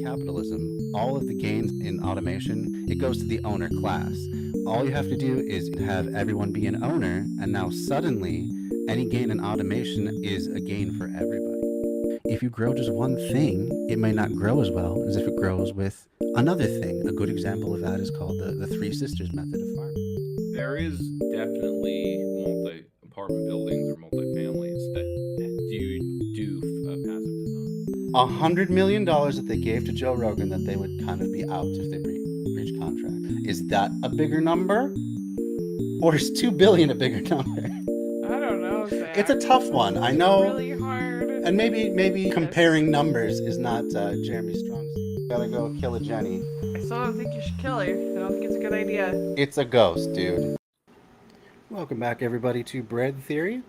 capitalism. All of the gains in automation, it goes to the owner class. All you have to do is have everyone be an owner, and now suddenly any gain in automation is a gain for everybody. If you grow just one thing, it may not grow as well as if it grows with another thing. A good example of that is called the Three Sisters method of farming. There is definitely multi-apartment buildings or multi-families that do passive design. $100 million that they gave to Joe Rogan that they would kind of be out if they breach contract. Is that a bigger number, or is 2 billion a bigger number? I don't know, Zach. It's a tough one. I It's know, really hard. and maybe comparing numbers is not Jeremy Strong's. Gotta go kill a Jenny. I still don't think you should kill her. I don't think it's a good idea. It's a ghost, dude. Welcome back, everybody, to Bread Theory.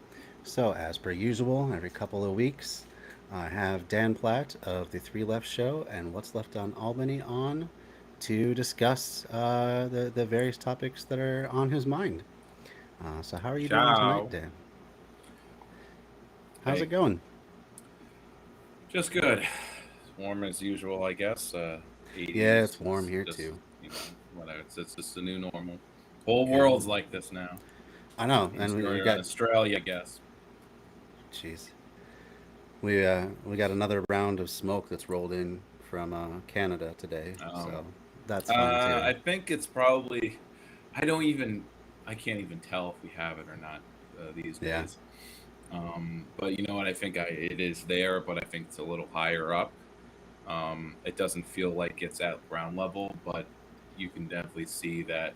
So, as per usual, every couple of weeks, I have Dan Platt of the Three Left Show and What's Left on Albany on to discuss the various topics that are on his mind. So, how are you doing tonight, Dan? How's it going? Just good. Warm as usual, I guess. 80s, yeah, it's warm here too. You know, whatever. It's just the new normal. Whole world's like this now. I know, and we got Australia, I guess. Jeez, we got another round of smoke that's rolled in from Canada today, so that's fun too. I think it's probably. I can't even tell if we have it or not these days. But you know what? I think it is there, but I think it's a little higher up. It doesn't feel like it's at ground level, but you can definitely see that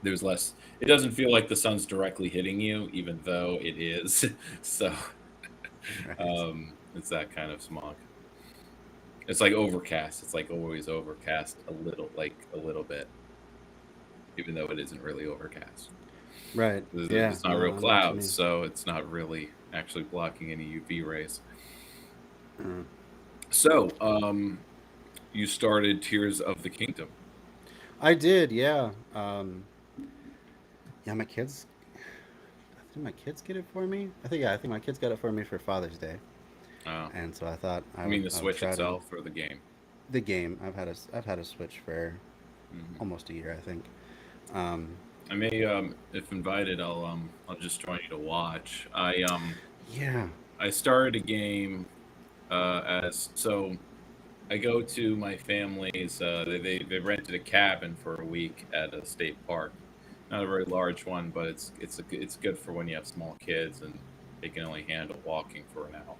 there's less. It doesn't feel like the sun's directly hitting you, even though it is. So it's that kind of smog. It's like overcast. It's like always overcast a little bit, even though it isn't really overcast. Right. It's not real clouds, so it's not really actually blocking any UV rays. So, you started Tears of the Kingdom. I did, yeah. Yeah, my kids. I think my kids get it for me. I think my kids got it for me for Father's Day. Oh. And so I thought I mean the Switch itself or the game? The game. I've had a Switch for almost a year, I think. I may, if invited, I'll just join you to watch. I started a game I go to my family's. They rented a cabin for a week at a state park. Not a very large one, but it's good for when you have small kids and they can only handle walking for an hour,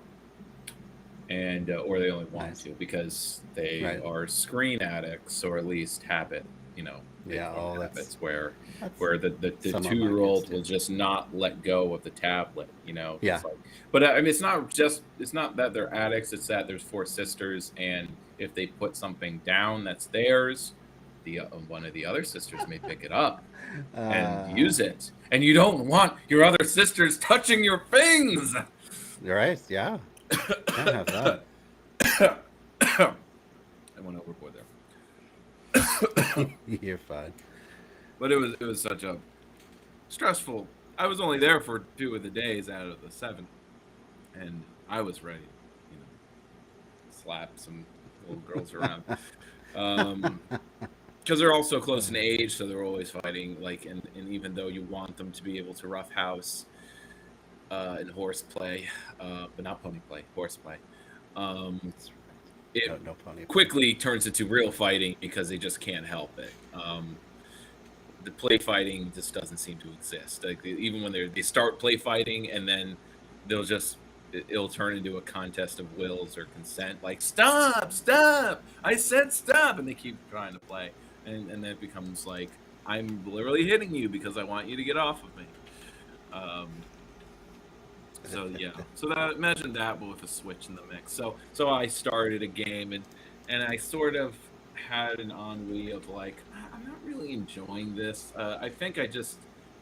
and or they only want to because they are screen addicts, or at least habit. You know, habits where the 2-year-old will just not let go of the tablet. You know, but I mean, it's not that they're addicts. It's that there's 4 sisters, and if they put something down that's theirs, one of the other sisters may pick it up and use it, and you don't want your other sisters touching your things. Right? Yeah. Can't have that. I went overboard there. You're fine. But it was such a stressful. I was only there for 2 of the days out of the 7, and I was ready, slap some little girls around. Because they're all so close in age, so they're always fighting. And even though you want them to be able to roughhouse in horseplay, but not pony play, horseplay, it no pony quickly turns into real fighting because they just can't help it. The play fighting just doesn't seem to exist. Like even when they start play fighting, and then it'll turn into a contest of wills or consent. Like stop, I said stop, and they keep trying to play, and then it becomes like I'm literally hitting you because I want you to get off of me. Imagine that, but with a Switch in the mix. So I started a game, and I sort of had an ennui of like, I'm not really enjoying this. I think I just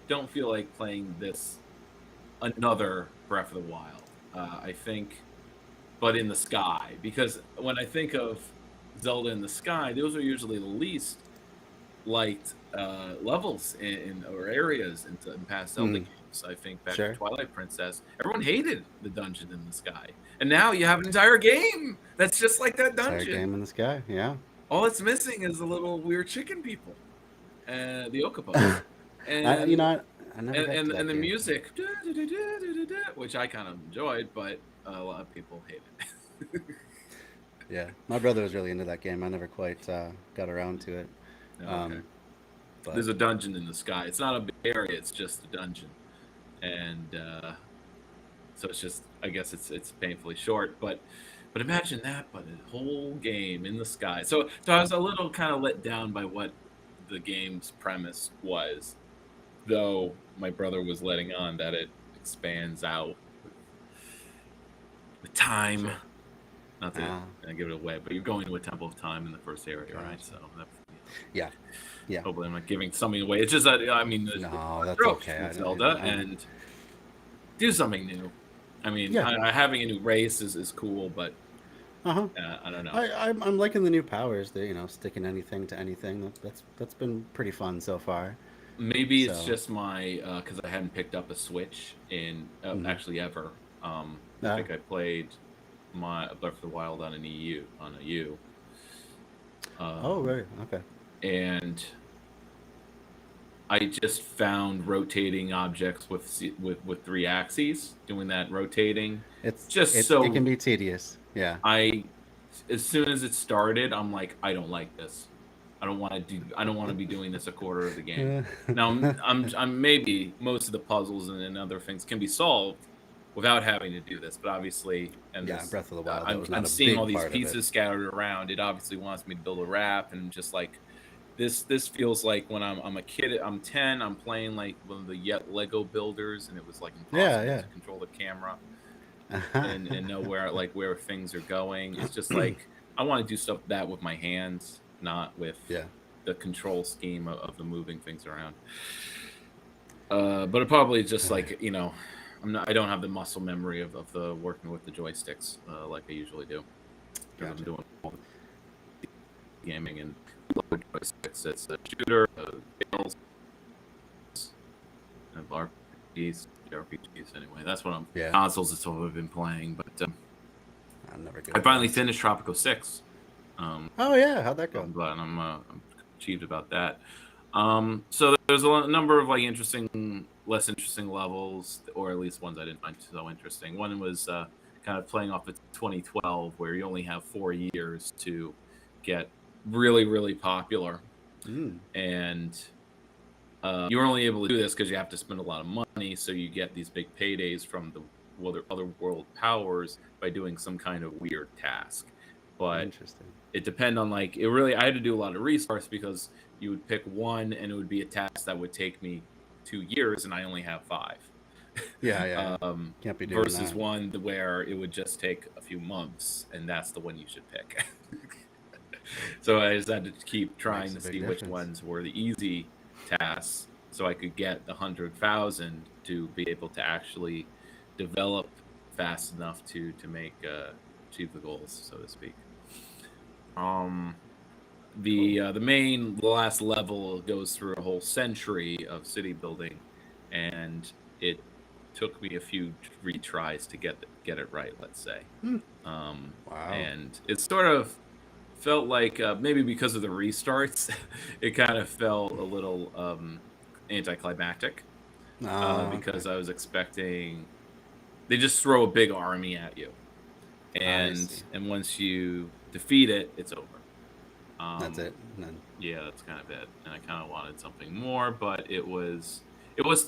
don't feel like playing this another Breath of the Wild. I think, but in the sky, because when I think of Zelda in the sky, those are usually the least liked levels or areas in past Zelda games. I think back to Twilight Princess, everyone hated the dungeon in the sky, and now you have an entire game That's just like that Entire dungeon. game in the sky. Yeah. All it's missing is the little weird chicken people, the Okapos, You and know, I never got to that and the game. music, which I kind of enjoyed, but a lot of people hate it. Yeah, my brother was really into that game. I never quite got around to it. Okay. But There's a dungeon in the sky. It's not a big area. It's just a dungeon, and so it's just. I guess it's painfully short, but imagine that. But a whole game in the sky. So I was a little kind of let down by what the game's premise was, though my brother was letting on that it expands out with time. Sure. Not to give it away, but you're going to a temple of time in the first area, right? So that, yeah, yeah. hopefully I'm not giving something away. It's just that I mean, No, that's approach okay. with Zelda and do something new. I mean, having a new race is cool, but I don't know. I'm liking the new powers. That sticking anything to anything. That's been pretty fun so far. Maybe it's just my because I hadn't picked up a Switch in actually ever. I think I played my Breath of the Wild on a U. Oh right, okay. And I just found rotating objects with 3 axes, doing that rotating. It can be tedious. Yeah. As soon as it started, I'm like, I don't like this. I don't want to be doing this a quarter of the game. Now I'm maybe most of the puzzles and other things can be solved without having to do this, but obviously, Breath of the Wild. I'm seeing all these pieces scattered around. It obviously wants me to build a raft, and just like this feels like when I'm a kid. I'm 10. I'm playing like one of the Lego builders, and it was like impossible to control the camera and know where things are going. It's just like I want to do stuff with my hands, not with the control scheme of the moving things around. But it probably just like I don't have the muscle memory of the working with the joysticks like I usually do. Gotcha. I'm doing all the gaming and joysticks. It's a shooter, games, and RPGs anyway. That's what consoles is what I've been playing. But I'm never good. I finally finished Tropico 6. Oh yeah, how'd that go? I'm glad I'm achieved about that. So there's a number of less interesting levels, or at least ones I didn't find so interesting. One was kind of playing off of 2012, where you only have 4 years to get really, really popular, and you're only able to do this because you have to spend a lot of money. So you get these big paydays from the other world powers by doing some kind of weird task. But interesting. It depended on I had to do a lot of resource because you would pick one and it would be a task that would take me 2 years and I only have 5. Yeah. Can't be doing versus that. one where it would just take a few months and that's the one you should pick. So I just had to keep trying to see which ones were the easy tasks so I could get the 100,000 to be able to actually develop fast enough to make achieve the goals, so to speak. The last level goes through a whole century of city building, and it took me a few retries to get it right, let's say. Wow. And it sort of felt like maybe because of the restarts, it kind of felt a little anticlimactic because I was expecting they just throw a big army at you, and once you defeat it, it's over. That's it. Yeah, that's kind of it. And I kind of wanted something more, but it was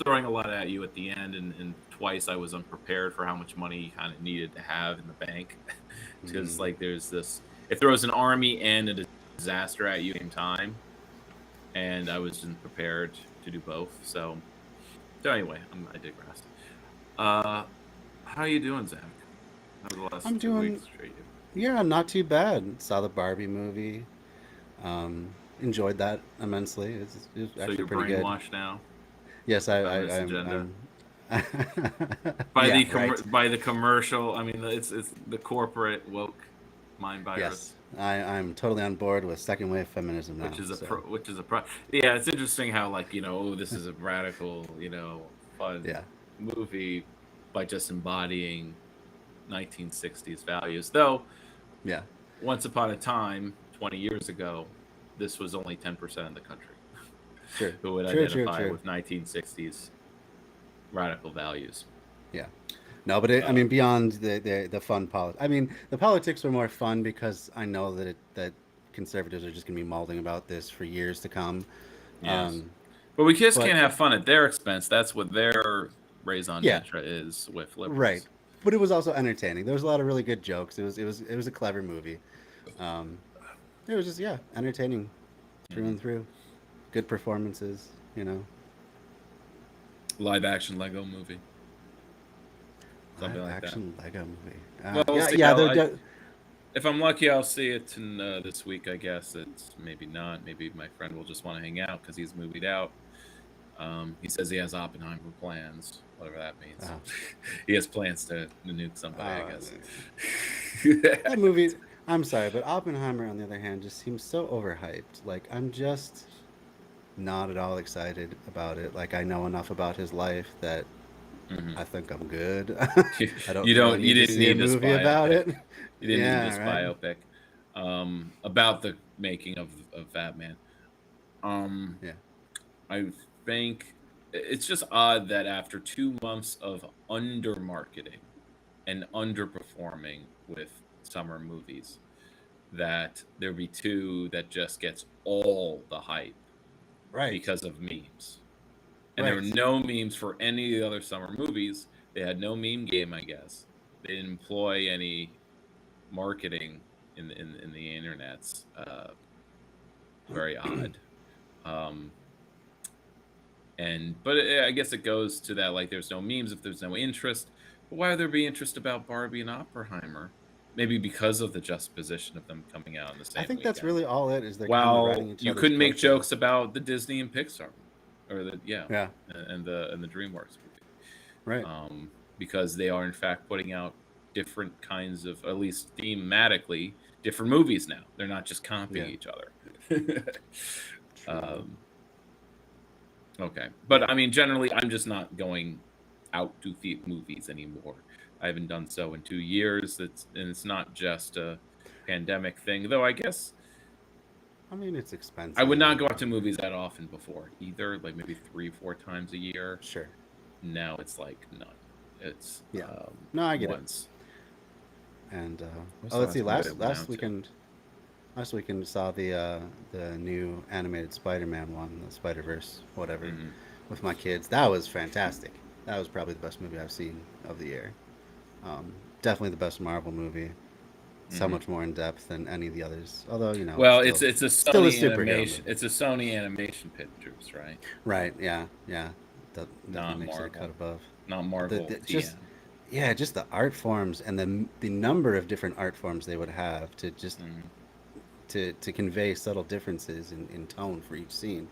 throwing a lot at you at the end, and twice I was unprepared for how much money you kind of needed to have in the bank, because there's this. It throws an army and a disaster at you in time, and I wasn't prepared to do both. So anyway, I digress. How are you doing, Zach? How was the last I'm 2 doing. weeks treat you? Yeah, not too bad. Saw the Barbie movie. Enjoyed that immensely. It was So actually you're pretty good. brainwashed now Yes, agenda? By the commercial. I mean, it's the corporate woke mind virus. Yes, I'm totally on board with second wave feminism now. Which is a pro. Yeah, it's interesting how this is a radical fun movie by just embodying 1960s values. Though Yeah. Once upon a time, 20 years ago, this was only 10% of the country True. who would True. identify with 1960s radical values. Yeah. No, but I mean, beyond the fun politics. I mean, the politics were more fun because I know that conservatives are just going to be mauling about this for years to come. Yes. But we just But can't have fun at their expense. That's what their raison yeah, d'etre is with right. liberals. But it was also entertaining. There was a lot of really good jokes. It was a clever movie. Um, it was just entertaining through and through. Good performances. Live action Lego movie. Something Live like action Lego movie. Well, we'll see. If I'm lucky, I'll see it this week. I guess it's maybe not. Maybe my friend will just want to hang out because he's movied out. He says he has Oppenheimer plans, whatever that means. Oh. He has plans to nuke somebody, I guess. That movie. I'm sorry, but Oppenheimer, on the other hand, just seems so overhyped. Like, I'm just not at all excited about it. Like, I know enough about his life that I think I'm good. I don't. You need to didn't see a need this movie about it. You didn't Yeah, need this right. biopic about the making of Batman. Yeah. I think it's just odd that after 2 months of under marketing and underperforming with summer movies, that there'd be two that just gets all the hype Right. because of memes. And there were no memes for any of the other summer movies. They had no meme game, I guess. They didn't employ any marketing in the internets. Very odd. But I guess it goes to that, like, there's no memes if there's no interest. But why would there be interest about Barbie and Oppenheimer? Maybe because of the juxtaposition of them coming out in the same I think weekend. that's really all it is. They're kind of riding each You other's couldn't make coattails. jokes about the Disney and Pixar, or and the DreamWorks movie, Right. because they are in fact putting out different kinds of, at least thematically, different movies now. They're not just copying each other. Okay, but I mean, generally, I'm just not going out to the movies anymore. I haven't done so in 2 years. And it's not just a pandemic thing, though. I guess I mean, it's expensive. I would not go out to movies that often before either. Like maybe 3-4 times a year. Sure. Now it's like none. It's no, I get once. It. And What's let's see. the last movie Last weekend saw the new animated Spider-Man one, the Spider-Verse, whatever, with my kids. That was fantastic. That was probably the best movie I've seen of the year. Definitely the best Marvel movie. So much more in depth than any of the others. Although, well, it's a Sony animation. It's a Sony Animation Pictures, right? Right. Yeah. That Not makes Marvel. it a cut above. Not Marvel. Just the art forms and the number of different art forms they would have to just to convey subtle differences in tone for each scene.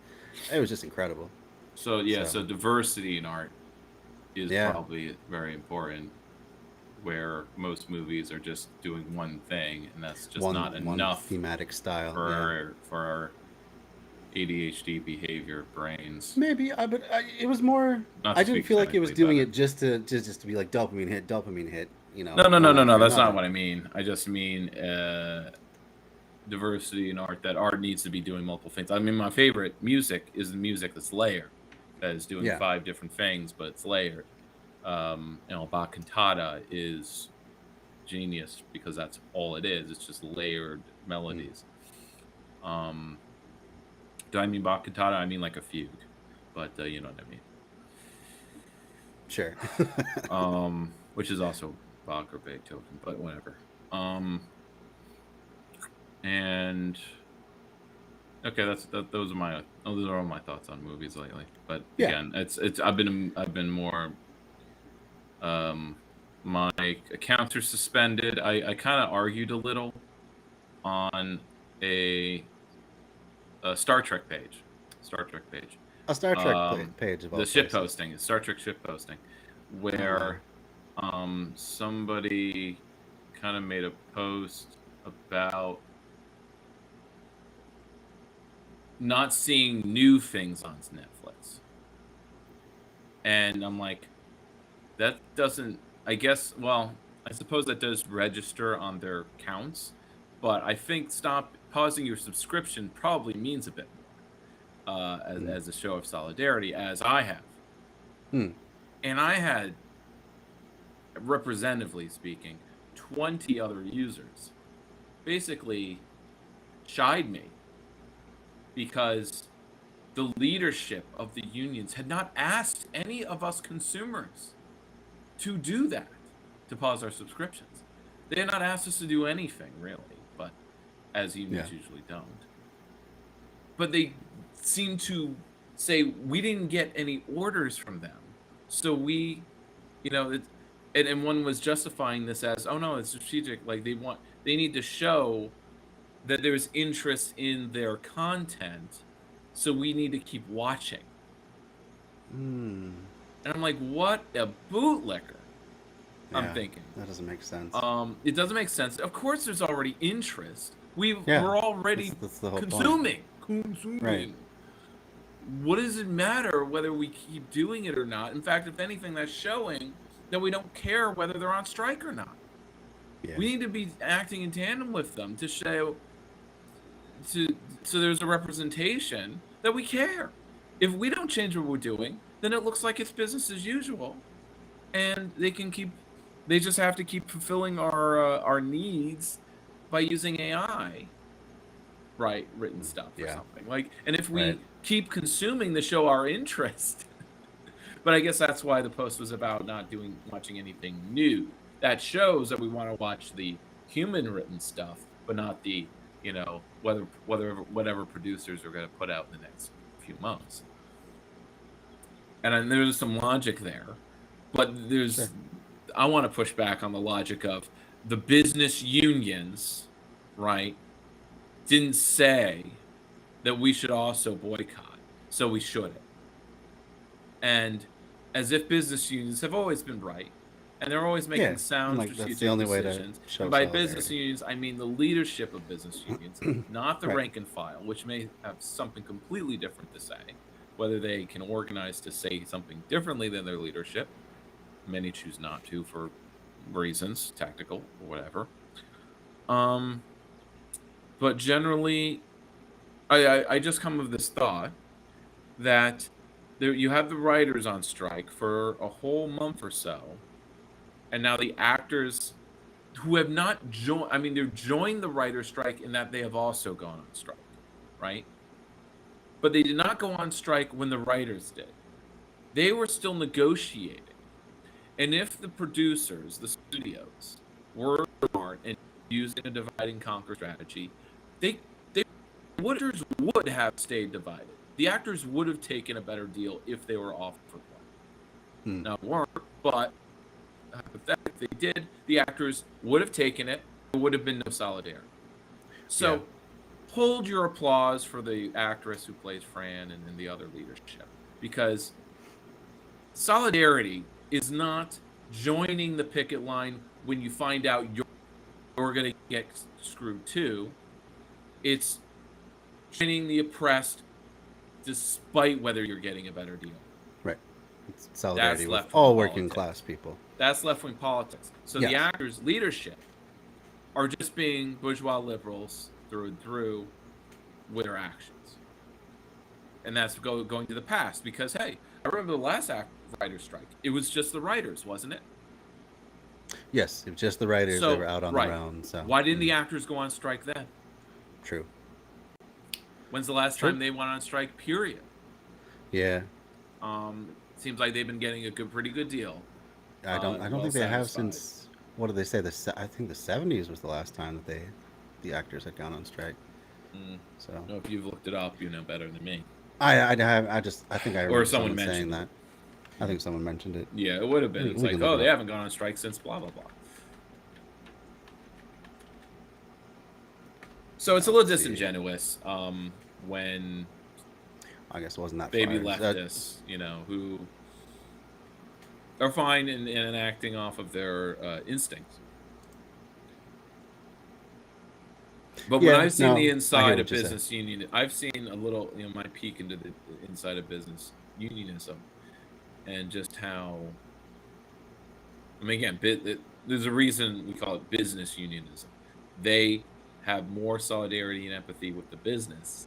It was just incredible. So diversity in art is probably very important, where most movies are just doing one thing, and that's just not enough thematic style for our ADHD behavior brains. Maybe, but it was more. I didn't feel like it was doing it just to be like dopamine hit. No. That's not what I mean. I just mean diversity in art. That art needs to be doing multiple things. I mean, my favorite music is the music that's layered, that is doing 5 different things, but it's layered. Bach cantata is genius because that's all it is. It's just layered melodies. Do I mean Bach cantata? I mean like a fugue, but you know what I mean. Sure. Which is also Bach or Beethoven, but whatever. And okay, those are all my thoughts on movies lately. But again, I've been more. My accounts are suspended. I kind of argued a little on a Star Trek page. A Star Trek page of all the ship posting, Star Trek ship posting, where somebody kind of made a post about not seeing new things on Netflix, and I'm like, that doesn't. I guess I suppose that does register on their counts, but I think pausing your subscription probably means a bit more as a show of solidarity, as I have. Hmm. And I had, representatively speaking, 20 other users basically chide me because the leadership of the unions had not asked any of us consumers to do that, to pause our subscriptions. They had not asked us to do anything, really, but as unions usually don't. But they seem to say, we didn't get any orders from them. So we, and one was justifying this as, oh no, it's strategic. Like they need to show that there's interest in their content, so we need to keep watching. And I'm like, what a bootlicker. I'm thinking. That doesn't make sense. It doesn't make sense. Of course there's already interest. We're already that's the whole consuming. Right. What does it matter whether we keep doing it or not? In fact, if anything, that's showing that we don't care whether they're on strike or not. Yeah. We need to be acting in tandem with them to show, so there's a representation that we care. If we don't change what we're doing, then it looks like it's business as usual, and they just have to keep fulfilling our needs by using AI, written stuff or something. Like, and if we keep consuming to show our interest, but I guess that's why the post was about not watching anything new. That shows that we want to watch the human written stuff, but not the, whatever producers are going to put out in the next few months. And there's some logic there, but I want to push back on the logic of the business unions, right, didn't say that we should also boycott, so we shouldn't. And as if business unions have always been right, and they're always making sound strategic that's the only decisions. way to show and by solidarity. Business unions, I mean the leadership of business unions, not the rank and file, which may have something completely different to say. Whether they can organize to say something differently than their leadership. Many choose not to for reasons, tactical or whatever. But generally, I just come with this thought that you have the writers on strike for a whole month or so, and now the actors who have not joined, they've joined the writer strike in that they have also gone on strike, right? But they did not go on strike when the writers did. They were still negotiating. And if the producers, the studios, were smart and using a divide and conquer strategy, the actors would have stayed divided. The actors would have taken a better deal if they were offered one. Now, weren't, but hypothetically, they did. The actors would have taken it. There would have been no solidarity. So, hold your applause for the actress who plays Fran and the other leadership, because solidarity is not joining the picket line when you find out you're going to get screwed too. It's joining the oppressed despite whether you're getting a better deal. Right. It's solidarity with left-wing all working politics. class people. That's left-wing politics. So the actors' leadership are just being bourgeois liberals through and through with their actions. And that's going to the past, because, hey, I remember the last writer's strike. It was just the writers, wasn't it? Yes, it was just the writers that were out on their own. So why didn't the actors go on strike then? True. When's the last time they went on strike, period? Yeah. Seems like they've been getting a pretty good deal. I don't think they have since, what did they say? I think the 70s was the last time that the actors had gone on strike. So no, if you've looked it up, you know better than me. I think I remember someone mentioned saying that. I think someone mentioned it. Yeah, it would have been. It's like, they haven't gone on strike since blah blah blah. So it's a little disingenuous when I guess it wasn't that baby far. leftists, who are fine in acting off of their instincts. But when I've seen the inside of business union, I've seen a little, my peek into the inside of business unionism, and just how I mean, again, there's a reason we call it business unionism. They have more solidarity and empathy with the business,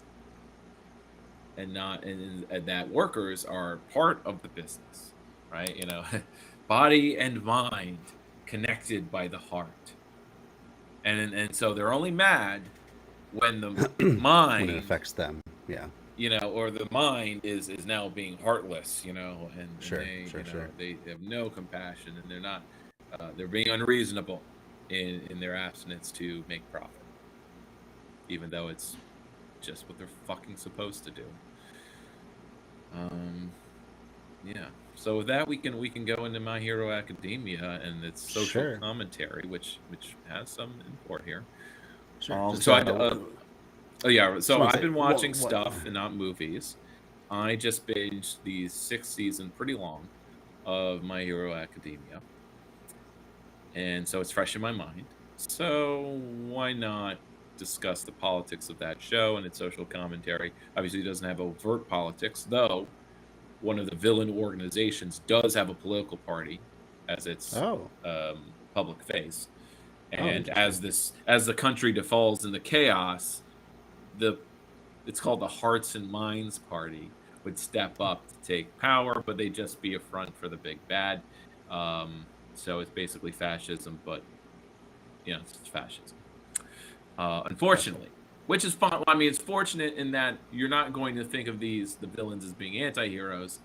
and not and that workers are part of the business, right? You know, body and mind connected by the heart, and so they're only mad when the When it mind, affects them. Yeah. you know, or the mind is now being heartless, you know, and Sure, they, sure, you know, sure. they have no compassion, and they're not, they're being unreasonable in their abstinence to make profit, even though it's just what they're fucking supposed to do. Yeah. So with that, we can go into My Hero Academia and its social Sure. commentary, which has some import here. Sure. Just, So oh yeah, just so wanna I've say, been watching what? stuff and not movies. I just binged the 6th season, pretty long, of My Hero Academia, and so it's fresh in my mind. So why not discuss the politics of that show and its social commentary? Obviously, it doesn't have overt politics, though. One of the villain organizations does have a political party as its Oh. public face, Oh, and interesting. as the country defaults into chaos, it's called the Hearts and Minds Party would step up to take power, but they just be a front for the big bad. So it's basically fascism, but you know, it's fascism. Unfortunately, which is fun. I mean, it's fortunate in that you're not going to think of the villains as being anti-heroes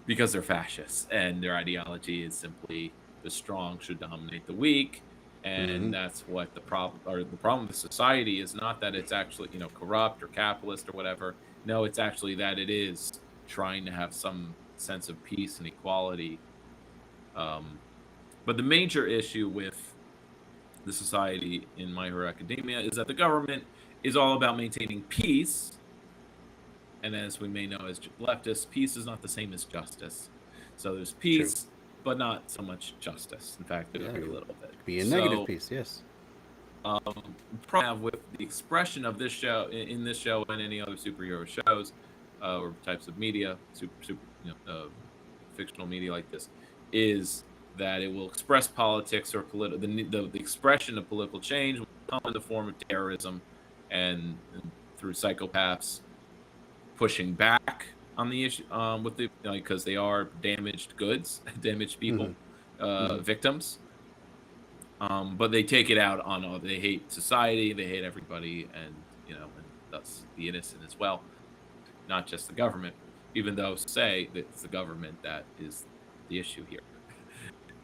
because they're fascists and their ideology is simply the strong should dominate the weak, and that's what the problem with society is not that it's actually, you know, corrupt or capitalist or whatever. No, it's actually that it is trying to have some sense of peace and equality. But the major issue with the society in My Hero Academia is that the government is all about maintaining peace. And as we may know as leftists, peace is not the same as justice. So there's peace, but not so much justice. In fact, there's very little bit. Be a negative piece, yes. Problem with the expression of this show, in this show and any other superhero shows or types of media, fictional media like this, is that it will express politics or the expression of political change will come in the form of terrorism and through psychopaths pushing back on the issue with the, because they are damaged goods, damaged people, victims. But they take it out on they hate society, they hate everybody, and and thus the innocent as well, not just the government. Even though say that it's the government that is the issue here.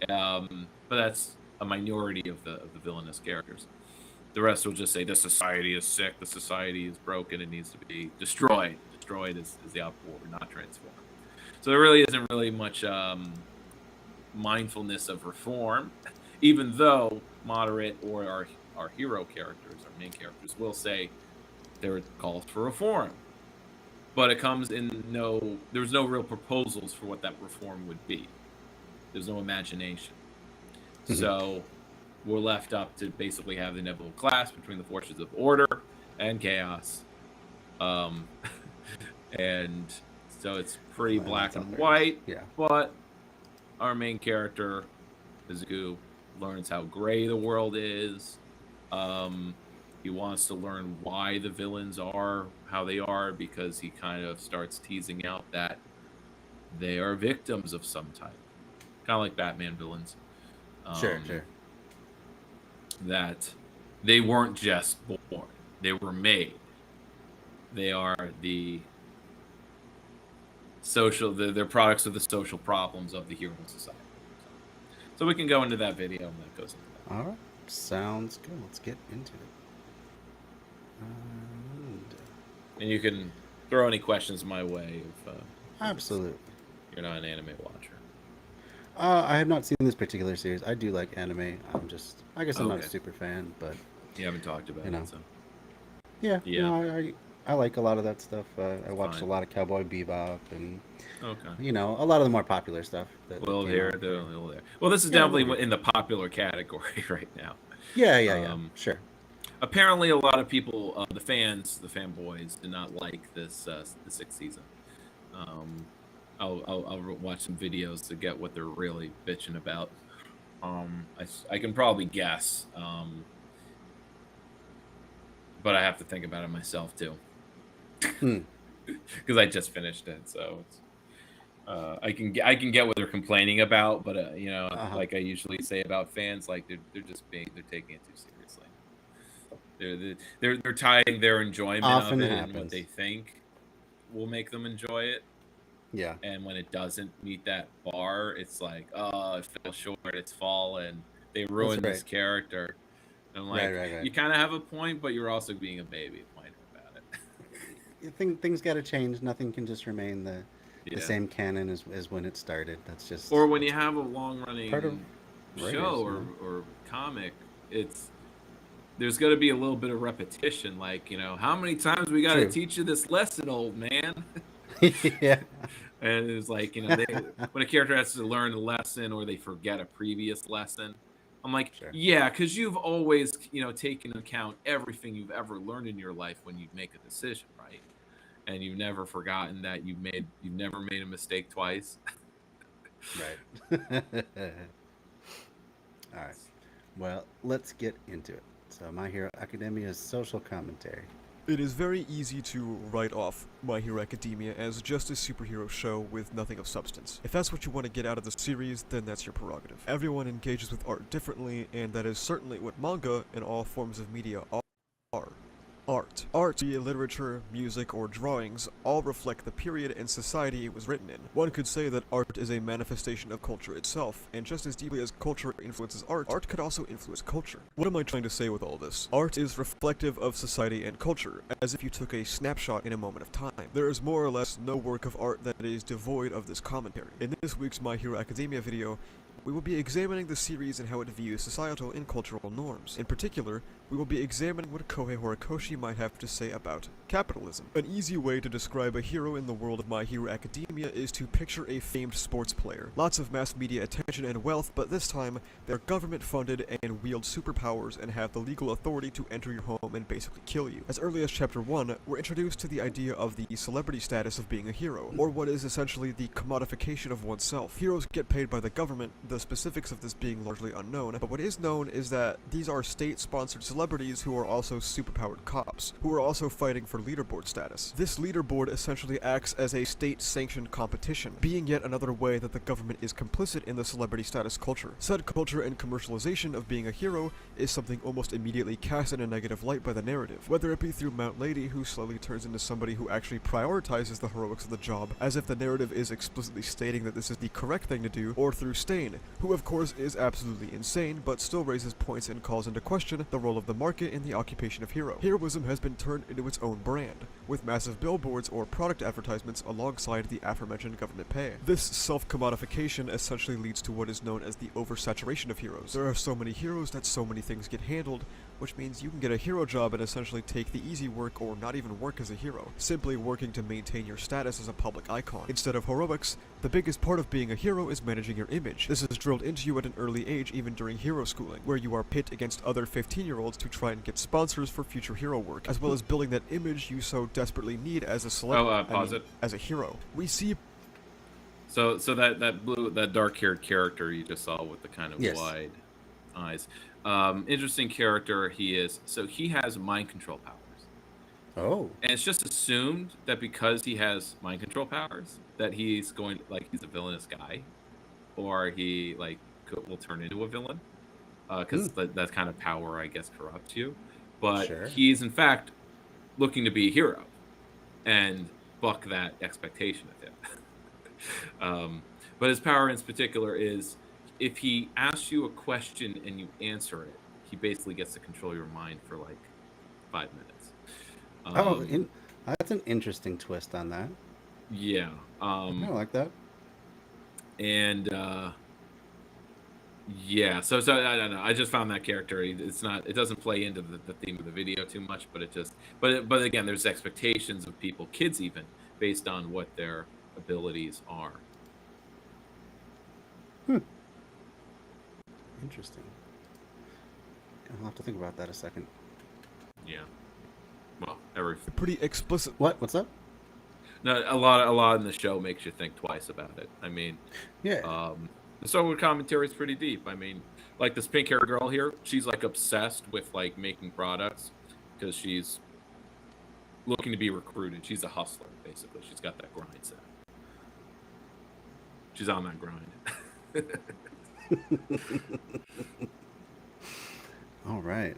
But that's a minority of the villainous characters. The rest will just say the society is sick, the society is broken, it needs to be destroyed. Destroyed is the opposite word, not transformed. So there really isn't really much mindfulness of reform, even though moderate or our hero characters, our main characters, will say there are calls for reform. But it comes in there's no real proposals for what that reform would be. There's no imagination. So we're left up to basically have the inevitable clash between the forces of order and chaos. And so it's pretty black and white. Yeah. But our main character, Izuku, learns how gray the world is. He wants to learn why the villains are how they are, because he kind of starts teasing out that they are victims of some type. Kind of like Batman villains. Sure. That they weren't just born, they were made. They are they're products of the social problems of the hero society. So we can go into that video and that goes into that. All right. Sounds good. Let's get into it. And you can throw any questions my way if Absolutely. you're not an anime watcher. I have not seen this particular series. I do like anime. I guess I'm not a Okay. super fan, but You haven't talked about it, so. yeah. Yeah. No, I like a lot of that stuff. I watched Fine. a lot of Cowboy Bebop and Okay. a lot of the more popular stuff. Well, came there, out. there, there. Well, this is Yeah, definitely maybe. in the popular category right now. Yeah. Sure. Apparently, a lot of people, the fanboys, did not like this the 6th season. I'll watch some videos to get what they're really bitching about. I can probably guess, but I have to think about it myself too, Hmm. because I just finished it. So it's, I can get what they're complaining about, but Uh-huh. like I usually say about fans, like they're taking it too seriously. They're tying their enjoyment of Often it and what happens. they think will make them enjoy it. Yeah. And when it doesn't meet that bar, it's like, oh, it fell short, it's fallen. They That's ruined right. this character. And I'm Right, like, right, right. you kind of have a point, but you're also being a baby whiner about it. Things got to change. Nothing can just remain the Yeah. same canon as when it started. That's just Or when you that's have a long part of running show writers, you know. or comic, it's there's got to be a little bit of repetition. Like, how many times we got to True. teach you this lesson, old man? Yeah. And it's like, when a character has to learn a lesson or they forget a previous lesson, I'm like, Sure. yeah, because you've always, taken into account everything you've ever learned in your life when you make a decision, right? And you've never forgotten that you've never made a mistake twice. Right. All right. Well, let's get into it. So, My Hero Academia's social commentary. It is very easy to write off My Hero Academia as just a superhero show with nothing of substance. If that's what you want to get out of the series, then that's your prerogative. Everyone engages with art differently, and that is certainly what manga and all forms of media are. Art, be it literature, music, or drawings, all reflect the period and society it was written in. One could say that art is a manifestation of culture itself, and just as deeply as culture influences art, art could also influence culture. What am I trying to say with all this? Art is reflective of society and culture, as if you took a snapshot in a moment of time. There is more or less no work of art that is devoid of this commentary. In this week's My Hero Academia video, we will be examining the series and how it views societal and cultural norms. In particular, we will be examining what Kohei Horikoshi might have to say about capitalism. An easy way to describe a hero in the world of My Hero Academia is to picture a famed sports player. Lots of mass media attention and wealth, but this time, they're government funded and wield superpowers and have the legal authority to enter your home and basically kill you. As early as chapter 1, we're introduced to the idea of the celebrity status of being a hero, or what is essentially the commodification of oneself. Heroes get paid by the government, the specifics of this being largely unknown, but what is known is that these are state-sponsored celebrities who are also superpowered cops, who are also fighting for leaderboard status. This leaderboard essentially acts as a state-sanctioned competition, being yet another way that the government is complicit in the celebrity status culture. Said culture and commercialization of being a hero is something almost immediately cast in a negative light by the narrative, whether it be through Mount Lady, who slowly turns into somebody who actually prioritizes the heroics of the job, as if the narrative is explicitly stating that this is the correct thing to do, or through Stain, who of course is absolutely insane, but still raises points and calls into question the role of the market in the occupation of hero. Heroism has been turned into its own brand, with massive billboards or product advertisements alongside the aforementioned government pay. This self-commodification essentially leads to what is known as the oversaturation of heroes. There are so many heroes that so many things get handled, which means you can get a hero job and essentially take the easy work or not even work as a hero, simply working to maintain your status as a public icon. Instead of heroics, the biggest part of being a hero is managing your image. This is drilled into you at an early age, even during hero schooling, where you are pit against other 15-year-olds to try and get sponsors for future hero work, as well as building that image you so desperately need as a celebrity, Pause it. as a hero. We see So that dark-haired character you just saw with the kind of Yes. wide eyes. Interesting character he is. So he has mind control powers. Oh. And it's just assumed that because he has mind control powers, that he's he's a villainous guy, or he will turn into a villain, because that kind of power, I guess, corrupts you. But Sure. he's in fact looking to be a hero, and buck that expectation of him. But his power in particular is, if he asks you a question and you answer it, he basically gets to control your mind for 5 minutes. That's an interesting twist on that. Yeah. I like that. And yeah, so I don't know. I just found that character. It doesn't play into the theme of the video too much, but but again, there's expectations of people, kids even, based on what their abilities are. Interesting. I'll have to think about that a second. Yeah. Well, everything. pretty explicit. What's up? No, a lot in the show makes you think twice about it. I mean, Yeah. The social commentary is pretty deep. I mean, like this pink hair girl here, she's like obsessed with like making products because she's looking to be recruited. She's a hustler, basically. She's got that grind set. She's on that grind. All right.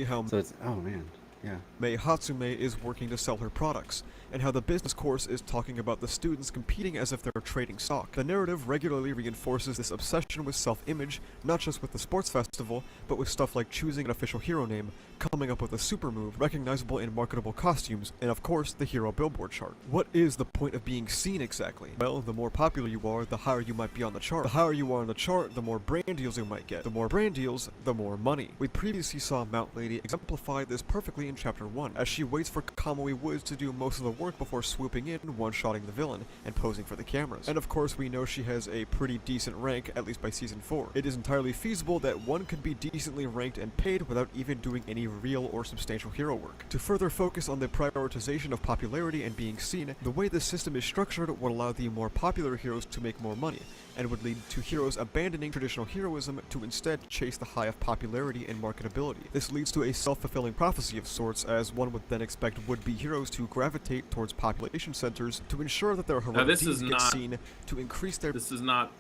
How So it's, oh man, yeah. Mei Hatsume is working to sell her products, and how the business course is talking about the students competing as if they're trading stock. The narrative regularly reinforces this obsession with self-image, not just with the sports festival, but with stuff like choosing an official hero name, coming up with a super move, recognizable in marketable costumes, and of course, the hero billboard chart. What is the point of being seen exactly? Well, the more popular you are, the higher you might be on the chart. The higher you are on the chart, the more brand deals you might get. The more brand deals, the more money. We previously saw Mount Lady exemplify this perfectly in Chapter 1, as she waits for Kamui Woods to do most of the work before swooping in, one-shotting the villain, and posing for the cameras. And of course, we know she has a pretty decent rank, at least by Season 4. It is entirely feasible that one could be decently ranked and paid without even doing any real or substantial hero work. To further focus on the prioritization of popularity and being seen, the way the system is structured would allow the more popular heroes to make more money, and would lead to heroes abandoning traditional heroism to instead chase the high of popularity and marketability. This leads to a self-fulfilling prophecy of sorts, as one would then expect would-be heroes to gravitate towards population centers to ensure that their heroic deeds get seen, to increase their... This is not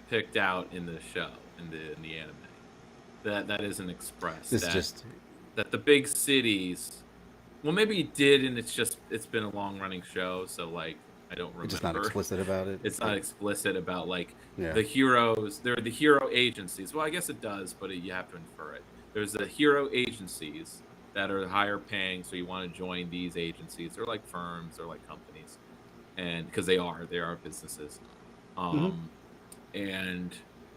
picked out in the show, in the anime. That isn't expressed. This just... That the big cities... Well, maybe it did, and it's been a long-running show, so, like, I don't remember. It's just not explicit about it. It's not explicit about, like, yeah. The heroes. They're the hero agencies. Well, I guess it does, but you have to infer it. There's the hero agencies that are higher paying, so you want to join these agencies. They're like firms, they're like companies, and because they are businesses, and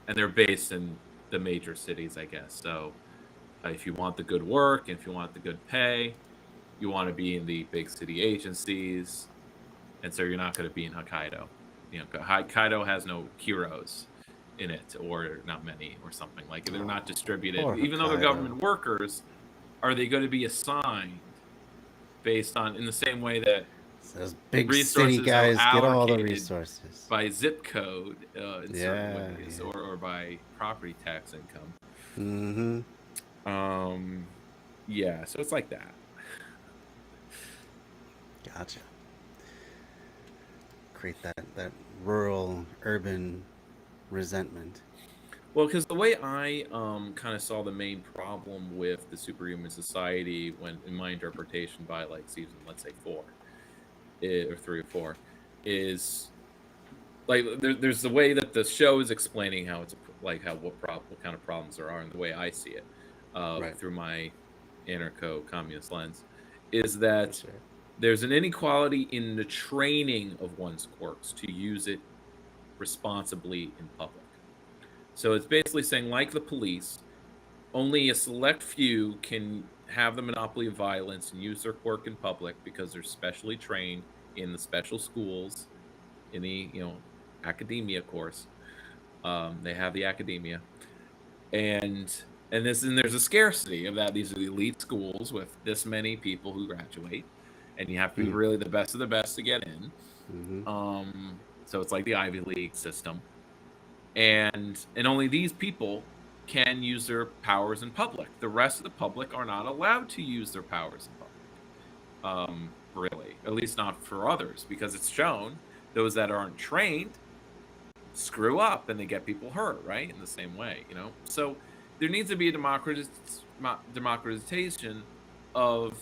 they're based in the major cities, I guess. So if you want the good work, if you want the good pay, you want to be in the big city agencies, and so you're not going to be in Hokkaido. You know, Hokkaido has no heroes in it, or not many, or something. Like, they're not distributed. Even though they're government workers, are they going to be assigned based on, in the same way that those big city guys get all the resources by zip code in certain ways, or by property tax income? Yeah, so it's like that. Gotcha. Create that rural urban resentment. Well, because the way I kind of saw the main problem with the superhuman society, when in my interpretation by like season, let's say 4 or 3 or 4, is like there's the way that the show is explaining how it's like what kind of problems there are, and the way I see it through my anarcho-communist lens is that there's an inequality in the training of one's quirks to use it responsibly in public. So it's basically saying, like the police, only a select few can have the monopoly of violence and use their quirk in public because they're specially trained in the special schools, in the academia course. They have the academia, and there's a scarcity of that. These are the elite schools with this many people who graduate, and you have to be really the best of the best to get in. So it's like the Ivy League system. And only these people can use their powers in public. The rest of the public are not allowed to use their powers in public, really. At least not for others, because it's shown those that aren't trained screw up and they get people hurt, right? In the same way, So there needs to be a democratization of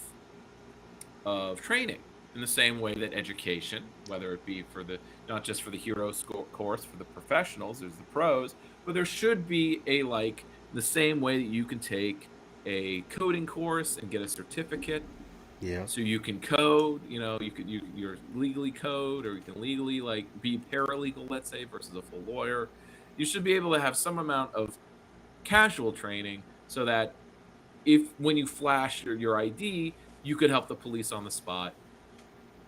training, in the same way that education, whether it be for not just for the hero course, for the professionals, there's the pros, but there should be the same way that you can take a coding course and get a certificate. Yeah. So you can code, you're legally code, or you can legally be paralegal, let's say, versus a full lawyer. You should be able to have some amount of casual training so that when you flash your ID, you could help the police on the spot.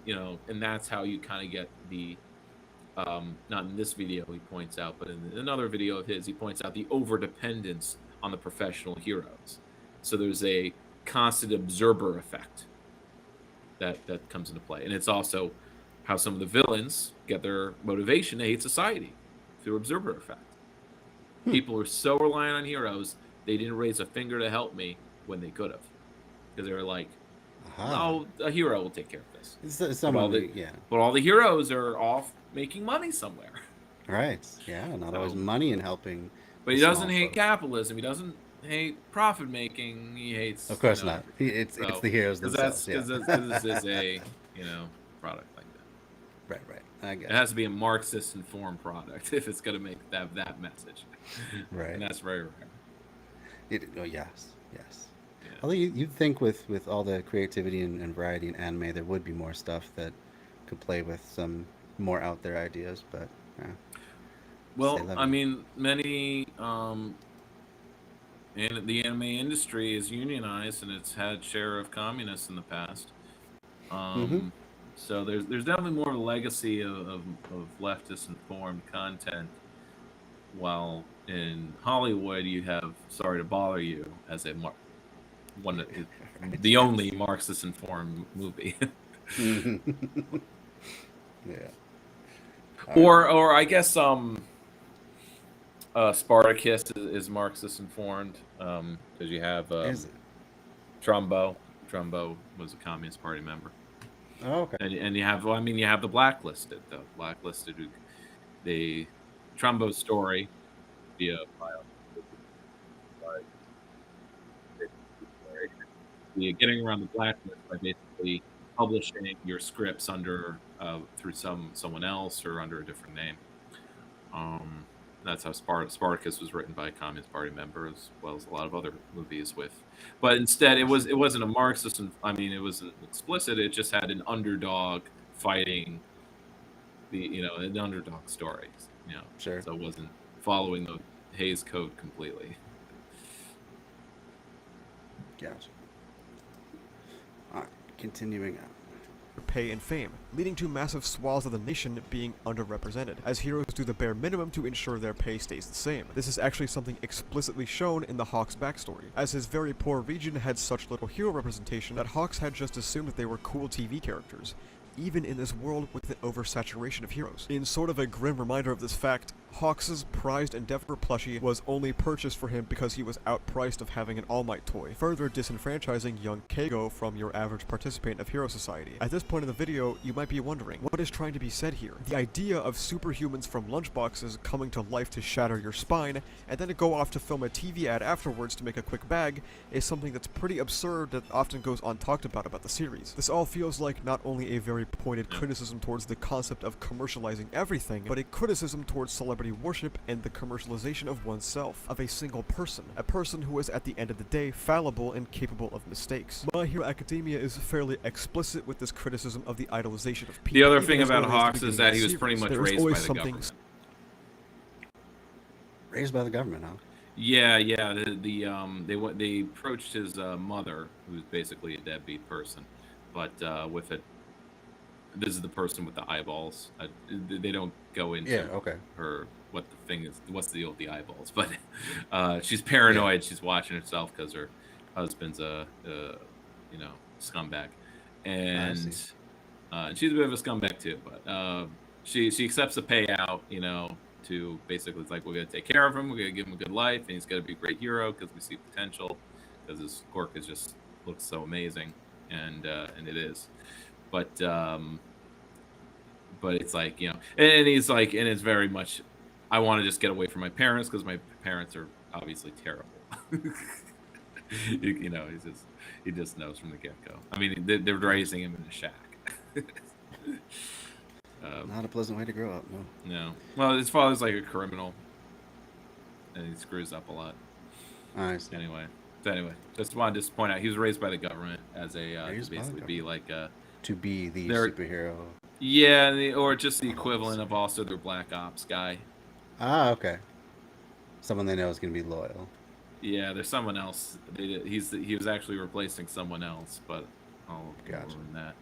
And that's how you kind of get the, not in this video he points out, but in another video of his, he points out the overdependence on the professional heroes. So there's a constant observer effect that comes into play. And it's also how some of the villains get their motivation to hate society through observer effect. People are so reliant on heroes, they didn't raise a finger to help me when they could have, because they were like, "Oh, a hero will take care of this." But all the heroes are off making money somewhere. Right. Yeah. Not always money in helping. But he doesn't hate capitalism. He doesn't hate profit making. He hates. Of course not. It's the heroes themselves. Because this is a product like that. Right. I guess it has to be a Marxist informed product if it's going to make that message. Right. And that's very rare. Yes. Yeah. Although you'd think with all the creativity and variety in anime, there would be more stuff that could play with some more out there ideas, but. Well, I mean, many and the anime industry is unionized, and it's had share of communists in the past. So there's definitely more of a legacy of leftist informed content. While in Hollywood, you have "Sorry to Bother You" as the only Marxist informed movie. Yeah. Or I guess Spartacus is Marxist informed, because you have Trumbo. Trumbo was a Communist Party member. Oh, okay. And you have the Blacklisted. The Blacklisted, Trumbo's story via getting around the blacklist by basically publishing your scripts under through someone else or under a different name. That's how Spartacus was written by a Communist Party member, as well as a lot of other movies but instead it wasn't a Marxist. It wasn't explicit. It just had an underdog fighting an underdog story. Sure. So it wasn't following the Hays Code completely. Gotcha. All right, continuing on. Pay and fame, leading to massive swaths of the nation being underrepresented, as heroes do the bare minimum to ensure their pay stays the same. This is actually something explicitly shown in the Hawks backstory, as his very poor region had such little hero representation that Hawks had just assumed that they were cool TV characters, even in this world with an oversaturation of heroes. In sort of a grim reminder of this fact, Hawks' prized Endeavor plushie was only purchased for him because he was outpriced of having an All Might toy, further disenfranchising young Keigo from your average participant of Hero Society. At this point in the video, you might be wondering, what is trying to be said here? The idea of superhumans from lunchboxes coming to life to shatter your spine, and then to go off to film a TV ad afterwards to make a quick bag, is something that's pretty absurd that often goes untalked about the series. This all feels like not only a very pointed criticism towards the concept of commercializing everything, but a criticism towards celebrity worship and the commercialization of oneself, of a single person, a person who is at the end of the day fallible and capable of mistakes. My Hero Academia is fairly explicit with this criticism of the idolization of people. The other thing about Hawks is that he was pretty much raised by the government. Raised by the government, huh? Yeah. They approached his mother, who's basically a deadbeat person, but with it. This is the person with the eyeballs. They don't go into her what the thing is. What's the deal with the eyeballs? But she's paranoid. Yeah. She's watching herself because her husband's a scumbag, and she's a bit of a scumbag too. But she accepts a payout. To basically it's like, we're gonna take care of him. We're gonna give him a good life, and he's gonna be a great hero because we see potential. Because his quirk looks so amazing, and it is. But it's like, and he's like, and it's very much, I want to just get away from my parents because my parents are obviously terrible. He just knows from the get-go. I mean, they're raising him in a shack. Not a pleasant way to grow up, no. No. Well, his father's like a criminal, and he screws up a lot. I see. Anyway, just wanted to point out he was raised by the government as a to basically be like a. To be the superhero. Yeah, or just the equivalent of also their Black Ops guy. Ah, okay. Someone they know is going to be loyal. Yeah, there's someone else. He was actually replacing someone else, but I'll learn that.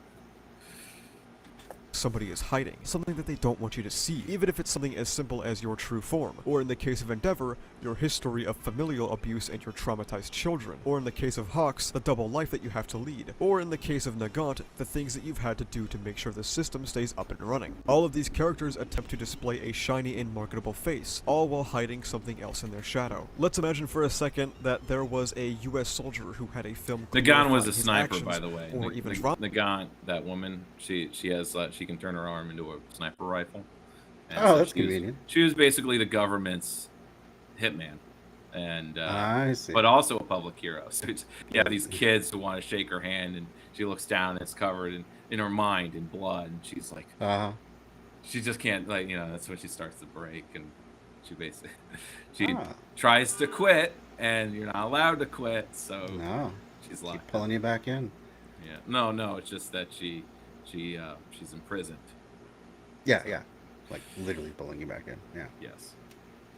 somebody is hiding, something that they don't want you to see, even if it's something as simple as your true form, or in the case of Endeavor, your history of familial abuse and your traumatized children, or in the case of Hawks, the double life that you have to lead, or in the case of Nagant, the things that you've had to do to make sure the system stays up and running. All of these characters attempt to display a shiny and marketable face, all while hiding something else in their shadow. Let's imagine for a second that there was a US soldier who had a film Nagant was a his sniper, actions, by the way. or even Nagant, that woman, she has she can turn her arm into a sniper rifle. And Oh, that's convenient. She was basically the government's hitman, and I see. but also a public hero. So these kids who want to shake her hand, and she looks down, and it's covered in her mind in blood, and she's like, she just can't, like, that's when she starts to break, and she basically tries to quit, and you're not allowed to quit, so No. she's Keep locked pulling up. you back in. Yeah, no, it's just that she's imprisoned. Yeah. Like literally pulling you back in. Yeah. Yes.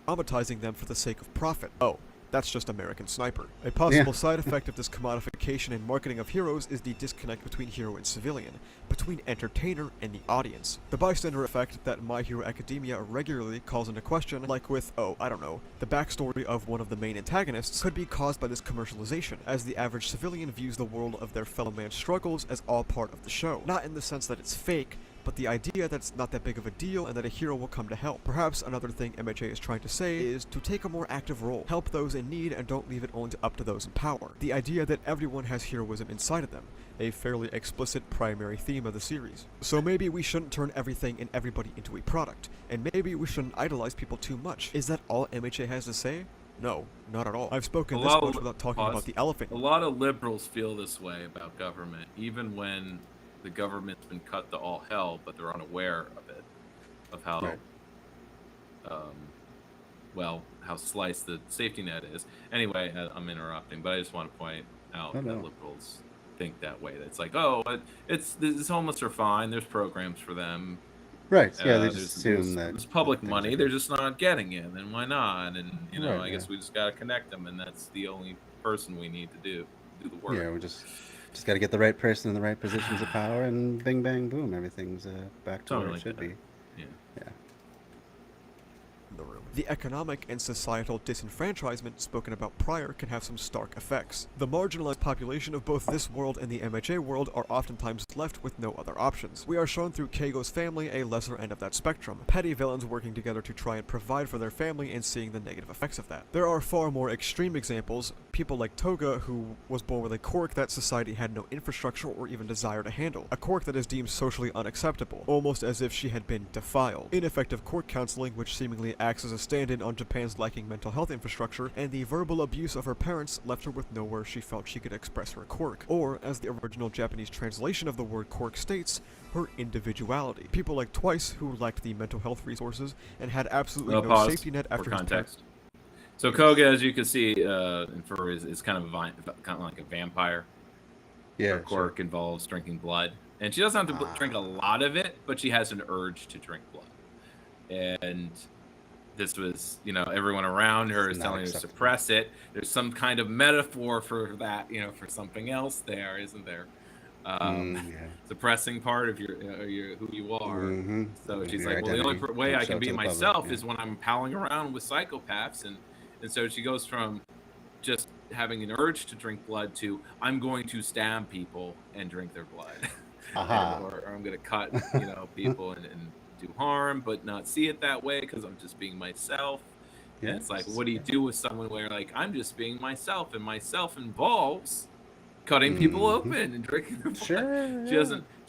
traumatizing them for the sake of profit. Oh, that's just American Sniper. A possible side effect of this commodification and marketing of heroes is the disconnect between hero and civilian, between entertainer and the audience. The bystander effect that My Hero Academia regularly calls into question, like with, the backstory of one of the main antagonists, could be caused by this commercialization, as the average civilian views the world of their fellow man's struggles as all part of the show. Not in the sense that it's fake, but the idea that it's not that big of a deal and that a hero will come to help. Perhaps another thing MHA is trying to say is to take a more active role, help those in need, and don't leave it only up to those in power. The idea that everyone has heroism inside of them, a fairly explicit primary theme of the series. So maybe we shouldn't turn everything and everybody into a product, and maybe we shouldn't idolize people too much. Is that all MHA has to say? No, not at all. I've spoken this much without talking about the elephant. A lot of liberals feel this way about government, even when the government's been cut to all hell, but they're unaware of it, of how, how sliced the safety net is. Anyway, I'm interrupting, but I just want to point out that liberals think that way. That's like, these homeless are fine. There's programs for them. Right. Yeah, they just assume that there's public money. They're just not getting it, and why not? And I guess we just gotta connect them, and that's the only person we need to do the work. Yeah, we just got to get the right person in the right positions of power, and bing, bang, boom, everything's back to where it should be. Yeah. The room. The economic and societal disenfranchisement spoken about prior can have some stark effects. The marginalized population of both this world and the MHA world are oftentimes left with no other options. We are shown through Keigo's family a lesser end of that spectrum, petty villains working together to try and provide for their family and seeing the negative effects of that. There are far more extreme examples, people like Toga, who was born with a quirk that society had no infrastructure or even desire to handle, a quirk that is deemed socially unacceptable, almost as if she had been defiled. Ineffective quirk counseling, which seemingly acts as a stand-in on Japan's lacking mental health infrastructure, and the verbal abuse of her parents left her with nowhere she felt she could express her quirk, or, as the original Japanese translation of the word quirk states, her individuality. People like Twice, who lacked the mental health resources and had absolutely no safety net after his context. So Koga, as you can see, is kind of like a vampire. Yeah. Her quirk involves drinking blood, and she doesn't have to drink a lot of it, but she has an urge to drink blood. And this was, everyone around her is telling her to suppress it. There's some kind of metaphor for that, for something else there, isn't there? Suppressing part of your who you are. Mm-hmm. So she's like, well, the only way I can be myself is when I'm palling around with psychopaths, and so she goes from just having an urge to drink blood to I'm going to stab people and drink their blood, or I'm going to cut people and do harm, but not see it that way because I'm just being myself. Yes. And it's like, what do you do with someone where like I'm just being myself, and myself involves cutting people open and drinking their blood? Sure. She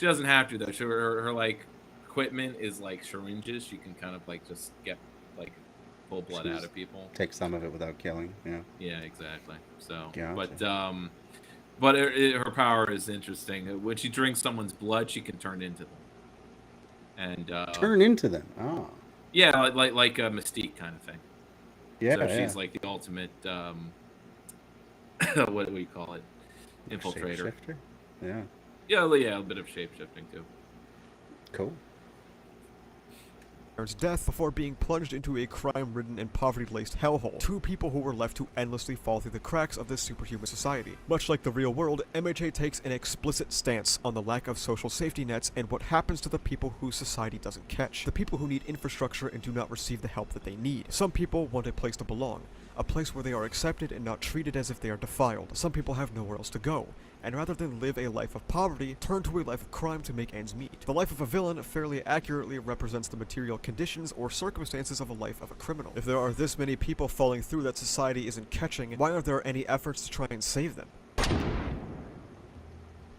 doesn't have to though. Her like equipment is like syringes. She can kind of like just get like pull blood out of people. Take some of it without killing. Yeah. Yeah, exactly. So, gotcha. but her power is interesting. When she drinks someone's blood, she can turn into them. And turn into them. Oh. Yeah, like a Mystique kind of thing. Yeah. So she's like the ultimate what do we call it? Infiltrator. Shapeshifter? Yeah. Yeah, a bit of shape shifting too. Cool. parents' death before being plunged into a crime-ridden and poverty-laced hellhole. Two people who were left to endlessly fall through the cracks of this superhuman society. Much like the real world, MHA takes an explicit stance on the lack of social safety nets and what happens to the people whose society doesn't catch. The people who need infrastructure and do not receive the help that they need. Some people want a place to belong, a place where they are accepted and not treated as if they are defiled. Some people have nowhere else to go, and rather than live a life of poverty, turn to a life of crime to make ends meet. The life of a villain fairly accurately represents the material conditions or circumstances of a life of a criminal. If there are this many people falling through that society isn't catching, why aren't there any efforts to try and save them?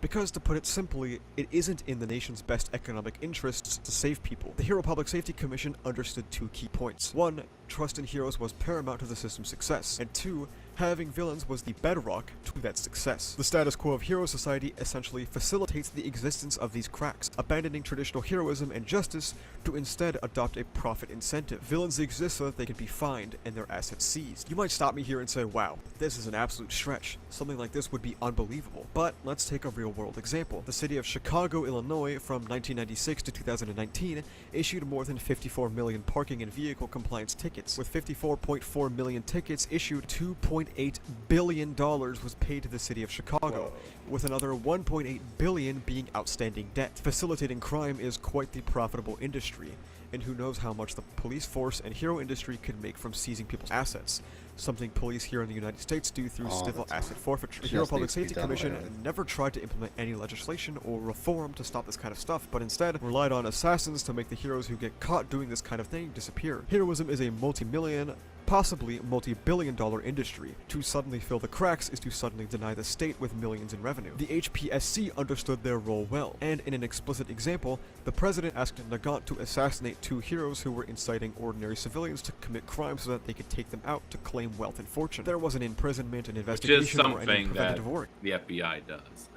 Because, to put it simply, it isn't in the nation's best economic interests to save people. The Hero Public Safety Commission understood two key points. One, trust in heroes was paramount to the system's success, and two, having villains was the bedrock to that success. The status quo of hero society essentially facilitates the existence of these cracks, abandoning traditional heroism and justice to instead adopt a profit incentive. Villains exist so that they can be fined and their assets seized. You might stop me here and say, wow, this is an absolute stretch. Something like this would be unbelievable. But let's take a real-world example. The city of Chicago, Illinois, from 1996 to 2019, issued more than 54 million parking and vehicle compliance tickets. With 54.4 million tickets issued, $2.8 billion was paid to the city of Chicago, with another $1.8 billion being outstanding debt. Facilitating crime is quite the profitable industry, and who knows how much the police force and hero industry could make from seizing people's assets, something police here in the United States do through civil asset forfeiture. The Hero Public Safety Commission never tried to implement any legislation or reform to stop this kind of stuff, but instead relied on assassins to make the heroes who get caught doing this kind of thing disappear. Heroism is a multi-million, possibly multi-billion-dollar industry. To suddenly fill the cracks is to suddenly deny the state with millions in revenue. The HPSC understood their role well, and in an explicit example, the president asked Nagant to assassinate two heroes who were inciting ordinary civilians to commit crimes so that they could take them out to claim wealth and fortune. There was an imprisonment, an investigation, or any preventative work. The FBI does.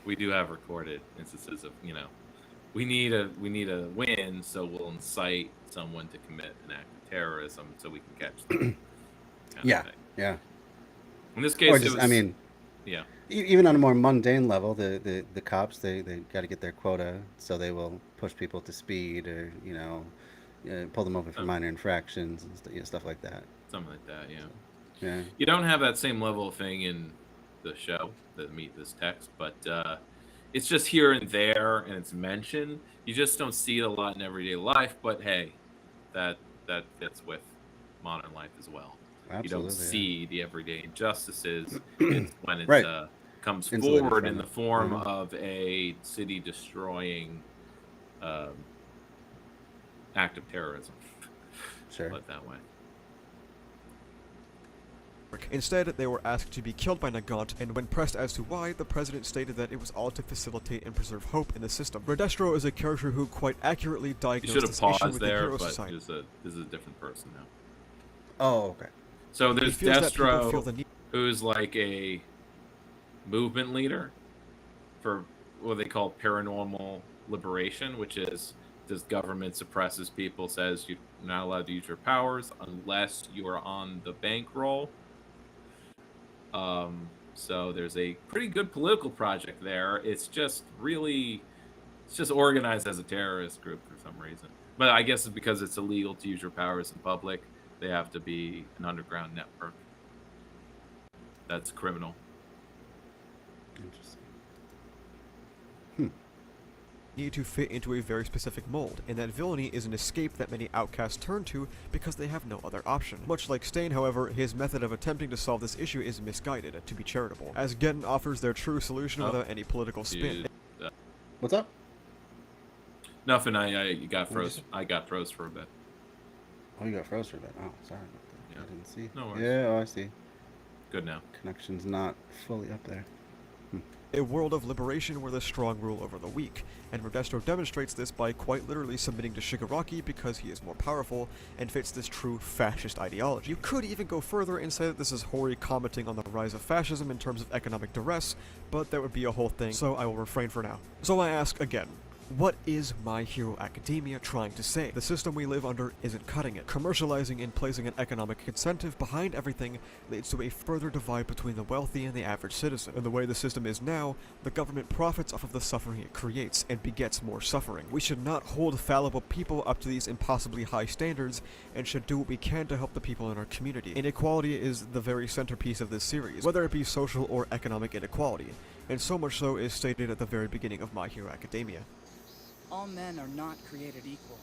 We do have recorded instances of, we need a win, so we'll incite someone to commit an act of terrorism so we can catch them. Yeah. In this case, Or just, yeah. Even on a more mundane level, the cops they got to get their quota, so they will push people to speed or pull them over for minor infractions and stuff like that. Something like that, yeah. Yeah. You don't have that same level of thing in the show that meet this text, but it's just here and there, and it's mentioned. You just don't see it a lot in everyday life, but hey, that fits with modern life as well. Absolutely, you don't see the everyday injustices. It's when it comes Insulated forward from in the it. form of a city-destroying act of terrorism. Sure. Put it that way. Instead, they were asked to be killed by Nagant, and when pressed as to why, the president stated that it was all to facilitate and preserve hope in the system. Redestro is a character who quite accurately You diagnosed should have this issue paused with the there, hero but society. this is a different person now. Oh, okay. So He there's feels that people feel Destro, the need. who's like a movement leader for what they call paranormal liberation, which is this government suppresses people, says you're not allowed to use your powers unless you are on the bankroll. So there's a pretty good political project there. It's just organized as a terrorist group for some reason. But I guess it's because it's illegal to use your powers in public. They have to be an underground network. That's criminal. Interesting. Need to fit into a very specific mold, and that villainy is an escape that many outcasts turn to because they have no other option. Much like Stain, however, his method of attempting to solve this issue is misguided, to be charitable, as Getten offers their true solution without any political spin. Dude, What's up? nothing. You got froze. I got froze for a bit. Oh, you got froze for a bit. Oh, sorry about that. Yeah. I didn't see. No worries. Yeah, I see. Good now. Connection's not fully up there. A world of liberation where the strong rule over the weak, and Redestro demonstrates this by quite literally submitting to Shigaraki because he is more powerful and fits this true fascist ideology. You could even go further and say that this is Hori commenting on the rise of fascism in terms of economic duress, but that would be a whole thing, so I will refrain for now. So I ask again, What is My Hero Academia trying to say? The system we live under isn't cutting it. Commercializing and placing an economic incentive behind everything leads to a further divide between the wealthy and the average citizen. And the way the system is now, the government profits off of the suffering it creates and begets more suffering. We should not hold fallible people up to these impossibly high standards and should do what we can to help the people in our community. Inequality is the very centerpiece of this series, whether it be social or economic inequality, and so much so is stated at the very beginning of My Hero Academia. All men are not created equal.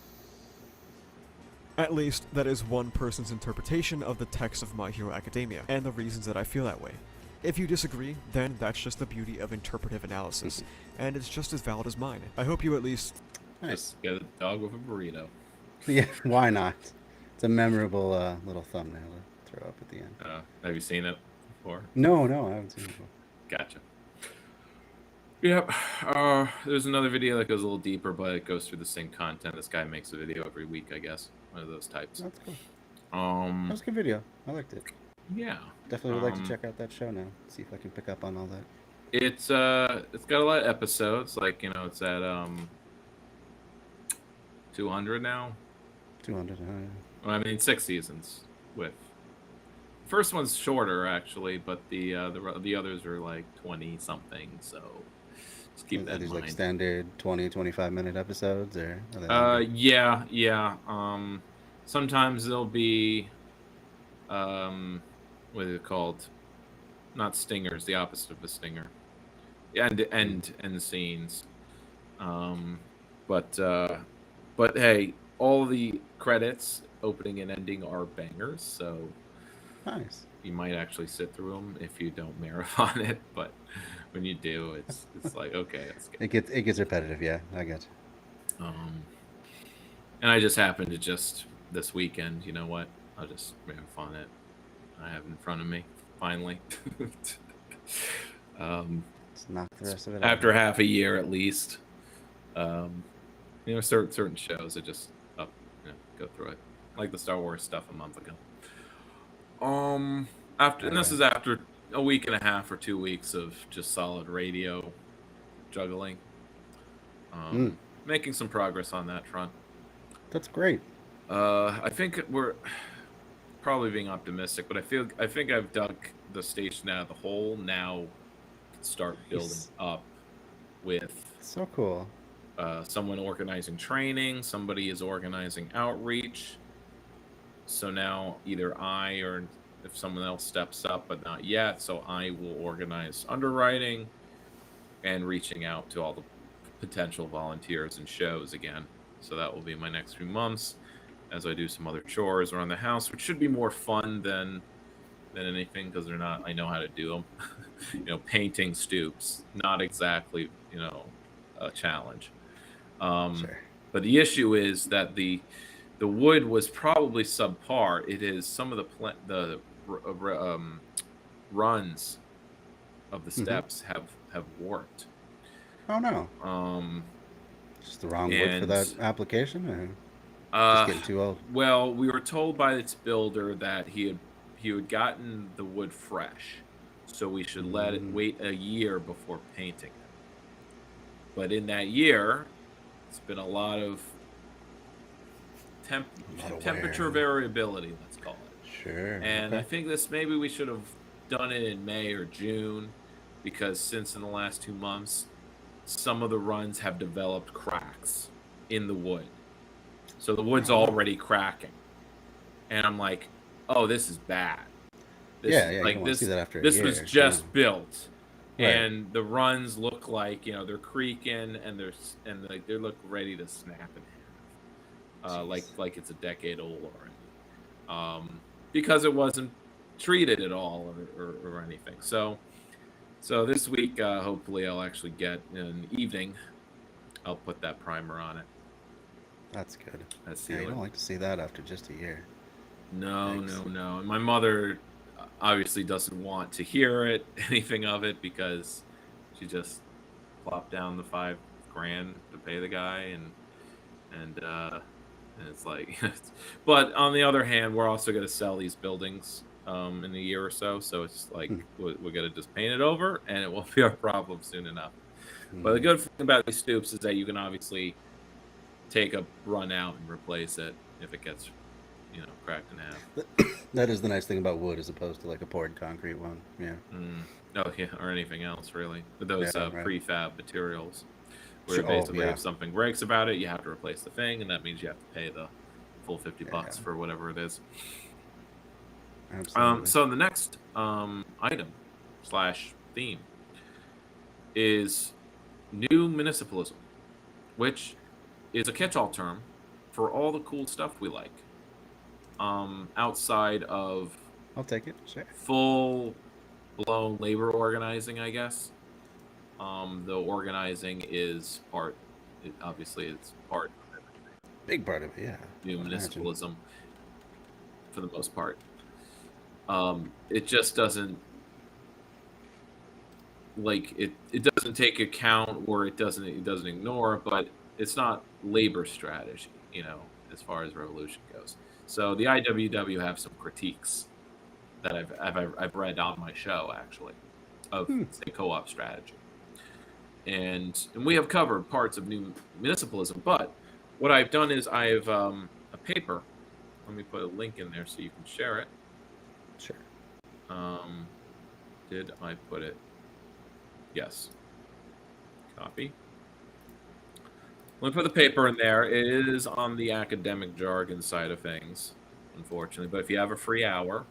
At least, that is one person's interpretation of the text of My Hero Academia, and the reasons that I feel that way. If you disagree, then that's just the beauty of interpretive analysis, and it's just as valid as mine. I hope you at least... Nice. Get a dog with a burrito. Yeah, why not? It's a memorable little thumbnail to throw up at the end. Have you seen it before? No, I haven't seen it before. Gotcha. Yep. There's another video that goes a little deeper, but it goes through the same content. This guy makes a video every week, I guess. One of those types. That's cool. That was a good video. I liked it. Yeah. Definitely would like to check out that show now. See if I can pick up on all that. It's got a lot of episodes. Like, you know, it's at 200 now. 200. Well, I mean, 6 seasons. With first one's shorter actually, but the others are like 20 something. So just keep that in these mind. like standard 20-25 minute episodes, or yeah. Sometimes they'll be what is it called? Not stingers, the opposite of a stinger. Yeah, end scenes. But hey, all the credits, opening and ending, are bangers. So nice. You might actually sit through them if you don't marathon it, but when you do, it's like, okay, that's good. It gets repetitive. Yeah, I get. And I just happened to this weekend, you know what? I'll just marathon it. I have it in front of me, finally. Let's knock the rest of it after out. half a year at least. You know, certain shows I just go through it, like the Star Wars stuff a month ago. This is after a week and a half or 2 weeks of just solid radio juggling. Making some progress on that front. That's great. I think we're probably being optimistic, but I think I've dug the station out of the hole. Now start building up with so cool. Someone organizing training, somebody is organizing outreach. So now either I, or if someone else steps up, but not yet, so I will organize underwriting and reaching out to all the potential volunteers and shows again. So that will be my next few months as I do some other chores around the house, which should be more fun than anything, because they're not, I know how to do them. You know, painting stoops, not exactly, you know, a challenge. Sure. But the issue is that the wood was probably subpar. It is some of the runs of the steps have warped. Oh no. Just the wrong wood for that application, or just getting too old? Well, we were told by its builder that he had gotten the wood fresh, so we should let it wait a year before painting it. But in that year, it's been a lot of temperature variability, let's call it. Sure. And I think maybe we should have done it in May or June, because since in the last 2 months, some of the runs have developed cracks in the wood. So the wood's already cracking. And I'm like, oh, this is bad. You don't want to see that after a year. This was just built. Right. And the runs look like, you know, they're creaking and they look ready to snap in half. Like it's a decade old already. Because it wasn't treated at all or anything. So this week, hopefully I'll actually get in an evening. I'll put that primer on it. That's good. You don't like to see that after just a year. No. And my mother obviously doesn't want to hear anything of it, because she just plopped down the $5,000 to pay the guy, and it's like, but on the other hand, we're also going to sell these buildings in a year or so. So it's like we're going to just paint it over, and it won't be our problem soon enough. But the good thing about these stoops is that you can obviously take a run out and replace it if it gets, cracked in half. That is the nice thing about wood as opposed to like a poured concrete one. Yeah. Oh yeah, or anything else really. With those Yeah, right. prefab materials, where Sure. basically yeah. if something breaks about it, you have to replace the thing, and that means you have to pay the full $50 Yeah. for whatever it is. Absolutely. So the next item / theme is new municipalism, which is a catch-all term for all the cool stuff we like. Outside of I'll take it. Sure. full-blown labor organizing, I guess. The organizing is part. Obviously, it's part of everything. Big part of it. Yeah. New I imagine. municipalism, for the most part. It just doesn't it doesn't take account, or it doesn't ignore, but it's not labor strategy, as far as revolution goes. So the IWW have some critiques that I've read on my show, actually, of say co-op strategy, and we have covered parts of new municipalism. But what I've done is I've a paper. Let me put a link in there so you can share it. Sure. Did I put it? Yes. Copy. Let me put the paper in there. It is on the academic jargon side of things, unfortunately. But if you have a free hour,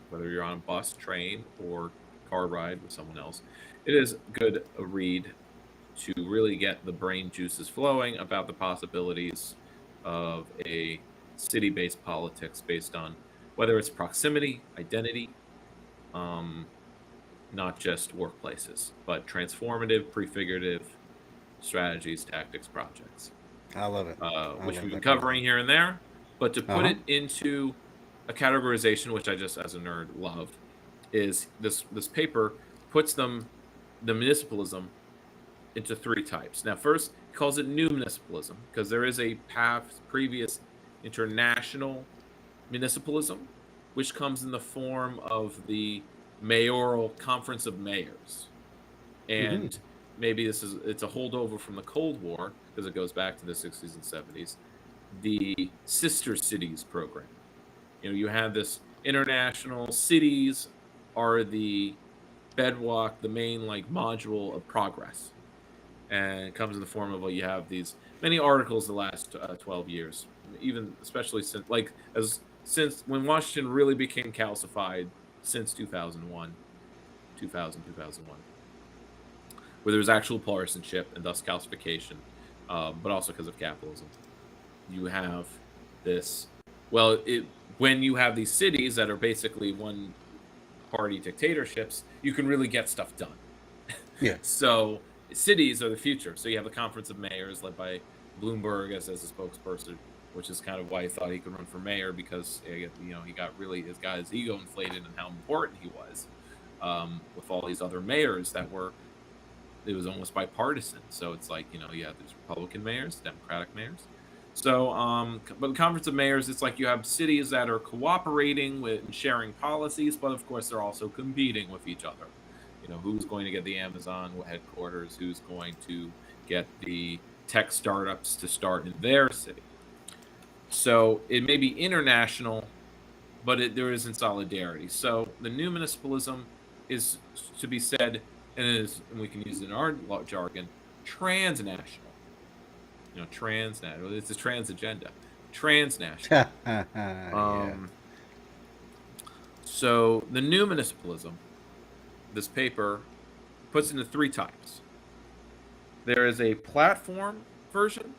whether you're on a bus, train, or car ride with someone else, it is good a read to really get the brain juices flowing about the possibilities of a city-based politics based on whether it's proximity, identity, not just workplaces, but transformative, prefigurative strategies, tactics, projects. I love it. Which we've been covering here and there. But to put it into a categorization, which I just, as a nerd, love, is this paper puts the municipalism into 3 types. Now, first, he calls it new municipalism because there is a previous international municipalism, which comes in the form of the mayoral conference of mayors. And maybe it's a holdover from the Cold War, because it goes back to the 60s and 70s, the sister cities program. You have this international cities are the bedrock, the main module of progress. And it comes in the form of, you have these many articles the last 12 years, even especially since when Washington really became calcified, since 2001, where there was actual partisanship and thus calcification, but also because of capitalism. You have this, when you have these cities that are basically one-party dictatorships, you can really get stuff done. Yeah. So cities are the future. So you have the Conference of Mayors led by Bloomberg as a spokesperson, which is kind of why he thought he could run for mayor, because he got his ego inflated and how important he was, with all these other mayors it was almost bipartisan. So it's you have these Republican mayors, Democratic mayors. So, but the Conference of Mayors, it's you have cities that are cooperating with and sharing policies, but of course they're also competing with each other. Who's going to get the Amazon headquarters? Who's going to get the tech startups to start in their city? So it may be international, but there isn't solidarity. So the new municipalism is to be said, and we can use it in our jargon, transnational. Transnational. It's a trans agenda. Transnational. Yeah. So the new municipalism, this paper puts into 3 types. There is a platform version,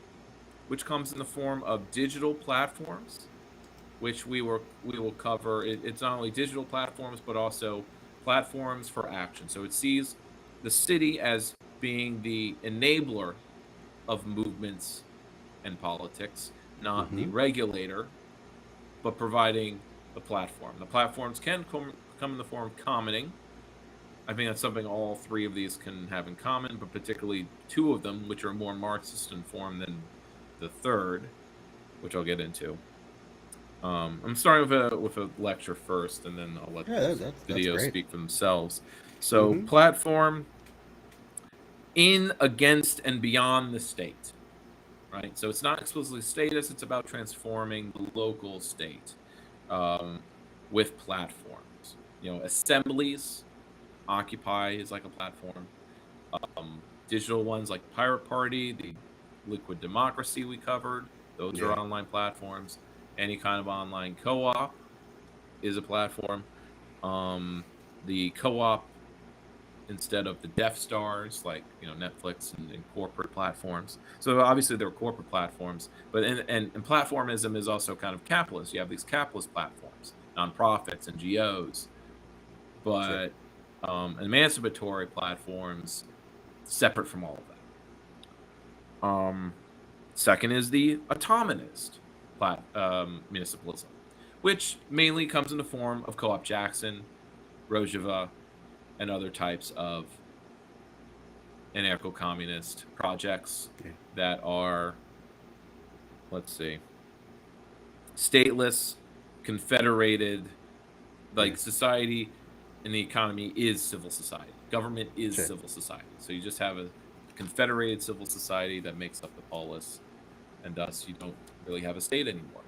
which comes in the form of digital platforms, which we will cover. It's not only digital platforms, but also platforms for action. So it sees the city as being the enabler of movements and politics, not the regulator, but providing the platform. The platforms can come in the form of commenting. I think that's something all 3 of these can have in common, but particularly 2 of them, which are more Marxist in form than the 3rd, which I'll get into. I'm starting with a lecture first, and then I'll let the videos speak for themselves. So platform in, against, and beyond the state, right? So it's not explicitly statist. It's about transforming the local state with platforms. Assemblies, Occupy is like a platform. Digital ones like Pirate Party, the Liquid Democracy we covered, those are online platforms. Any kind of online co-op is a platform. The co-op instead of the Death Stars, like Netflix and corporate platforms. So obviously there are corporate platforms, but and platformism is also kind of capitalist. You have these capitalist platforms, nonprofits, NGOs, but emancipatory platforms separate from all of that. Second is the autonomist municipalism, which mainly comes in the form of Co-op Jackson, Rojava, and other types of anarcho-communist projects that are, let's see, stateless, confederated, like society and the economy is civil society. Government is civil society. So you just have a confederated civil society that makes up the polis, and thus you don't really have a state anymore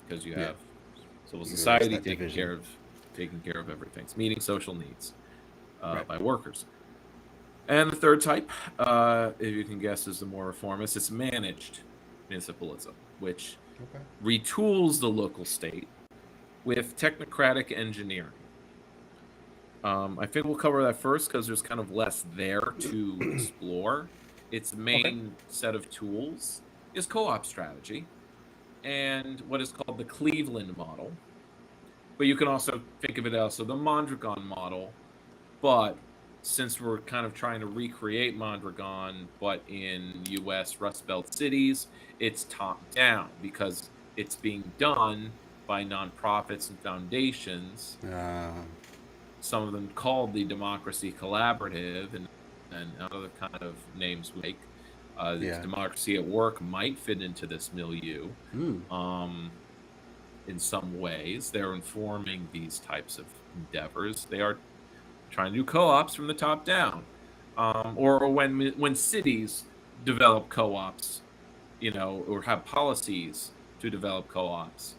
because you have civil society taking care of everything. It's meeting social needs by workers. And the third type, if you can guess, is the more reformist. It's managed municipalism, which retools the local state with technocratic engineering. I think we'll cover that first because there's kind of less there to explore. Its main set of tools is co-op strategy and what is called the Cleveland model. But you can also think of it as the Mondragon model. But since we're kind of trying to recreate Mondragon, but in U.S. Rust Belt cities, it's top-down because it's being done by nonprofits and foundations. Some of them called the Democracy Collaborative and other kind of names we make. Democracy at Work might fit into this milieu in some ways. They're informing these types of endeavors. They are trying to do co-ops from the top down. Or when cities develop co-ops, or have policies to develop co-ops,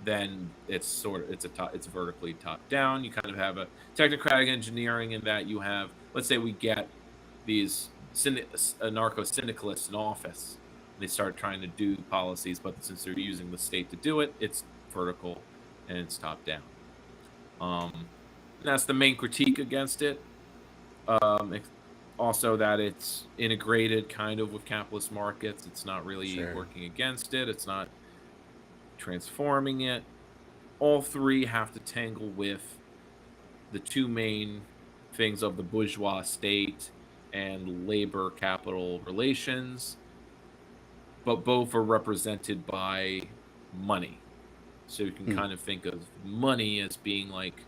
then it's vertically top down. You kind of have a technocratic engineering in that you have, let's say we get these anarcho-syndicalists in office. They start trying to do policies, but since they're using the state to do it, it's vertical and it's top down. That's the main critique against it. Also that it's integrated kind of with capitalist markets. It's not really working against it. It's not transforming it. All three have to tangle with the two main things of the bourgeois state and labor capital relations, but both are represented by money. So you can kind of think of money as being like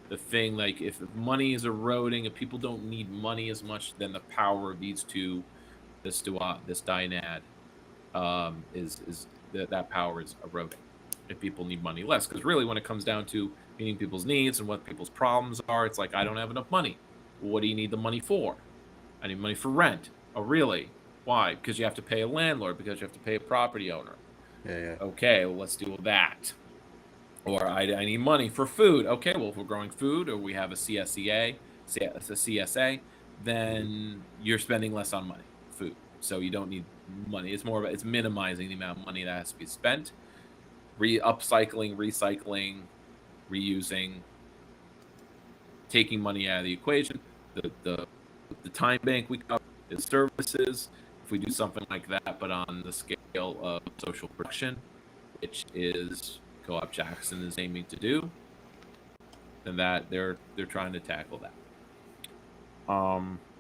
the thing, like if money is eroding, if people don't need money as much, then the power of these two, this dynad, is that power is eroding. If people need money less, because really when it comes down to meeting people's needs and what people's problems are, it's like, I don't have enough money. Well, what do you need the money for? I need money for rent. Oh, really? Why? Because you have to pay a landlord, because you have to pay a property owner. Okay, well, let's deal with that. Or I need money for food. Okay, well, if we're growing food or we have a CSA, then you're spending less on money, food. So you don't need money. It's more about, it's minimizing the amount of money that has to be spent. Upcycling, recycling, reusing, taking money out of the equation. The time bank we cover is services. If we do something like that, but on the scale of social production, which is Co-op Jackson is aiming to do, then that they're trying to tackle that.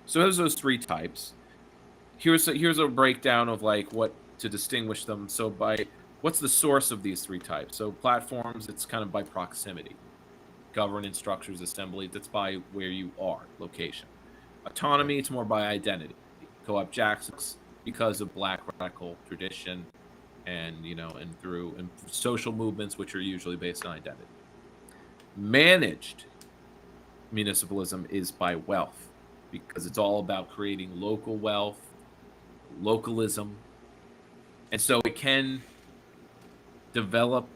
So there's those three types. Here's a breakdown of like what to distinguish them. So by what's the source of these three types? So platforms, it's kind of by proximity. Governance structures, assembly, that's by where you are, location. Autonomy, it's more by identity. Co-op Jackson's because of Black radical tradition and through social movements, which are usually based on identity. Managed municipalism is by wealth. because it's all about creating local wealth, localism. And so it can develop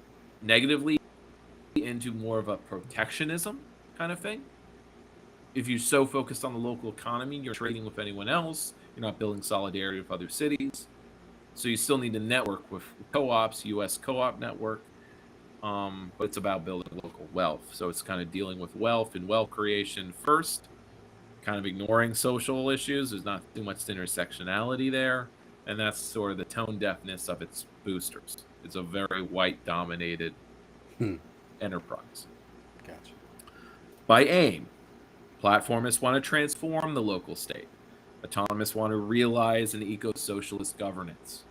negatively into more of a protectionism kind of thing. If you're so focused on the local economy, you're trading with anyone else, you're not building solidarity with other cities. So you still need to network with co-ops, U.S. co-op network, but it's about building local wealth. So it's kind of dealing with wealth and wealth creation first, kind of ignoring social issues. There's not too much intersectionality there, and that's sort of the tone deafness of its boosters. It's a very white-dominated enterprise. Gotcha. By aim, platformists want to transform the local state. Autonomists want to realize an eco-socialist governance.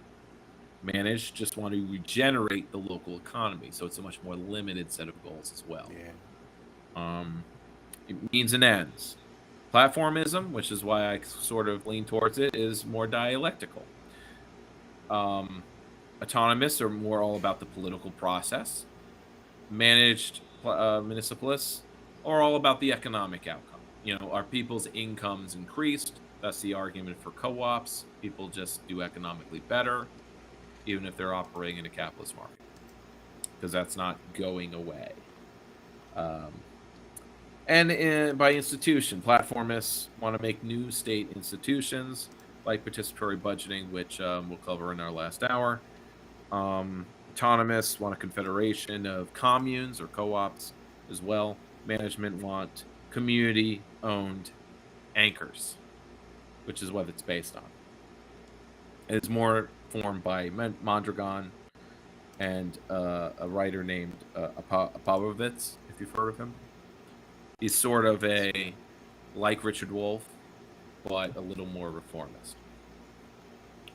Managed just want to regenerate the local economy, so it's a much more limited set of goals as well. Yeah. It means and ends. Platformism, which is why I sort of lean towards it, is more dialectical. Autonomists are more all about the political process. Managed municipalists are all about the economic outcome. You know, are people's incomes increased? That's the argument for co-ops. People just do economically better, even if they're operating in a capitalist market, because that's not going away. And by institution, platformists want to make new state institutions like participatory budgeting, which we'll cover in our last hour. Autonomists want a confederation of communes or co-ops as well. Management want community-owned anchors, which is what it's based on. It's more formed by Mondragon and a writer named Apolovitz, if you've heard of him. He's sort of like Richard Wolff, but a little more reformist.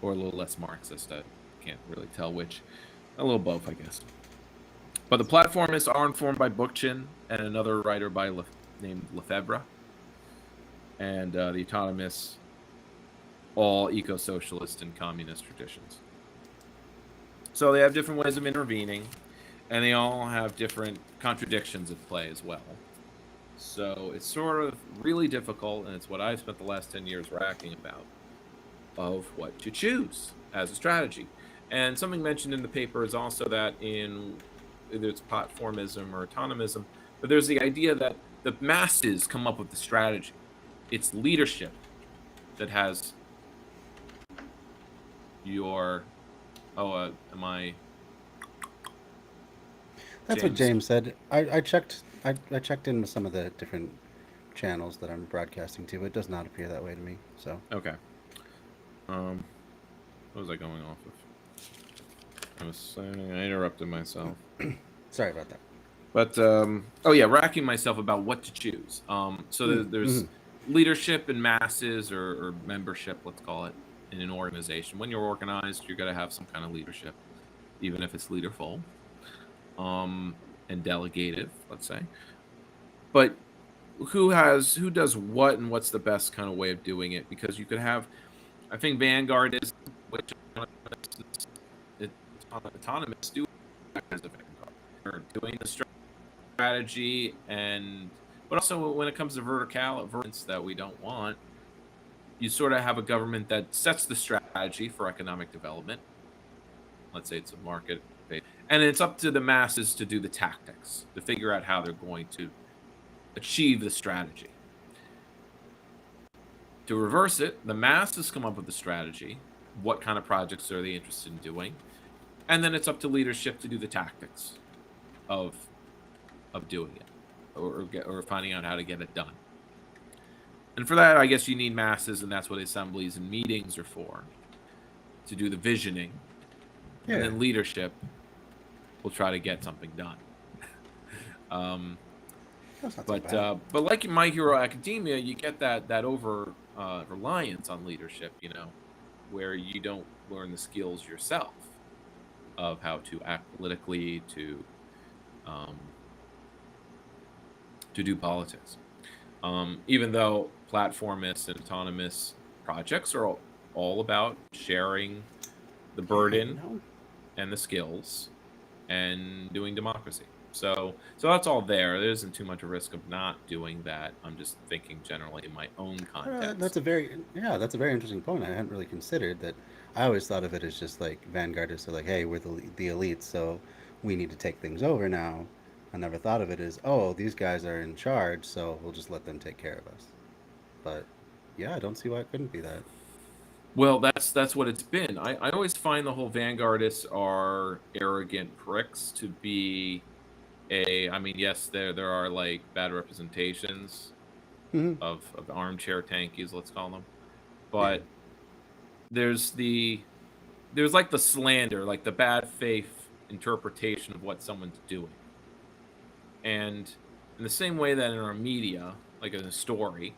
Or a little less Marxist. I can't really tell which. A little both, I guess. But the platformists are informed by Bookchin and another writer named Lefebvre. And the autonomists, all eco-socialist and communist traditions. So they have different ways of intervening, and they all have different contradictions at play as well. So it's sort of really difficult, and it's what I've spent the last 10 years racking about, of what to choose as a strategy. And something mentioned in the paper is also that in either it's platformism or autonomism, but there's the idea that the masses come up with the strategy. It's leadership that has your... am I... That's what James said. I checked in with some of the different channels that I'm broadcasting to. It does not appear that way to me. So okay. What was I going off of? I was saying I interrupted myself. sorry about that. But racking myself about what to choose. So there's leadership and masses or membership, let's call it, in an organization. When you're organized, you're going to have some kind of leadership, even if it's leaderful. And delegative, let's say. But who does what, and what's the best kind of way of doing it? Because you could have, I think Vanguard is, which autonomous do as a Vanguard. They're doing the strategy, but also when it comes to verticality that we don't want, you sort of have a government that sets the strategy for economic development. Let's say it's a market. And it's up to the masses to do the tactics, to figure out how they're going to achieve the strategy. To reverse it, the masses come up with the strategy. What kind of projects are they interested in doing? And then it's up to leadership to do the tactics of doing it or finding out how to get it done. And for that, I guess you need masses, and that's what assemblies and meetings are for, to do the visioning. Yeah. And then leadership will try to get something done. But like in My Hero Academia, you get that over reliance on leadership, where you don't learn the skills yourself of how to act politically, to do politics. Even though platformist and autonomous projects are all about sharing the burden and the skills and doing democracy. So that's all there. There isn't too much risk of not doing that. I'm just thinking generally in my own context. That's a very interesting point. I hadn't really considered that. I always thought of it as just like vanguardists are like, hey, we're the elite, so we need to take things over now. I never thought of it as, oh, these guys are in charge, so we'll just let them take care of us. But yeah, I don't see why it couldn't be that. Well, that's what it's been. I always find the whole vanguardists are arrogant pricks to be I mean, yes, there are like bad representations Mm-hmm. of armchair tankies, let's call them. But there's like the slander, like the bad faith interpretation of what someone's doing. And in the same way that in our media, like in a story,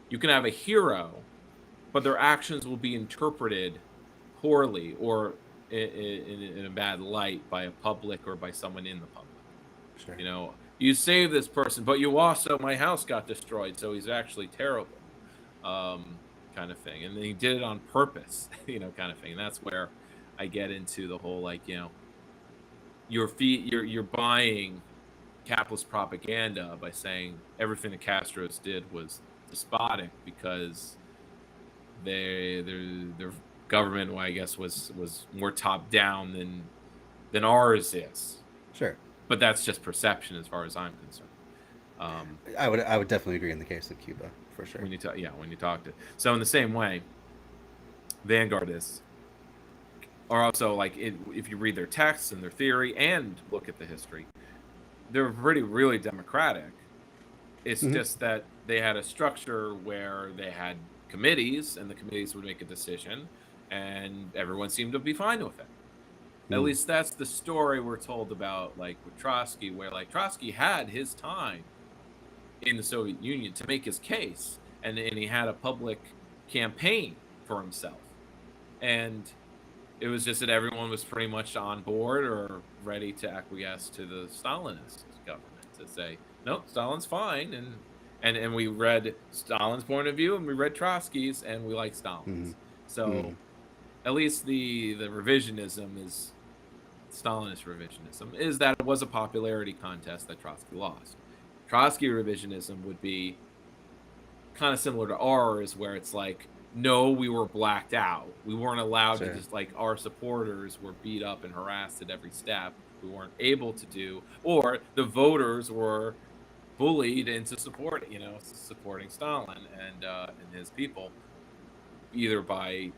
you can have a hero, but their actions will be interpreted poorly or in a bad light by a public or by someone in the public. Sure. You know, you saved this person, but you also, my house got destroyed, so he's actually terrible, kind of thing. And then he did it on purpose, you know, kind of thing. And that's where I get into the whole, like, you know, you're buying capitalist propaganda by saying everything the Castros did was despotic because their government, well, I guess, was more top down than ours is. Sure. But that's just perception, as far as I'm concerned. I would definitely agree in the case of Cuba, for sure. When you talk to, so in the same way, vanguardists are also like, if you read their texts and their theory and look at the history, they're really democratic. It's just that they had a structure where they had committees, and the committees would make a decision, and everyone seemed to be fine with it. At least that's the story we're told about, like with Trotsky, where like Trotsky had his time in the Soviet Union to make his case, and he had a public campaign for himself, and it was just that everyone was pretty much on board or ready to acquiesce to the Stalinist government to say, nope, Stalin's fine, and we read Stalin's point of view and we read Trotsky's and we like Stalin's. So at least the revisionism is Stalinist revisionism is that it was a popularity contest that Trotsky lost. Trotsky revisionism would be kind of similar to ours, where it's like, no, we were blacked out. We weren't allowed to just, like, our supporters were beat up and harassed at every step. We weren't able to do, or the voters were bullied into supporting Stalin and his people, either by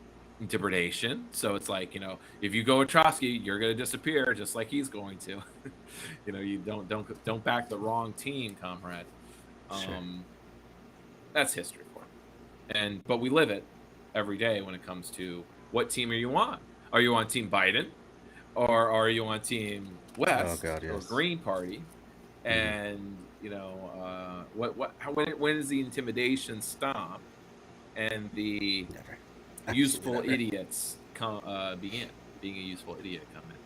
depredation. So it's like, if you go with Trotsky, you're going to disappear just like he's going to. You don't back the wrong team, comrade. That's history for him. But we live it every day when it comes to what team are you on? Are you on Team Biden, or are you on Team West or Green Party? And when does the intimidation stop and the useful idiots begin? Being a useful idiot come in.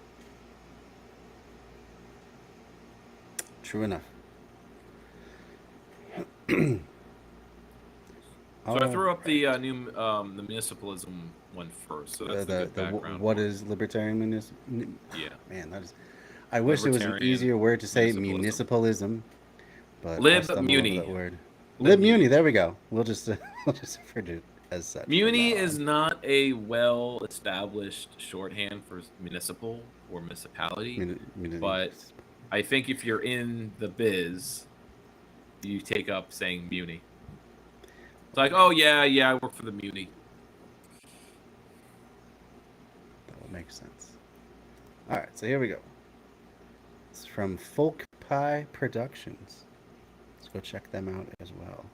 True enough. So I threw up the new the municipalism one first. So that's the good background. What is libertarian municipalism? Yeah, man, that is. I wish there was an easier word to say municipalism, but Lib-muni. that word. Lib-muni. There we go. We'll just refer to it as such. Muni is not a well-established shorthand for municipal or municipality, but I think if you're in the biz, you take up saying muni. It's like, oh yeah, I work for the muni. That will make sense. All right, so here we go. It's from Folk Pie Productions. Let's go check them out as well.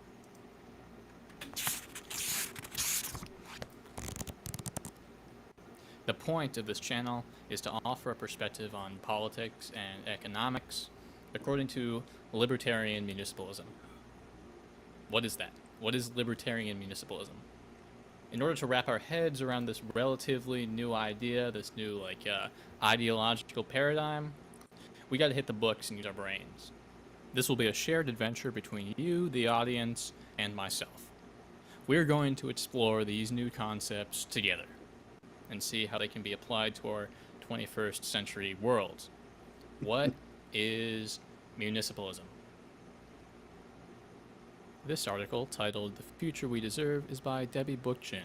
The point of this channel is to offer a perspective on politics and economics according to libertarian municipalism. What is that? What is libertarian municipalism? In order to wrap our heads around this relatively new idea, this new ideological paradigm, we got to hit the books and use our brains. This will be a shared adventure between you, the audience, and myself. We're going to explore these new concepts together and see how they can be applied to our 21st century world. What is municipalism? This article, titled The Future We Deserve, is by Debbie Ch,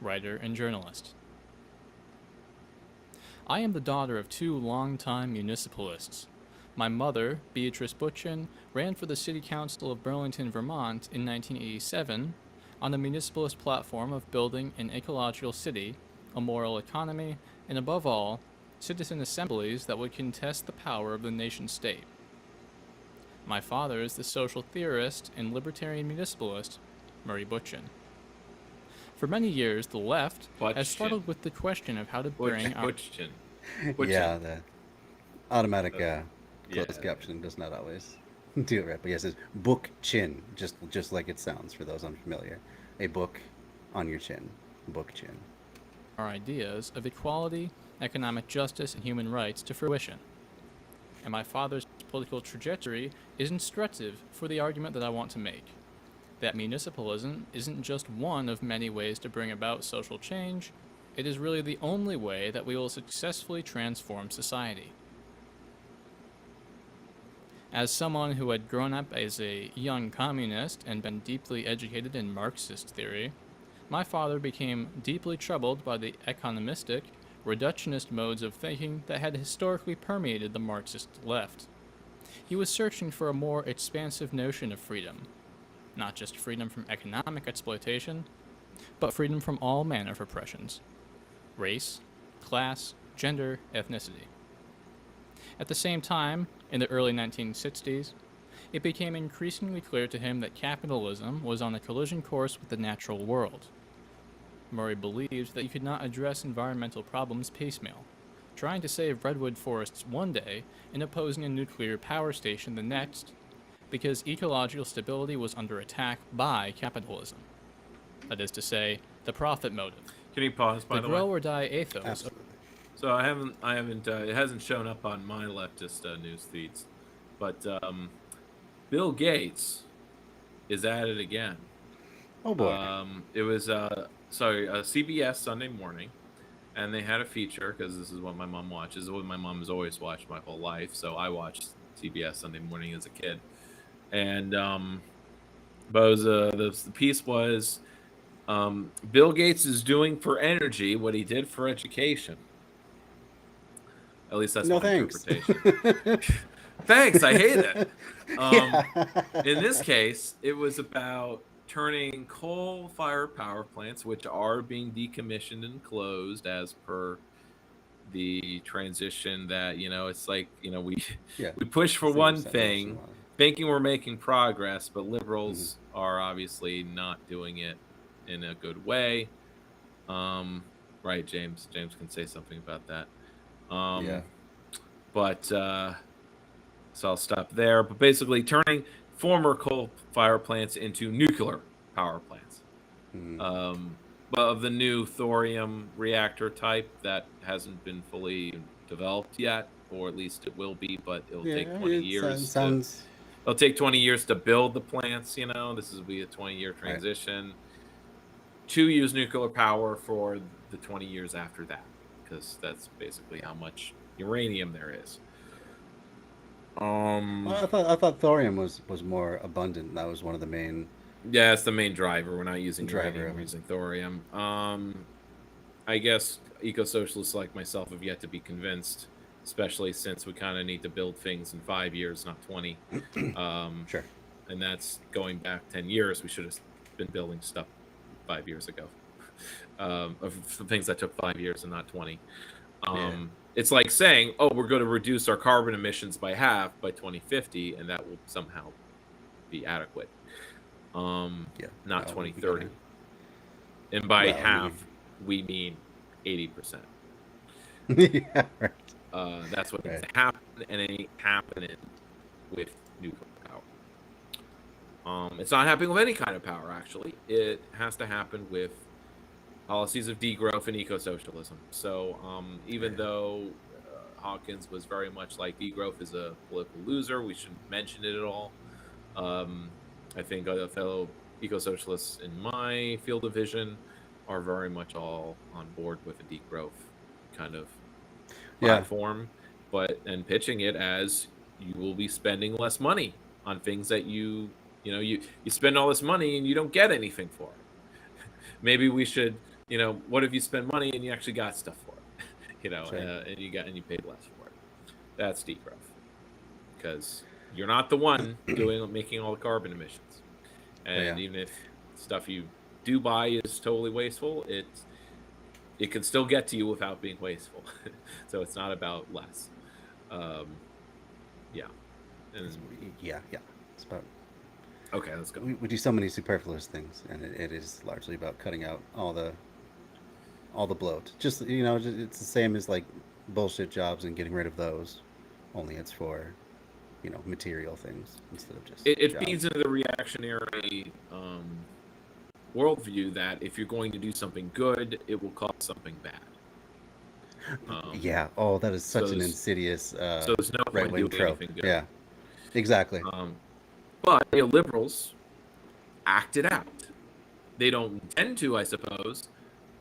writer and journalist. I am the daughter of two longtime municipalists. My mother, Beatrice Ch, ran for the City Council of Burlington, Vermont in 1987 on the municipalist platform of building an ecological city, a moral economy, and above all, citizen assemblies that would contest the power of the nation-state. My father is the social theorist and libertarian municipalist, Murray Bookchin. For many years, the left has struggled with the question of how to bring Bookchin. Yeah, the automatic Yeah. closed caption does not always do it right. But yes, it's book chin, just like it sounds for those unfamiliar. A book on your chin, book chin. our ideas of equality, economic justice, and human rights to fruition. And my father's political trajectory is instructive for the argument that I want to make, that municipalism isn't just one of many ways to bring about social change, it is really the only way that we will successfully transform society. As someone who had grown up as a young communist and been deeply educated in Marxist theory, my father became deeply troubled by the economistic, reductionist modes of thinking that had historically permeated the Marxist left. He was searching for a more expansive notion of freedom, not just freedom from economic exploitation, but freedom from all manner of oppressions: race, class, gender, ethnicity. At the same time, in the early 1960s, it became increasingly clear to him that capitalism was on a collision course with the natural world. Murray believed that you could not address environmental problems piecemeal, trying to save redwood forests one day and opposing a nuclear power station the next, because ecological stability was under attack by capitalism. That is to say, the profit motive. Can you pause, by The the grow way? or die ethos. Absolutely. So I haven't. It hasn't shown up on my leftist news feeds, but Bill Gates is at it again. Oh boy. It was CBS Sunday Morning, and they had a feature because this is what my mom watches. This is what my mom has always watched my whole life. So I watched CBS Sunday Morning as a kid, and but it was, the piece was Bill Gates is doing for energy what he did for education. At least that's No my thanks. interpretation. Thanks, I hate it. Yeah. In this case, it was about turning coal-fired power plants, which are being decommissioned and closed as per the transition that, it's like, we Yeah. we push for Same one sentence, thing, you know. thinking we're making progress, but liberals are obviously not doing it in a good way. Right, James? James can say something about that. Yeah. But so I'll stop there. But basically, turning former coal-fired plants into nuclear power plants. But of the new thorium reactor type that hasn't been fully developed yet, or at least it will be, but it'll take 20 years. Sounds. It'll take 20 years to build the plants. This will be a 20-year transition. To use nuclear power for the 20 years after that, because that's basically how much uranium there is. Well, I thought thorium was more abundant. That was one of the main. Yeah, it's the main driver. We're not using Driver, uranium, I we're mean. using thorium. I guess eco-socialists like myself have yet to be convinced, especially since we kind of need to build things in 5 years, not 20. Sure. And that's going back 10 years. We should have been building stuff 5 years ago. Of things that took 5 years and not 20. It's like saying, we're going to reduce our carbon emissions by half by 2050, and that will somehow be adequate. Not 2030. And by half, we mean 80%. Yeah, right. That's what needs to happen, and it ain't happening with nuclear power. It's not happening with any kind of power, actually. It has to happen with policies of degrowth and eco-socialism. So even though Hawkins was very much like degrowth is a political loser, we shouldn't mention it at all. I think other fellow eco-socialists in my field of vision are very much all on board with a degrowth kind of platform, and pitching it as you will be spending less money on things that you spend all this money and you don't get anything for it. Maybe we should, what if you spend money and you actually got stuff for it, Sure. and you paid less for it? That's degrowth, because you're not the one making all the carbon emissions, and Yeah. even if stuff you do buy is totally wasteful, it can still get to you without being wasteful. So it's not about less. Yeah. And, Yeah. It's about okay, let's go. we do so many superfluous things, and it is largely about cutting out all the bloat. Just it's the same as like bullshit jobs and getting rid of those. Only it's for material things instead of just It jobs. feeds into the reactionary worldview that if you're going to do something good, it will cause something bad. Yeah. Oh, that is such an there's- insidious So there's no point right-wing doing trope. anything good. Yeah. Exactly. But liberals act it out. They don't intend to, I suppose,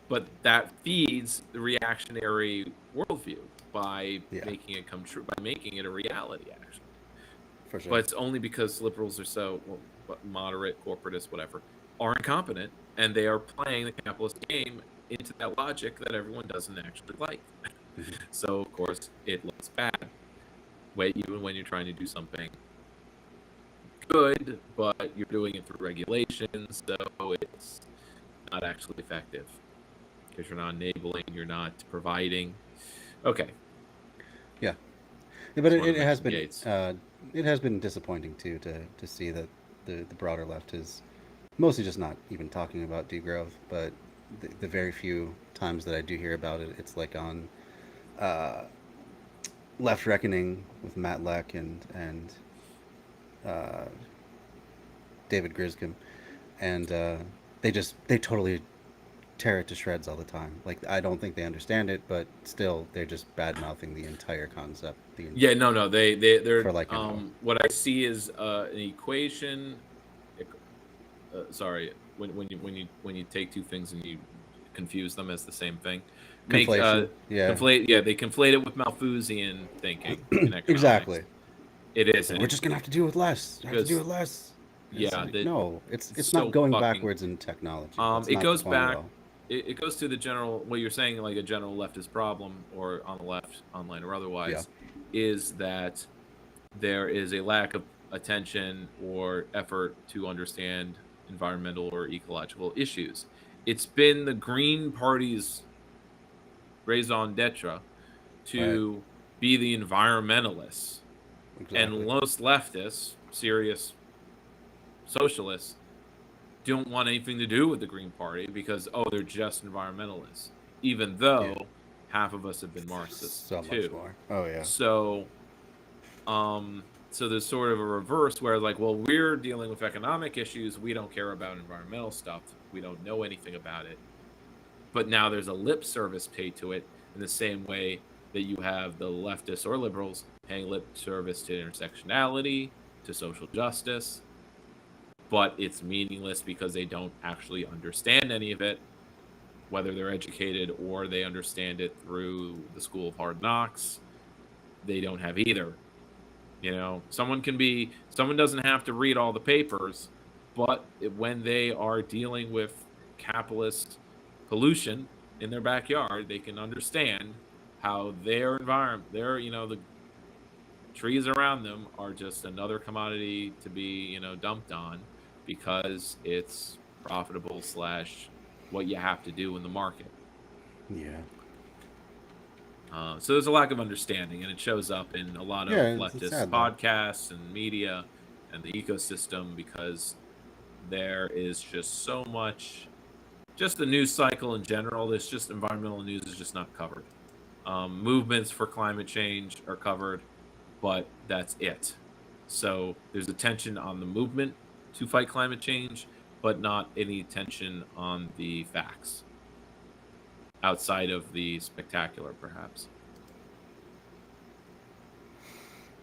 but that feeds the reactionary worldview by making it come true, by making it a reality, actually. For sure. But it's only because liberals are so moderate, corporatist, whatever, are incompetent, and they are playing the capitalist game into that logic that everyone doesn't actually like. So, of course, it looks bad. Even when you're trying to do something good, but you're doing it through regulations, so it's not actually effective. Because you're not enabling, you're not providing. Okay. Yeah, but Just wanna it has mention been Gates. it has been disappointing too to see that the broader left is mostly just not even talking about degrowth, but the very few times that I do hear about it, it's like on Left Reckoning with Matt Leck and David Griscom, and they totally tear it to shreds all the time. Like, I don't think they understand it, but still they're just bad mouthing the entire concept. Yeah, no, they're For like what I see is an equation. Sorry, when you take two things and you confuse them as the same thing. Conflation. Yeah. They conflate it with Malthusian thinking in economics. Exactly. It is. We're just gonna have to do with less. Have to do with less. It's Yeah, like, that- no, it's so not going fucking- backwards in technology. It That's not goes the point at back. all. It goes to the general, what you're saying, like a general leftist problem, or on the left, online or otherwise, is that there is a lack of attention or effort to understand environmental or ecological issues. It's been the Green Party's raison d'etre to be the environmentalists. Exactly. And most leftists, serious socialists, don't want anything to do with the Green Party because, they're just environmentalists. Even though half of us have been Marxists so too. much more. Oh yeah. So there's sort of a reverse where, like, well, we're dealing with economic issues. We don't care about environmental stuff. We don't know anything about it. But now there's a lip service paid to it in the same way that you have the leftists or liberals paying lip service to intersectionality, to social justice. But it's meaningless because they don't actually understand any of it, whether they're educated or they understand it through the School of Hard Knocks. They don't have either. Someone doesn't have to read all the papers, but when they are dealing with capitalist pollution in their backyard, they can understand how their environment, the trees around them are just another commodity to be, dumped on because it's profitable / what you have to do in the market. Yeah. So there's a lack of understanding, and it shows up in a lot of leftist sad, though. podcasts and media and the ecosystem, because there is just so much, just the news cycle in general. There's just environmental news is just not covered. Movements for climate change are covered, but that's it. So there's attention on the movement to fight climate change, but not any attention on the facts outside of the spectacular, perhaps.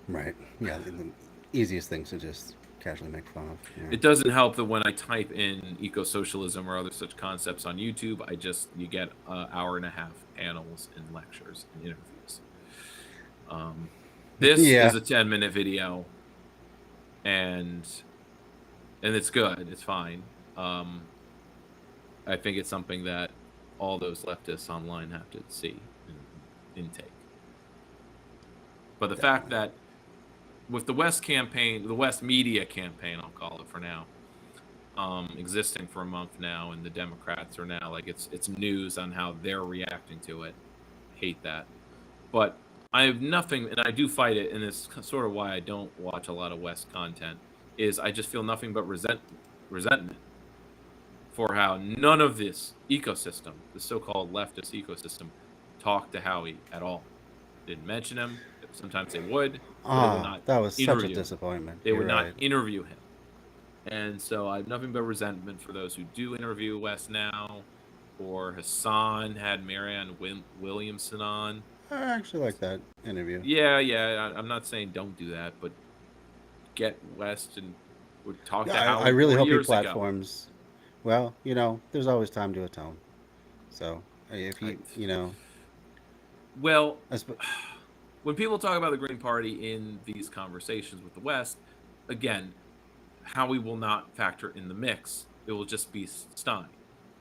Right. Yeah. The easiest things to just casually make fun of. Yeah. It doesn't help that when I type in eco-socialism or other such concepts on YouTube, you get an hour and a half panels and lectures and interviews. This Yeah. is a 10-minute video, and it's good. It's fine. I think it's something that all those leftists online have to see and intake. But the fact that with the West campaign, the West media campaign, I'll call it for now, existing for a month now, and the Democrats are now like it's news on how they're reacting to it. Hate that. But I have nothing, and I do fight it, and it's sort of why I don't watch a lot of West content, is I just feel nothing but resentment for how none of this ecosystem, the so-called leftist ecosystem, talked to Howie at all. Didn't mention him. Sometimes they would. But they would not That was such a interview him. disappointment. They You're would not right. interview him. And so I have nothing but resentment for those who do interview West now, or Hassan had Marianne Williamson on. I actually like that interview. Yeah. I'm not saying don't do that, but get West and would talk to Yeah, Howie I really 4 hope he years ago. platforms. Well, there's always time to atone. So if he, Well, I sp- when people talk about the Green Party in these conversations with the West, again, Howie will not factor in the mix. It will just be Stein.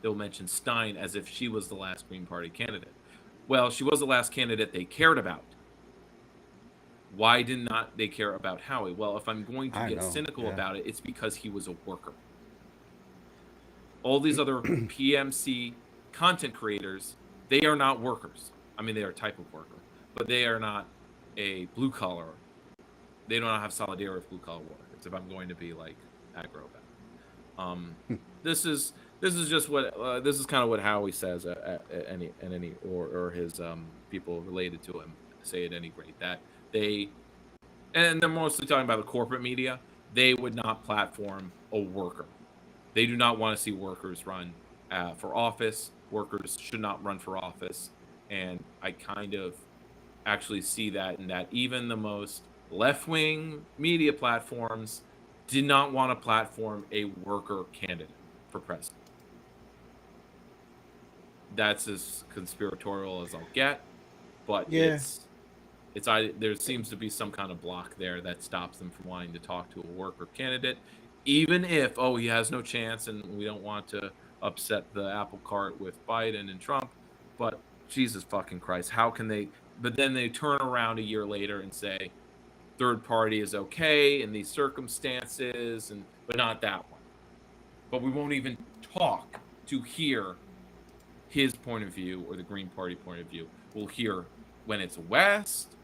They'll mention Stein as if she was the last Green Party candidate. Well, she was the last candidate they cared about. Why did not they care about Howie? Well, if I'm going to I get know, cynical yeah. about it, it's because he was a worker. All these other PMC content creators, they are not workers. I mean, they are a type of worker, but they are not a blue collar. They don't have solidarity with blue collar workers. If I'm going to be like aggro about it. This is just what this is kind of what Howie says at any or his people related to him say at any rate, that they're mostly talking about the corporate media. They would not platform a worker. They do not want to see workers run for office. Workers should not run for office. And I kind of actually see that in that even the most left-wing media platforms did not want to platform a worker candidate for president. That's as conspiratorial as I'll get, but Yeah. there seems to be some kind of block there that stops them from wanting to talk to a worker candidate, even if he has no chance and we don't want to upset the apple cart with Biden and Trump. But Jesus fucking Christ, how can they? But then they turn around a year later and say third party is okay in these circumstances, but not that one. But we won't even talk to hear his point of view or the Green Party point of view. We'll hear when it's West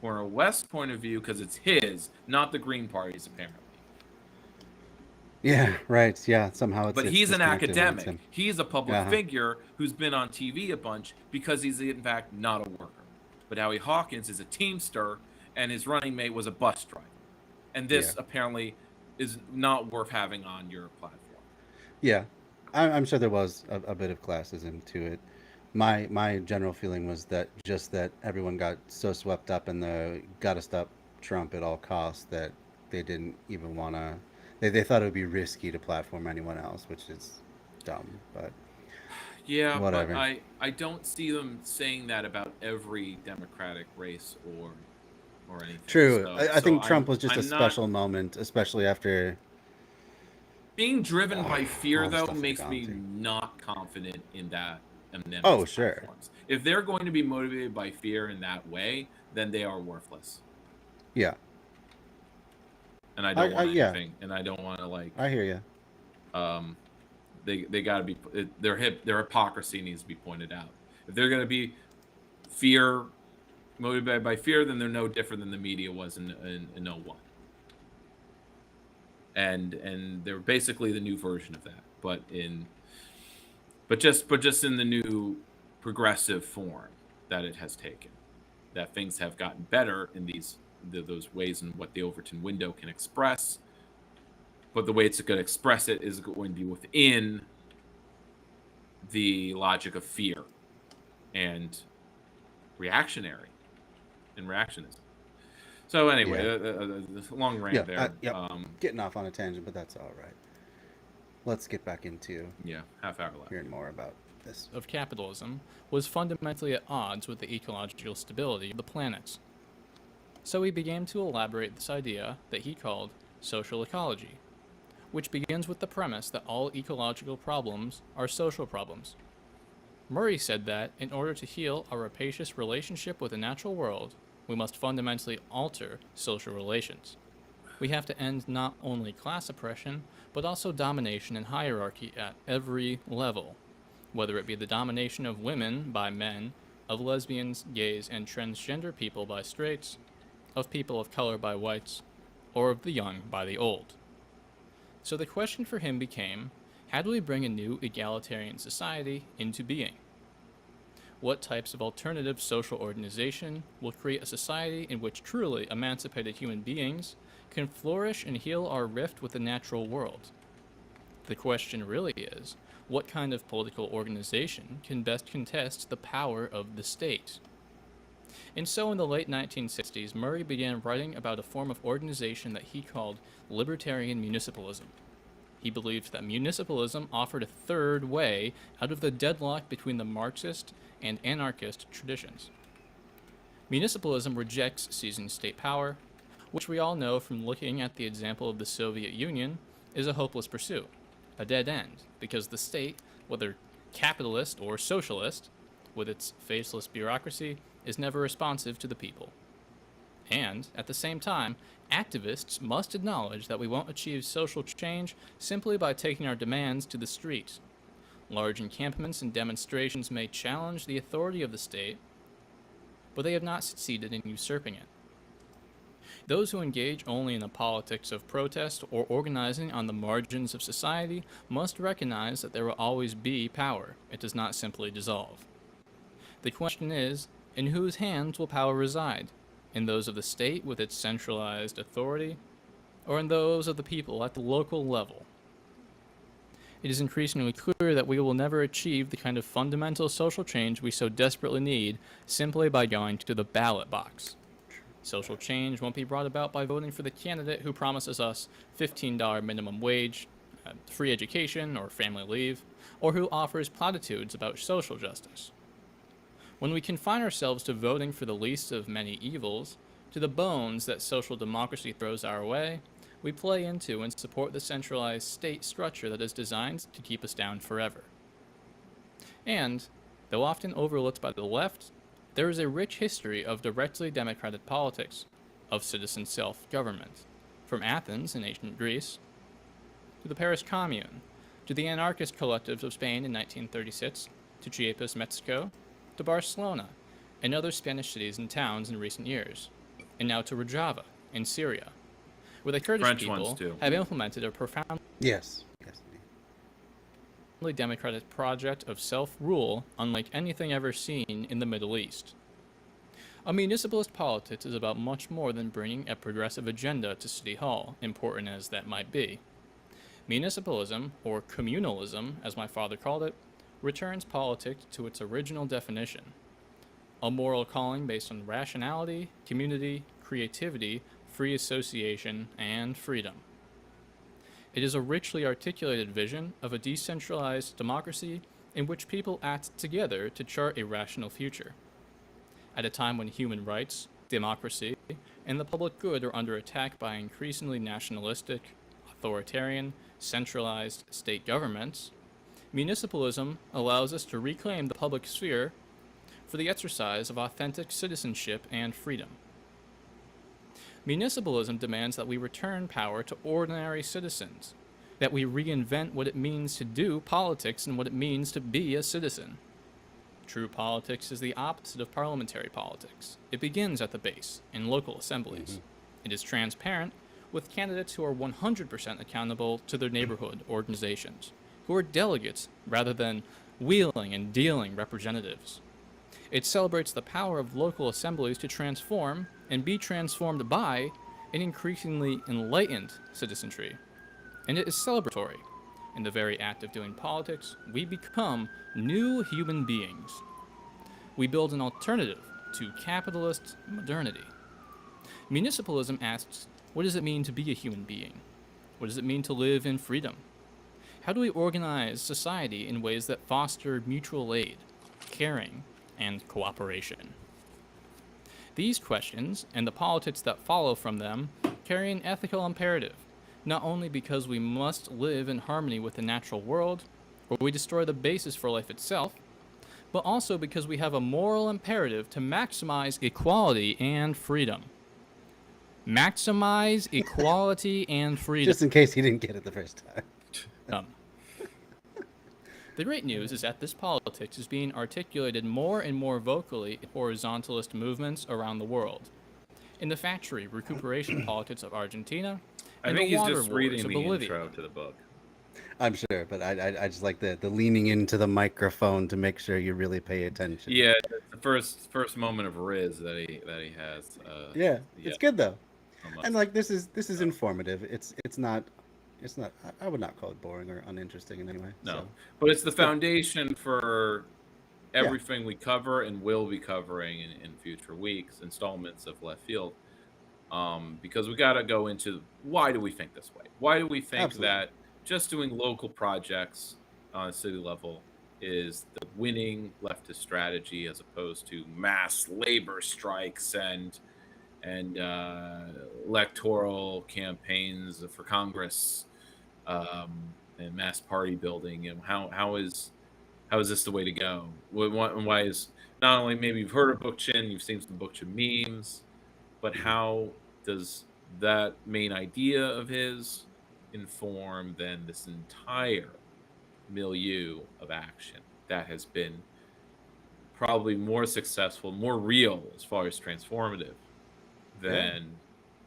or a West point of view because it's his, not the Green Party's, apparently. Yeah, right. Yeah, somehow it's. But it's he's an disconnected when it's academic. him. He's a public Uh-huh. figure who's been on TV a bunch because he's in fact not a worker. But Howie Hawkins is a teamster, and his running mate was a bus driver. And this apparently is not worth having on your platform. Yeah, I'm sure there was a bit of classism to it. My general feeling was that everyone got so swept up in the gotta stop Trump at all costs that they didn't even want to. They thought it would be risky to platform anyone else, which is dumb. But Yeah, whatever. but I don't see them saying that about every Democratic race or anything. True. So, I think Trump was just I'm a not- special moment, especially after. Being driven by fear, all the though, stuff they've makes gone me through. not confident in that. In them Oh, as sure. platforms. If they're going to be motivated by fear in that way, then they are worthless. Yeah, And I don't want yeah. anything. And I don't want to I hear you. They got to be their hypocrisy needs to be pointed out. If they're going to be fear motivated by fear, then they're no different than the media was in 01. And they're basically the new version of that, but just in the new progressive form that it has taken. That things have gotten better in those ways in what the Overton window can express. But the way it's going to express it is going to be within the logic of fear and reactionarism. So anyway, a long rant there. Getting off on a tangent, but that's all right. Let's get back into half hour left. hearing more about this. Of capitalism was fundamentally at odds with the ecological stability of the planet. So he began to elaborate this idea that he called social ecology, which begins with the premise that all ecological problems are social problems. Murray said that, in order to heal our rapacious relationship with the natural world, we must fundamentally alter social relations. We have to end not only class oppression, but also domination and hierarchy at every level, whether it be the domination of women by men, of lesbians, gays, and transgender people by straights, of people of color by whites, or of the young by the old. So the question for him became, how do we bring a new egalitarian society into being? What types of alternative social organization will create a society in which truly emancipated human beings can flourish and heal our rift with the natural world? The question really is, what kind of political organization can best contest the power of the state? And so in the late 1960s, Murray began writing about a form of organization that he called libertarian municipalism. He believed that municipalism offered a third way out of the deadlock between the Marxist and anarchist traditions. Municipalism rejects seizing state power, which we all know from looking at the example of the Soviet Union is a hopeless pursuit, a dead end, because the state, whether capitalist or socialist, with its faceless bureaucracy, is never responsive to the people. And, at the same time, activists must acknowledge that we won't achieve social change simply by taking our demands to the street. Large encampments and demonstrations may challenge the authority of the state, but they have not succeeded in usurping it. Those who engage only in the politics of protest or organizing on the margins of society must recognize that there will always be power. It does not simply dissolve. The question is, in whose hands will power reside? In those of the state with its centralized authority, or in those of the people at the local level? It is increasingly clear that we will never achieve the kind of fundamental social change we so desperately need simply by going to the ballot box. Social change won't be brought about by voting for the candidate who promises us $15 minimum wage, free education, or family leave, or who offers platitudes about social justice. When we confine ourselves to voting for the least of many evils, to the bones that social democracy throws our way, we play into and support the centralized state structure that is designed to keep us down forever. And, though often overlooked by the left, there is a rich history of directly democratic politics, of citizen self-government, from Athens in ancient Greece, to the Paris Commune, to the anarchist collectives of Spain in 1936, to Chiapas, Mexico, to Barcelona, and other Spanish cities and towns in recent years, and now to Rojava in Syria, where the Kurdish French people ones too. have implemented a profoundly Yes. democratic project of self-rule unlike anything ever seen in the Middle East. A municipalist politics is about much more than bringing a progressive agenda to City Hall, important as that might be. Municipalism, or communalism, as my father called it, returns politics to its original definition, a moral calling based on rationality, community, creativity, free association, and freedom. It is a richly articulated vision of a decentralized democracy in which people act together to chart a rational future. At a time when human rights, democracy, and the public good are under attack by increasingly nationalistic, authoritarian, centralized state governments, municipalism allows us to reclaim the public sphere for the exercise of authentic citizenship and freedom. Municipalism demands that we return power to ordinary citizens, that we reinvent what it means to do politics and what it means to be a citizen. True politics is the opposite of parliamentary politics. It begins at the base, in local assemblies. It is transparent, with candidates who are 100% accountable to their neighborhood organizations, who are delegates rather than wheeling and dealing representatives. It celebrates the power of local assemblies to transform and be transformed by an increasingly enlightened citizenry. And it is celebratory. In the very act of doing politics, we become new human beings. We build an alternative to capitalist modernity. Municipalism asks, what does it mean to be a human being? What does it mean to live in freedom? How do we organize society in ways that foster mutual aid, caring, and cooperation? These questions, and the politics that follow from them, carry an ethical imperative, not only because we must live in harmony with the natural world, or we destroy the basis for life itself, but also because we have a moral imperative to maximize equality and freedom. Maximize equality and freedom. Just in case he didn't get it the first time. The great news is that this politics is being articulated more and more vocally in horizontalist movements around the world. In the factory recuperation politics of Argentina, I and think the he's water just wars reading of the Bolivia. intro to the book. I'm sure, but I just like the leaning into the microphone to make sure you really pay attention. Yeah, the first moment of Riz that he has. Yeah, it's good though. Almost. And like this is informative. It's not I would not call it boring or uninteresting in any way. No, So. but it's the foundation for everything we cover and will be covering in future weeks, installments of Left Field. Because we got to go into why do we think this way? Why do we think Absolutely. that just doing local projects on a city level is the winning leftist strategy as opposed to mass labor strikes and electoral campaigns for Congress and mass party building? And how is this the way to go? Why is not only maybe you've heard of Book Chin, you've seen some Book Chin memes, but how does that main idea of his inform then this entire milieu of action that has been probably more successful, more real as far as transformative than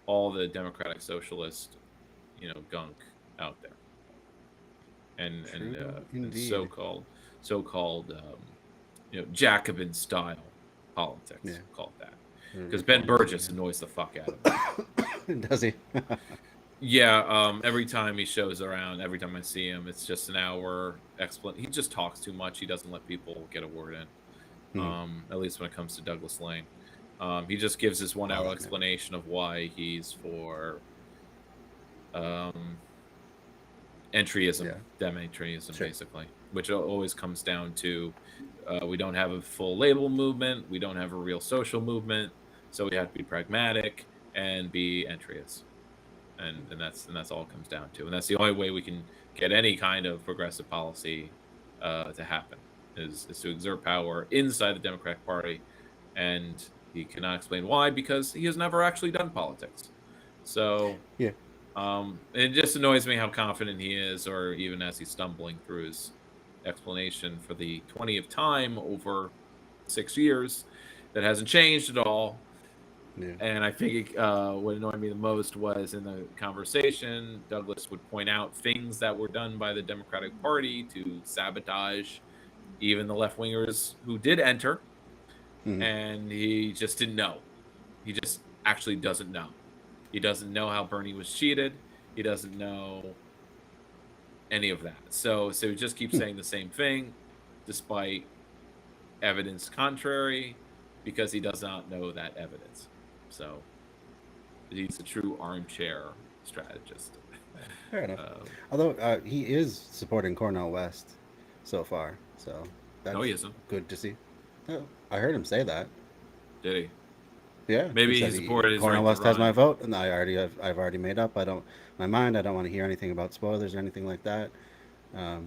all the democratic socialist, gunk out there, and indeed. so-called Jacobin style politics. Yeah. Called that because Ben Burgess annoys the fuck out of me. Does he? Yeah, every time he shows around, every time I see him, it's just an hour explanation. He just talks too much. He doesn't let people get a word in. At least when it comes to Douglas Lane. He just gives this 1 hour explanation of why he's for entryism, dem-entryism, basically, which always comes down to we don't have a full label movement, we don't have a real social movement, so we have to be pragmatic and be entryist. And that's all it comes down to. And that's the only way we can get any kind of progressive policy to happen is to exert power inside the Democratic Party. And he cannot explain why, because he has never actually done politics. So it just annoys me how confident he is, or even as he's stumbling through his explanation for the 20th time over 6 years that hasn't changed at all. Yeah. And I think what annoyed me the most was in the conversation, Douglas would point out things that were done by the Democratic Party to sabotage even the left-wingers who did enter. And he just didn't know. He just actually doesn't know. He doesn't know how Bernie was cheated. He doesn't know any of that. So he just keeps saying the same thing despite evidence contrary, because he does not know that evidence. So he's a true armchair strategist. Fair enough. Although he is supporting Cornel West so far, so that's he isn't. Good to see. Oh, I heard him say that. Did he? Yeah. Maybe he supported his Cornel right West to has run. my vote, and I've already made up. My mind. I don't want to hear anything about spoilers or anything like that. I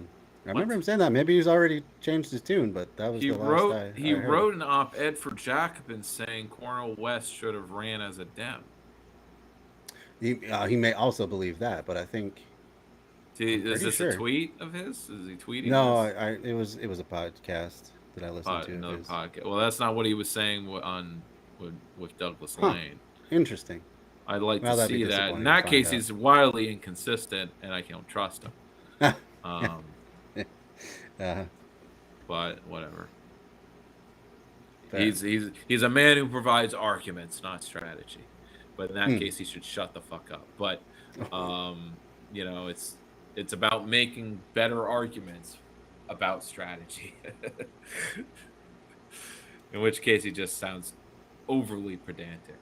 remember him saying that. Maybe he's already changed his tune, but that was He the last wrote. I He heard. wrote an op-ed for Jacobin saying Cornel West should have ran as a Dem. He may also believe that, but I think. Is this sure. a tweet of his? Is he tweeting? No, this? it was a podcast that I listened to. Another podcast. Well, that's not what he was saying with Douglas Lane. Interesting. I'd like to that'd be see that. disappointing In to that find case, out. he's wildly inconsistent, and I don't trust him. But whatever. Fair. He's a man who provides arguments, not strategy. But in that case, he should shut the fuck up. But it's about making better arguments about strategy. In which case, he just sounds overly pedantic.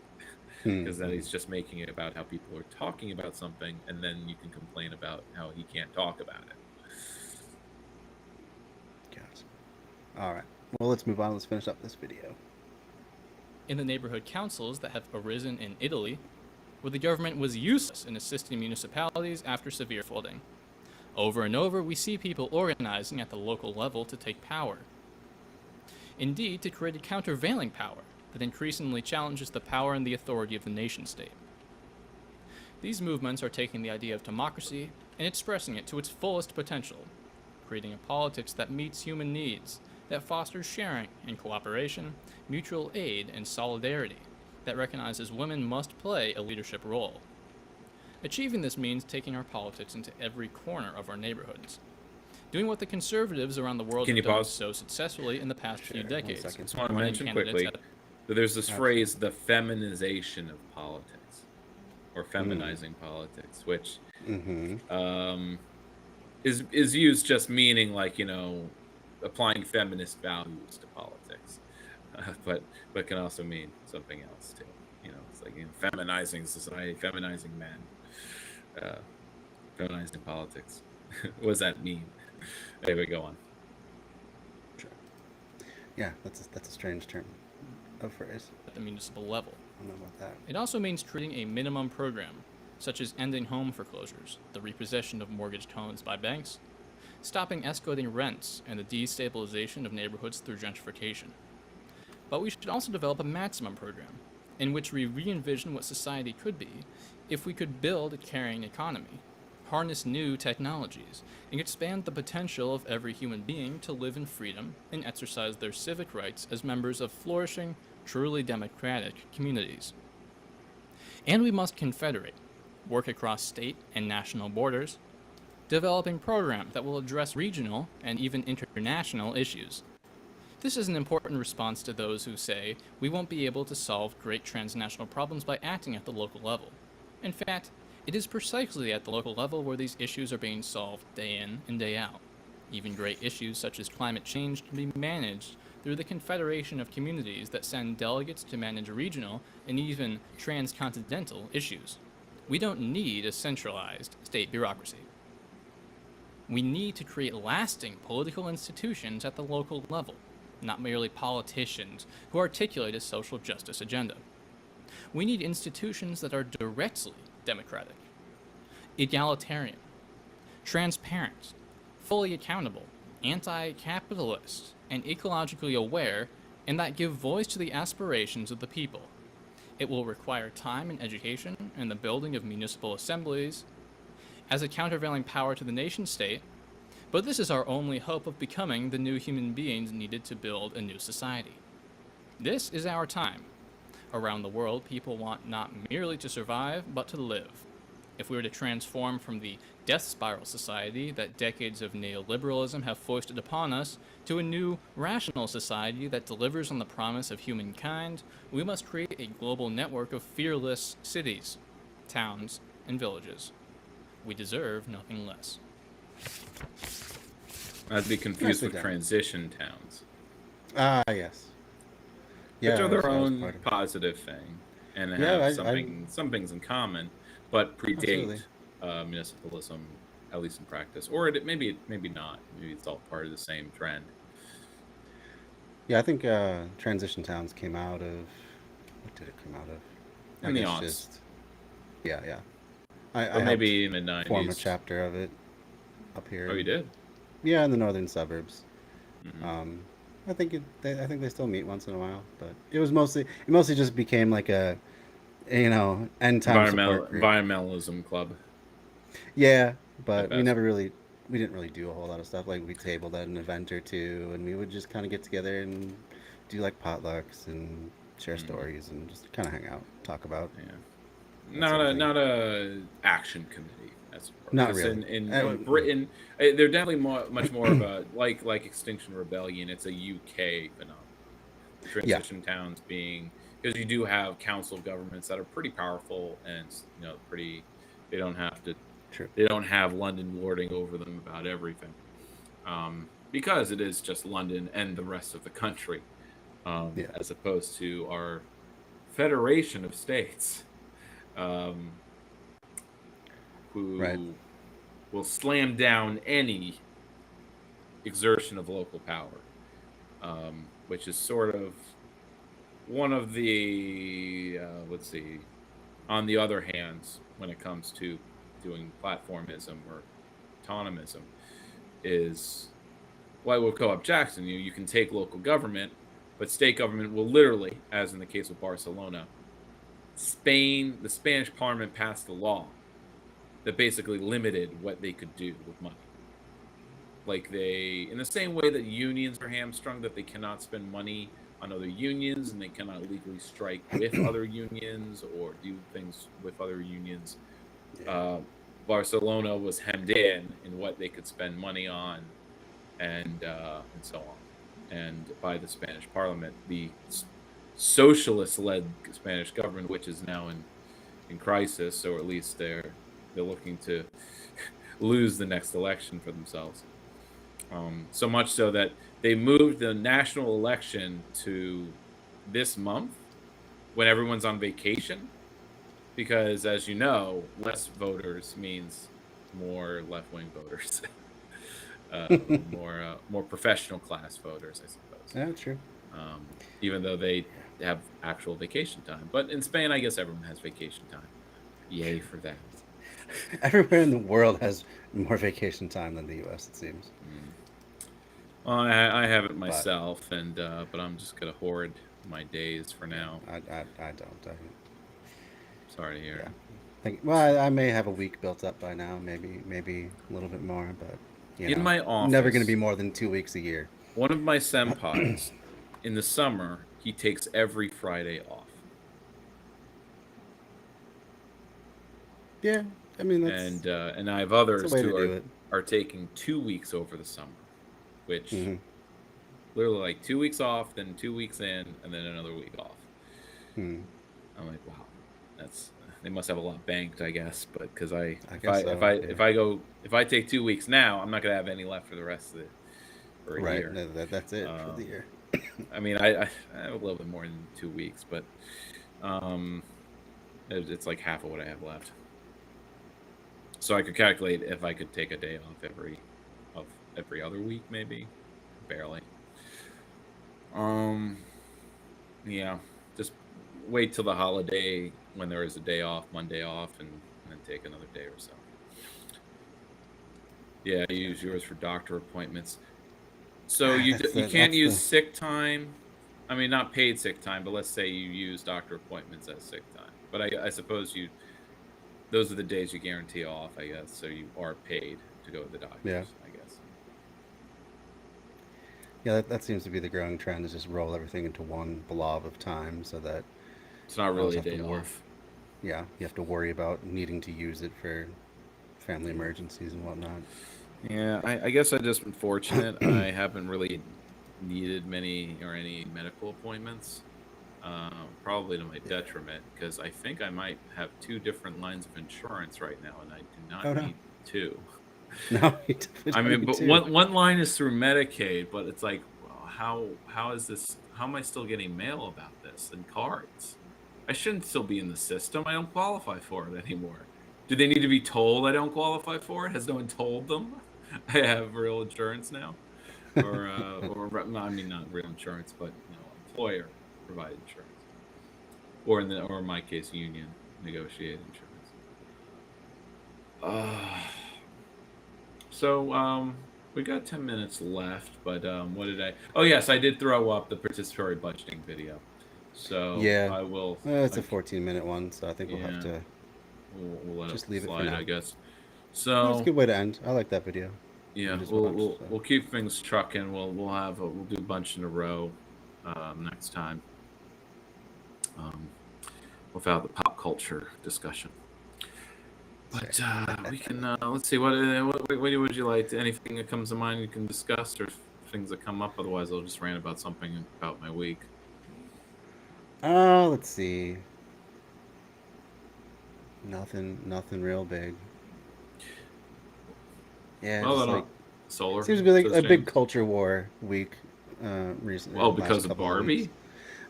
Because then he's just making it about how people are talking about something, and then you can complain about how he can't talk about it. All right. Well, let's move on. Let's finish up this video. in the neighborhood councils that have arisen in Italy, where the government was useless in assisting municipalities after severe flooding. Over and over, we see people organizing at the local level to take power. Indeed, to create a countervailing power that increasingly challenges the power and the authority of the nation-state. These movements are taking the idea of democracy and expressing it to its fullest potential, creating a politics that meets human needs, that fosters sharing and cooperation, mutual aid and solidarity, that recognizes women must play a leadership role. Achieving this means taking our politics into every corner of our neighborhoods, doing what the conservatives around the world Can have you done pause? so successfully in the past few 1 decades. second. Just want to running mention candidates quickly at- that there's this phrase, the feminization of politics, or feminizing politics, which Mm-hmm. is used just meaning like, applying feminist values to politics, but can also mean something else too. It's like feminizing society, feminizing men, feminizing politics. What does that mean? Anyway, go on. Yeah, that's a strange term of phrase. at the municipal level. I don't know about that. It also means treating a minimum program, such as ending home foreclosures, the repossession of mortgaged homes by banks, stopping escalating rents, and the destabilization of neighborhoods through gentrification. But we should also develop a maximum program, in which we re-envision what society could be if we could build a caring economy, harness new technologies, and expand the potential of every human being to live in freedom and exercise their civic rights as members of flourishing, truly democratic communities. And we must confederate, work across state and national borders, developing programs that will address regional and even international issues. This is an important response to those who say we won't be able to solve great transnational problems by acting at the local level. In fact, it is precisely at the local level where these issues are being solved day in and day out. Even great issues such as climate change can be managed through the confederation of communities that send delegates to manage regional and even transcontinental issues. We don't need a centralized state bureaucracy. We need to create lasting political institutions at the local level, not merely politicians who articulate a social justice agenda. We need institutions that are directly democratic, egalitarian, transparent, fully accountable, anti-capitalist, and ecologically aware, and that give voice to the aspirations of the people. It will require time and education and the building of municipal assemblies as a countervailing power to the nation-state, but this is our only hope of becoming the new human beings needed to build a new society. This is our time. Around the world, people want not merely to survive, but to live. If we were to transform from the death spiral society that decades of neoliberalism have foisted upon us to a new, rational society that delivers on the promise of humankind, we must create a global network of fearless cities, towns, and villages. We deserve nothing less. I'd be confused Nicely with done. transition towns, Ah, yes. which are that their was own part of it. positive thing, and they Yeah, have I- some things in common, but predate Absolutely. municipalism, at least in practice, or maybe not. Maybe it's all part of the same trend. Yeah, I think transition towns came out of. What did it come out of? I In the guess aughts. just. Yeah. I Or maybe helped in the form a 90s. chapter of it up here. Oh, you did? Yeah, in the northern suburbs. Mhm. I think they still meet once in a while, but it mostly just became like a, end time support group. Environmentalism club. Yeah, but best. we didn't really do a whole lot of stuff. Like we tabled at an event or two, and we would just kind of get together and do like potlucks and share stories and just kind of hang out, talk about. Yeah. That Not sort of a thing. not a action committee. As it were. Not 'Cause really. In Britain, they're definitely much more of a like Extinction Rebellion. It's a UK phenomenon. Transition towns being, because you do have council governments that are pretty powerful and pretty. They don't have to. True. They don't have London lording over them about everything, because it is just London and the rest of the country, Yeah. as opposed to our federation of states, who Right. will slam down any exertion of local power, which is sort of one of the let's see. On the other hand, when it comes to doing platformism or autonomism, is why with Co-op Jackson, you can take local government, but state government will literally, as in the case of Barcelona, the Spanish Parliament passed a law that basically limited what they could do with money. Like in the same way that unions are hamstrung, that they cannot spend money on other unions and they cannot legally strike with other unions or do things with other unions. Barcelona was hemmed in what they could spend money on and so on. And by the Spanish Parliament, the socialist-led Spanish government, which is now in crisis, or at least they're looking to lose the next election for themselves. So much so that they moved the national election to this month when everyone's on vacation, because as you know, less voters means more left-wing voters, more professional class voters, I suppose. Yeah, true. Even though they have actual vacation time, but in Spain, I guess everyone has vacation time. Yay for that. Everywhere in the world has more vacation time than the U.S. It seems. Well, I have it myself, but I'm just gonna hoard my days for now. I don't. Sorry to hear. Yeah. Well, I may have a week built up by now, maybe a little bit more, but in my office, never going to be more than 2 weeks a year. One of my senpais, in the summer, he takes every Friday off. Yeah, I mean, that's, and I have others who are taking 2 weeks over the summer, which literally like 2 weeks off, then 2 weeks in, and then another week off. I'm like, wow, they must have a lot banked, I guess. But because if I take 2 weeks now, I'm not gonna have any left for the rest of the year. No, that's it for the year. I mean, I have a little bit more than 2 weeks, but it's like half of what I have left. So I could calculate if I could take a day off every other week, maybe, barely. Yeah, just wait till the holiday when there is a day off, Monday off, and then take another day or so. Yeah, you use yours for doctor appointments. So you can't use sick time. I mean, not paid sick time, but let's say you use doctor appointments as sick time. But I suppose those are the days you guarantee off, I guess. So you are paid to go to the doctors, I guess. Yeah, that seems to be the growing trend, is just roll everything into one blob of time so that it's not really a day off. Yeah, you have to worry about needing to use it for family emergencies and whatnot. Yeah, I guess I've just been fortunate. I haven't really needed any medical appointments. Probably to my detriment, because I think I might have 2 different lines of insurance right now, and I do not need 2. No, I mean, but one line is through Medicaid, but it's like, well, how is this? How am I still getting mail about this and cards? I shouldn't still be in the system. I don't qualify for it anymore. Do they need to be told I don't qualify for it? Has no one told them I have real insurance now? Or no, I mean, not real insurance, but employer provided insurance. Or in my case, union negotiated insurance. So we got 10 minutes left, but what did I? Oh yes, I did throw up the participatory budgeting video. So yeah, I will. It's a 14-minute one, so I think we'll have to. We'll let just it leave slide, it for now. I guess. So that's a good way to end. I like that video. Yeah, we'll keep things trucking. We'll do a bunch in a row next time. Without the pop culture discussion. But we can let's see what would you like? Anything that comes to mind you can discuss, or things that come up. Otherwise, I'll just rant about something about my week. Oh, let's see. Nothing real big. Yeah, Well, like solar seems to be like a big culture war week recently. Oh, because of Barbie.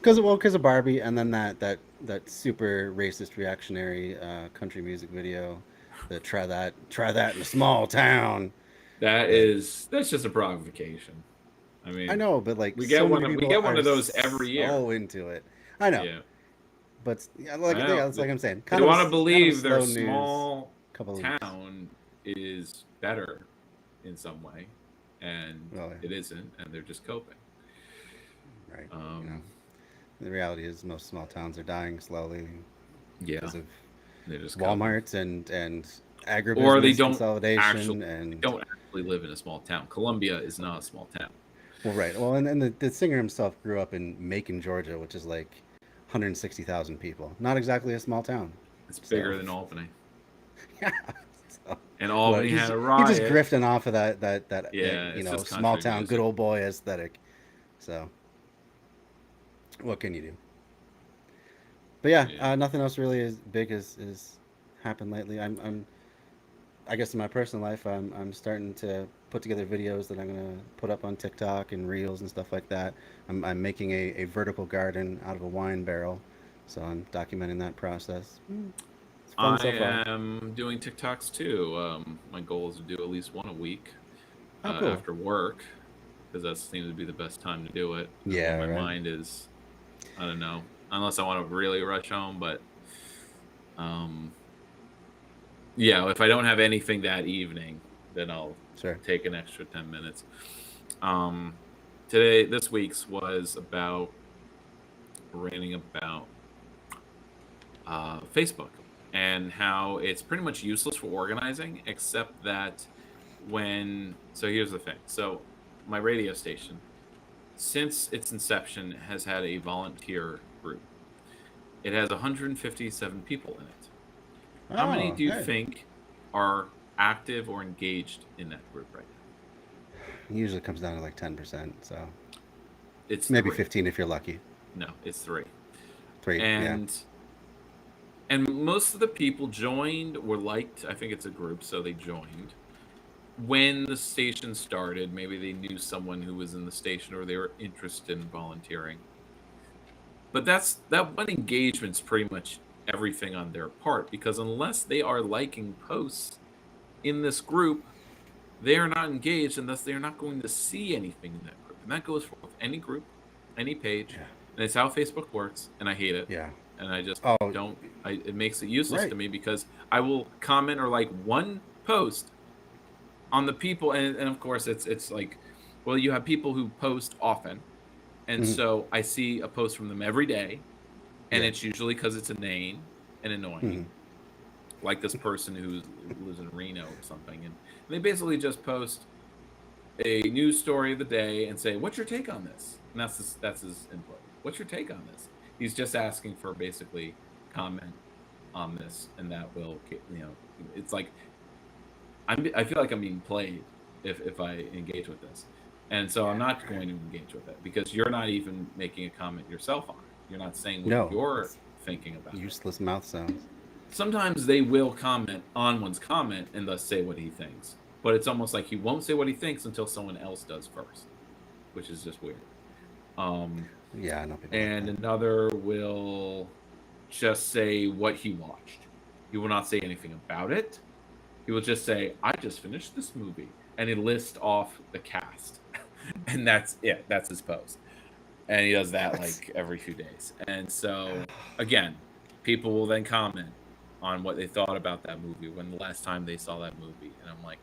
Because of Barbie, and then that super racist reactionary country music video, the try that in a small town. That's just a provocation. I mean, I know, but like we get one of those every year. So into it. I know, Yeah. but yeah, I like know. it's like I'm saying, They want to kind of a believe their slow news small couple of weeks. town is better in some way, and Well, it isn't, and they're just coping. right. Um, The reality is most small towns are dying slowly yeah, because of they're just coping. Walmarts and Or agribusiness consolidation they and don't actually live in a small town. Columbia is not a small town. well, right. Well, and the singer himself grew up in Macon, Georgia, which is like 160,000 people. Not exactly a small town. It's So, bigger than Albany, yeah. So, and well, Albany had a he's just riot. grifting off of that Yeah, you it's know, just small country town good music. old boy aesthetic. So, what can you do? But yeah, Yeah. nothing else really as big as happened lately. I guess in my personal life, I'm starting to put together videos that I'm gonna put up on TikTok and Reels and stuff like that. I'm making a vertical garden out of a wine barrel, so I'm documenting that process. It's fun I so far. am doing TikToks too. My goal is to do at least one a week Oh, cool. after work, because that seems to be the best time to do it. When Yeah, my right. mind is, I don't know, unless I want to really rush home. But um, yeah, if I don't have anything that evening, then I'll Sure. take an extra 10 minutes. Um, this week's was about ranting about Facebook and how it's pretty much useless for organizing, except that so here's the thing. So my radio station, since its inception, has had a volunteer group. It has 157 people in it. How many Oh, do you hey. think are active or engaged in that group right now? Usually comes down to like 10%, so It's maybe three. 15 if you're lucky. No, it's three. 3, yeah. And most of the people joined or liked, I think it's a group, so they joined. When the station started, maybe they knew someone who was in the station or they were interested in volunteering. But that one engagement's pretty much everything on their part, because unless they are liking posts in this group, they are not engaged, and thus they are not going to see anything in that group. And that goes for any group, any page, Yeah. and it's how Facebook works, and I hate it. Yeah. And I just Oh, don't. It makes it useless right. to me, because I will comment or like one post on the people, and of course it's like, well, you have people who post often, and Mhm. so I see a post from them every day, and Yeah. it's usually because it's inane and annoying, like this person who lives in Reno or something, and they basically just post a news story of the day and say, "What's your take on this?" And that's his input. What's your take on this? He's just asking for basically comment on this, and that will, it's like I feel like I'm being played if I engage with this, and so I'm not going to engage with it, because you're not even making a comment yourself on it. You're not saying what No. you're It's thinking about it. useless mouth sounds. Sometimes they will comment on one's comment and thus say what he thinks, but it's almost like he won't say what he thinks until someone else does first, which is just weird. Yeah, I know people And like that. another will just say what he watched. He will not say anything about it. He will just say, "I just finished this movie," and he lists off the cast, and that's it. That's his post, and he does that like every few days. And so again, people will then comment on what they thought about that movie, when the last time they saw that movie, and I'm like,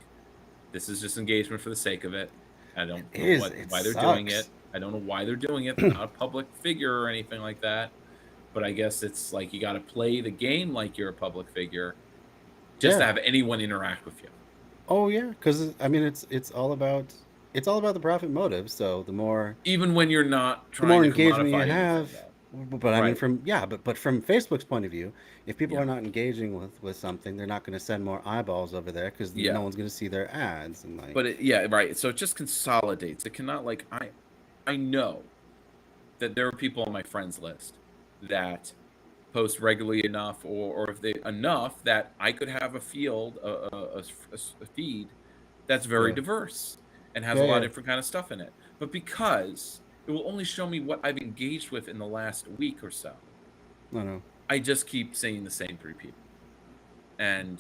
this is just engagement for the sake of it. I don't It know is. why they're doing it. I don't know why they're doing it. They're not a public figure or anything like that. But I guess it's like you got to play the game like you're a public figure, just to Yeah. have anyone interact with you. Oh yeah, because I mean it's all about the profit motive. So Even when you're not the trying more to engagement you commodify anything, have, though. but I mean Right. but from Facebook's point of view, if people Yeah. are not engaging with something, they're not going to send more eyeballs over there because Yeah. no one's going to see their ads and like. But yeah, right. So it just consolidates. It cannot, like, I know that there are people on my friends list that post regularly enough, or if they enough that I could have a field, a feed that's very Yeah. diverse and has Yeah, a lot yeah. of different kind of stuff in it. But because it will only show me what I've engaged with in the last week or so, I know. I just keep seeing the same 3 people, and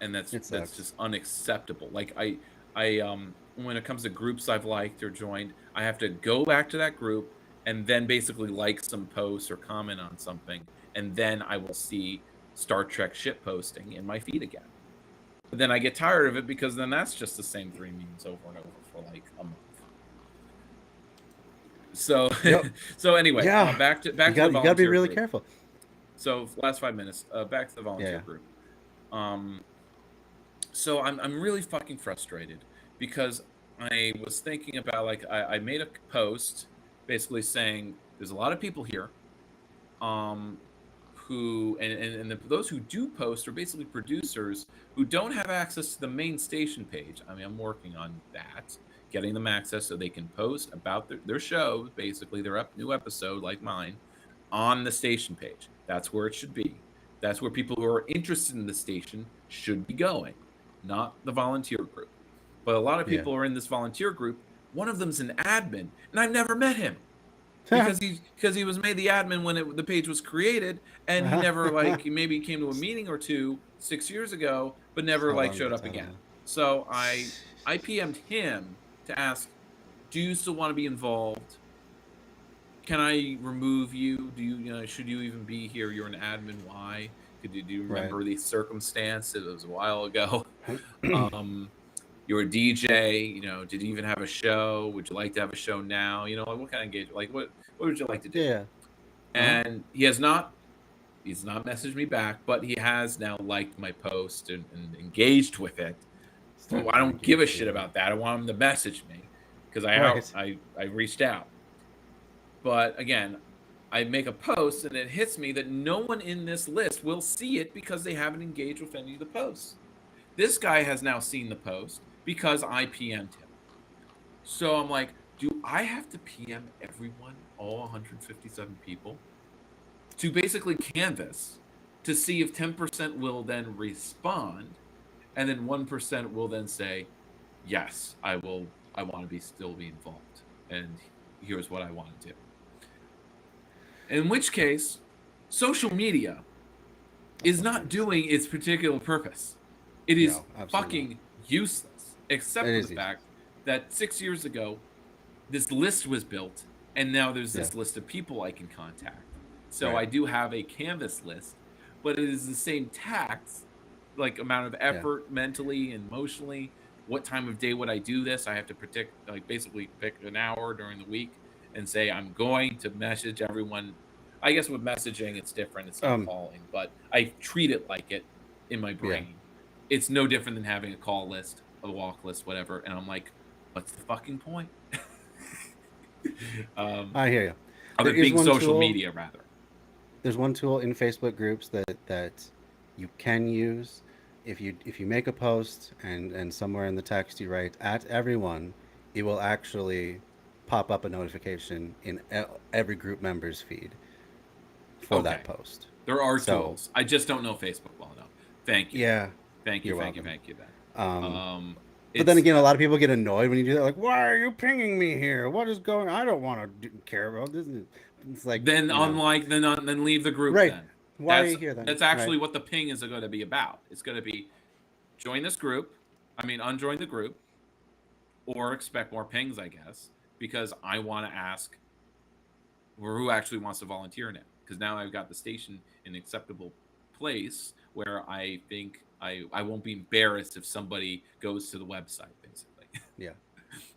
that's It sucks. just unacceptable. Like I when it comes to groups I've liked or joined, I have to go back to that group and then basically like some posts or comment on something, and then I will see Star Trek shit posting in my feed again. But then I get tired of it because then that's just the same 3 memes over and over for like a month. So Yep. so anyway, Yeah. back to You the volunteer gotta be really group. careful. So last 5 minutes, back to the volunteer group. So I'm really fucking frustrated because I was thinking about, like, I made a post basically saying there's a lot of people here, who those who do post are basically producers who don't have access to the main station page. I mean, I'm working on that, getting them access so they can post about their show, basically their new episode like mine, on the station page. That's where it should be. That's where people who are interested in the station should be going, not the volunteer group. But a lot of people are in this volunteer group. One of them's an admin, and I've never met him because he was made the admin when the page was created, and he never maybe came to a meeting or two 6 years ago, but never showed up again. So I PM'd him to ask, do you still want to be involved? Can I remove you? Do you should you even be here? You're an admin. Why? Do you remember the circumstance? It was a while ago. You're a DJ. Did you even have a show? Would you like to have a show now? What kind of engagement? Like, what would you like to do? Yeah. And he's not messaged me back, but he has now liked my post and engaged with it. So I don't give a shit about that. I want him to message me because I reached out. But again, I make a post and it hits me that no one in this list will see it because they haven't engaged with any of the posts. This guy has now seen the post because I PM'd him. So I'm like, do I have to PM everyone, all 157 people, to basically canvass to see if 10% will then respond, and then 1% will then say, yes, I want to still be involved, and here's what I want to do. In which case, social media is not doing its particular purpose. It is fucking useless, except for the fact that 6 years ago, this list was built, and now there's this list of people I can contact. So I do have a canvas list, but it is the same tax, amount of effort mentally and emotionally. What time of day would I do this? I have to basically pick an hour during the week and say, I'm going to message everyone. I guess with messaging, it's different. It's not calling, but I treat it like it in my brain. It's no different than having a call list, a walk list, whatever. And I'm like, what's the fucking point? I hear you. Of it being social media, rather. There's one tool in Facebook groups that you can use. If you make a post and somewhere in the text you write @everyone, it will actually pop up a notification in every group member's feed for that post. There are tools. I just don't know Facebook well enough. Thank you. Yeah. Thank you. Thank you. But then again, a lot of people get annoyed when you do that. Like, why are you pinging me here? What is going? I don't want to care about this. It's like then then leave the group. Right. Then. Why are you here then? That's actually what the ping is going to be about. It's going to be join this group. Unjoin the group, or expect more pings, I guess, because I want to ask, or who actually wants to volunteer now? Because now I've got the station in an acceptable place where I think I won't be embarrassed if somebody goes to the website, basically. Yeah.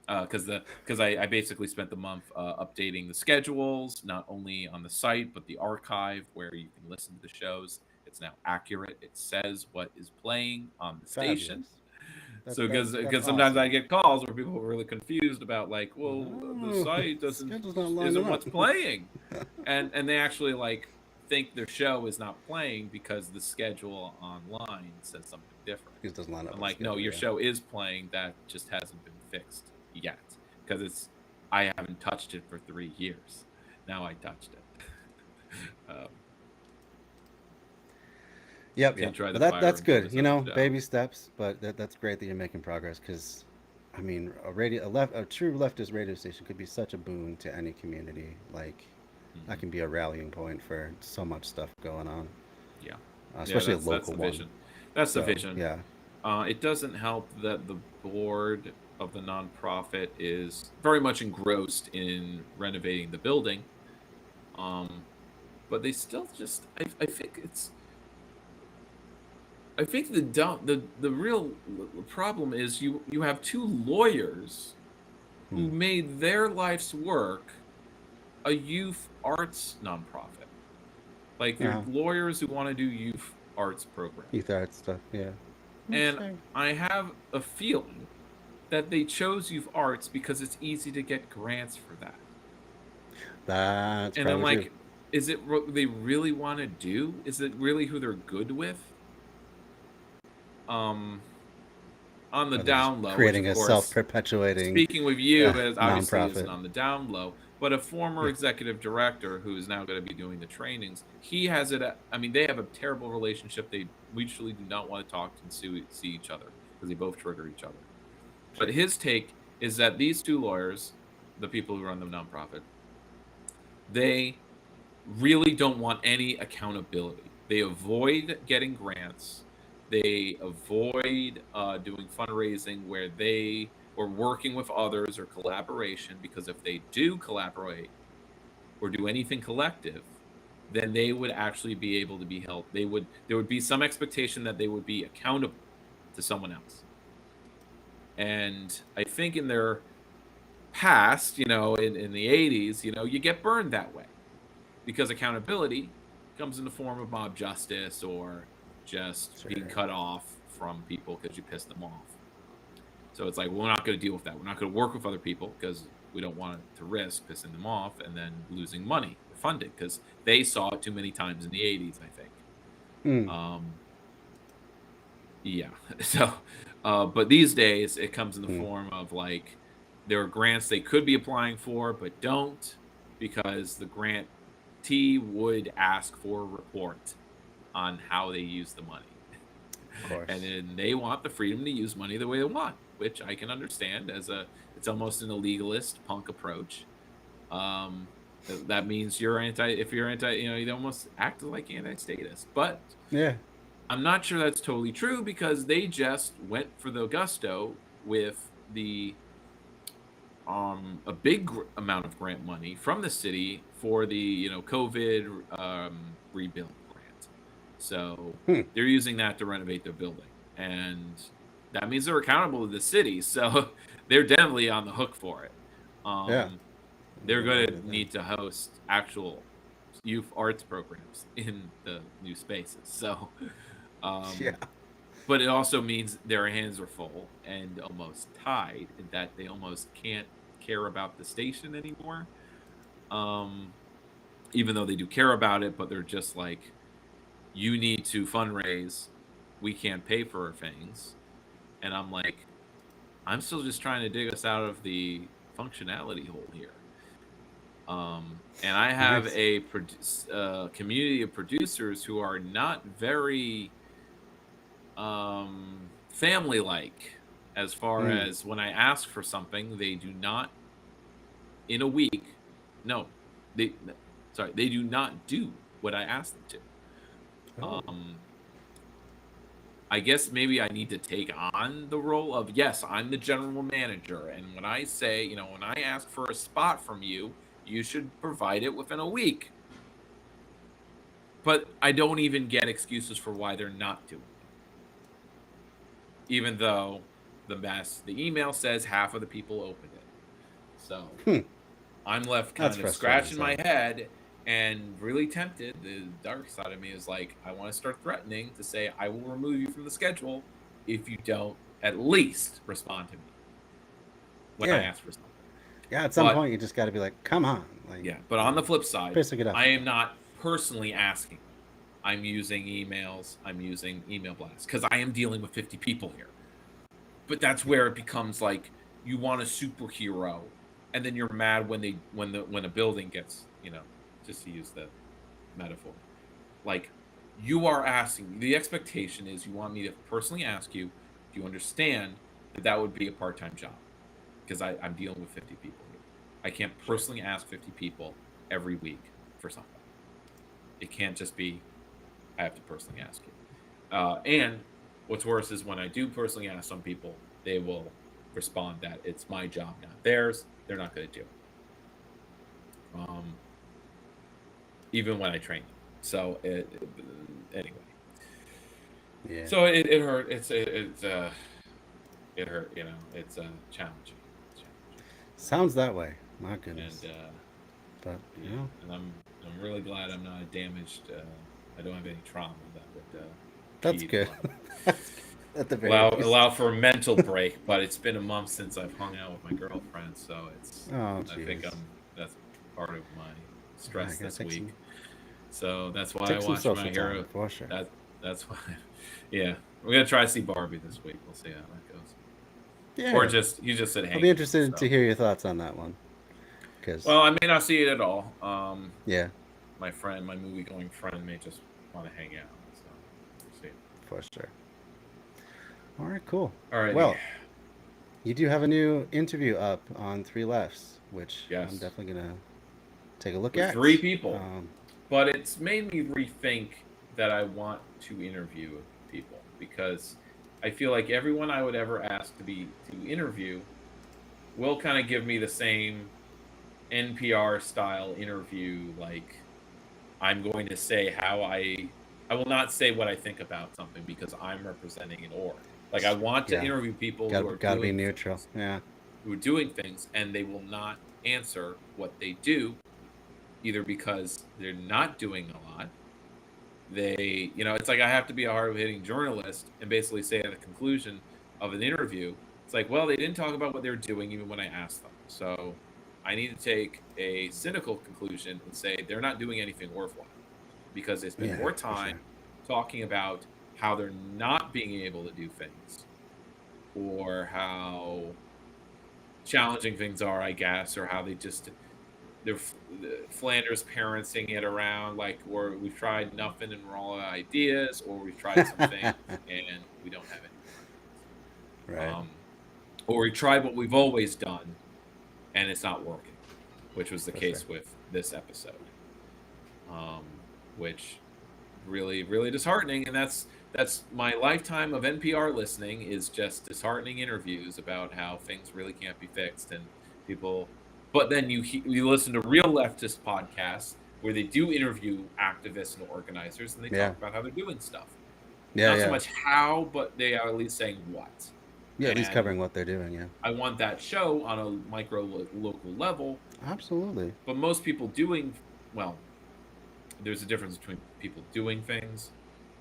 Because I basically spent the month updating the schedules, not only on the site, but the archive where you can listen to the shows. It's now accurate. It says what is playing on the station. So because sometimes I get calls where people are really confused about the site isn't what's playing. and they actually think their show is not playing because the schedule online says something different. It doesn't line up. I'm like, no, your show is playing. That just hasn't been fixed yet because I haven't touched it for 3 years. Now I touched it. Yep. That's good. Baby steps, but that's great that you're making progress because, a true leftist radio station could be such a boon to any community. That can be a rallying point for so much stuff going on. Yeah. Especially a local one. That's the vision. Yeah. It doesn't help that the board of the nonprofit is very much engrossed in renovating the building. But they still just, I think it's, I think the real problem is you have two lawyers who made their life's work a youth arts nonprofit. Like they're Yeah. lawyers who want to do youth arts programs. Youth art stuff, yeah. And I have a feeling that they chose youth arts because it's easy to get grants for that. That's And I'm probably like, true. is it what they really want to do? Is it really who they're good with? On the Or they're just down low, creating which, of a course, self-perpetuating speaking with you, as obviously nonprofit. isn't on the down low, but a former executive director who is now going to be doing the trainings, he has it. I mean, they have a terrible relationship. They mutually do not want to talk and see each other because they both trigger each other. But his take is that these two lawyers, the people who run the nonprofit, they really don't want any accountability. They avoid getting grants. They avoid doing fundraising where they or working with others or collaboration, because if they do collaborate or do anything collective, then they would actually be able to be held. There would be some expectation that they would be accountable to someone else. And I think in their past, in the 80s, you get burned that way because accountability comes in the form of mob justice or just being cut off from people because you pissed them off. So it's like, we're not going to deal with that. We're not going to work with other people because we don't want to risk pissing them off and then losing money or funding, because they saw it too many times in the 80s, I think. Yeah. So, but these days it comes in the form of like, there are grants they could be applying for, but don't, because the grantee would ask for a report on how they use the money. Of course. And then they want the freedom to use money the way they want, which I can understand it's almost an illegalist punk approach. That means if you're anti, you almost act like anti-statist. But yeah, I'm not sure that's totally true, because they just went for the gusto with the a big amount of grant money from the city for the COVID rebuild grant. So they're using that to renovate their building, and that means they're accountable to the city. So they're definitely on the hook for it. They're going to need to host actual youth arts programs in the new spaces. So, but it also means their hands are full and almost tied, in that they almost can't care about the station anymore. Even though they do care about it, but they're just like, you need to fundraise. We can't pay for things. And I'm like, I'm still just trying to dig us out of the functionality hole here. And I have a community of producers who are not very family-like, as far as when I ask for something, they do not, in a week, they do not do what I ask them to. I guess maybe I need to take on the role of, yes, I'm the general manager, and when I say, when I ask for a spot from you, you should provide it within a week. But I don't even get excuses for why they're not doing it, even though the email says half of the people opened it. So I'm left kind of scratching my head and really tempted. The dark side of me is like, I want to start threatening to say, I will remove you from the schedule if you don't at least respond to me when I ask for something. Yeah, at some point you just got to be like, come on. Like, but on the flip side, basically I am not personally asking. I'm using emails. I'm using email blasts because I am dealing with 50 people here. But that's where it becomes like, you want a superhero, and then you're mad when a building gets, just to use the metaphor, like, you are asking. The expectation is you want me to personally ask you, do you understand that would be a part-time job? Because I'm dealing with 50 people here. I can't personally ask 50 people every week for something. It can't just be, I have to personally ask you. And what's worse is when I do personally ask some people, they will respond that it's my job, not theirs. They're not going to do it. Even when I train them. So anyway. Yeah. So it hurt. It hurt. It's challenging. Sounds that way. My goodness. And but and I'm really glad I'm not damaged. I don't have any trauma that would. That's impede good. my- At the very least. allow for a mental break, but it's been a month since I've hung out with my girlfriend, so it's. Oh, I think jeez. that's part of my stress gotta this take week. some- So that's why I Take some watched social My Hero. time, for sure. That's why. Yeah, we're gonna try to see Barbie this week. We'll see how that goes. Yeah. Or you just said, "Hey." I'll be interested to hear your thoughts on that one. Because Well, I may not see it at all. yeah, My movie going friend may just want to hang out. So we'll see. for sure. All right, cool. All right. Well, you do have a new interview up on Three Lefts, which Yes. I'm definitely gonna take a look With at. 3 people. Um, But it's made me rethink that I want to interview people, because I feel like everyone I would ever ask to interview will kind of give me the same NPR style interview. Like, I'm going to say I will not say what I think about something because I'm representing an org. Like, I want to Yeah. interview people who are gotta be doing neutral. things, Yeah. who are doing things, and they will not answer what they do, either because they're not doing a lot. It's like I have to be a hard-hitting journalist and basically say at the conclusion of an interview, it's like, well, they didn't talk about what they're doing even when I asked them. So I need to take a cynical conclusion and say they're not doing anything worthwhile, because they spend Yeah, more for time sure. talking about how they're not being able to do things, or how challenging things are, I guess, or how they're Flanders parenting it around, like, or we've tried nothing and we're all out of ideas, or we've tried something and we don't have any. Right. Or we tried what we've always done and it's not working, which was the For case sure. with this episode. Which really, really disheartening, and that's my lifetime of NPR listening, is just disheartening interviews about how things really can't be fixed, and people. But then you listen to real leftist podcasts where they do interview activists and organizers, and they Yeah. talk about how they're doing stuff. Yeah, Not yeah. so much how, but they are at least saying what. Yeah, at least And covering what they're doing. Yeah. I want that show on a micro local level, Absolutely. but most people there's a difference between people doing things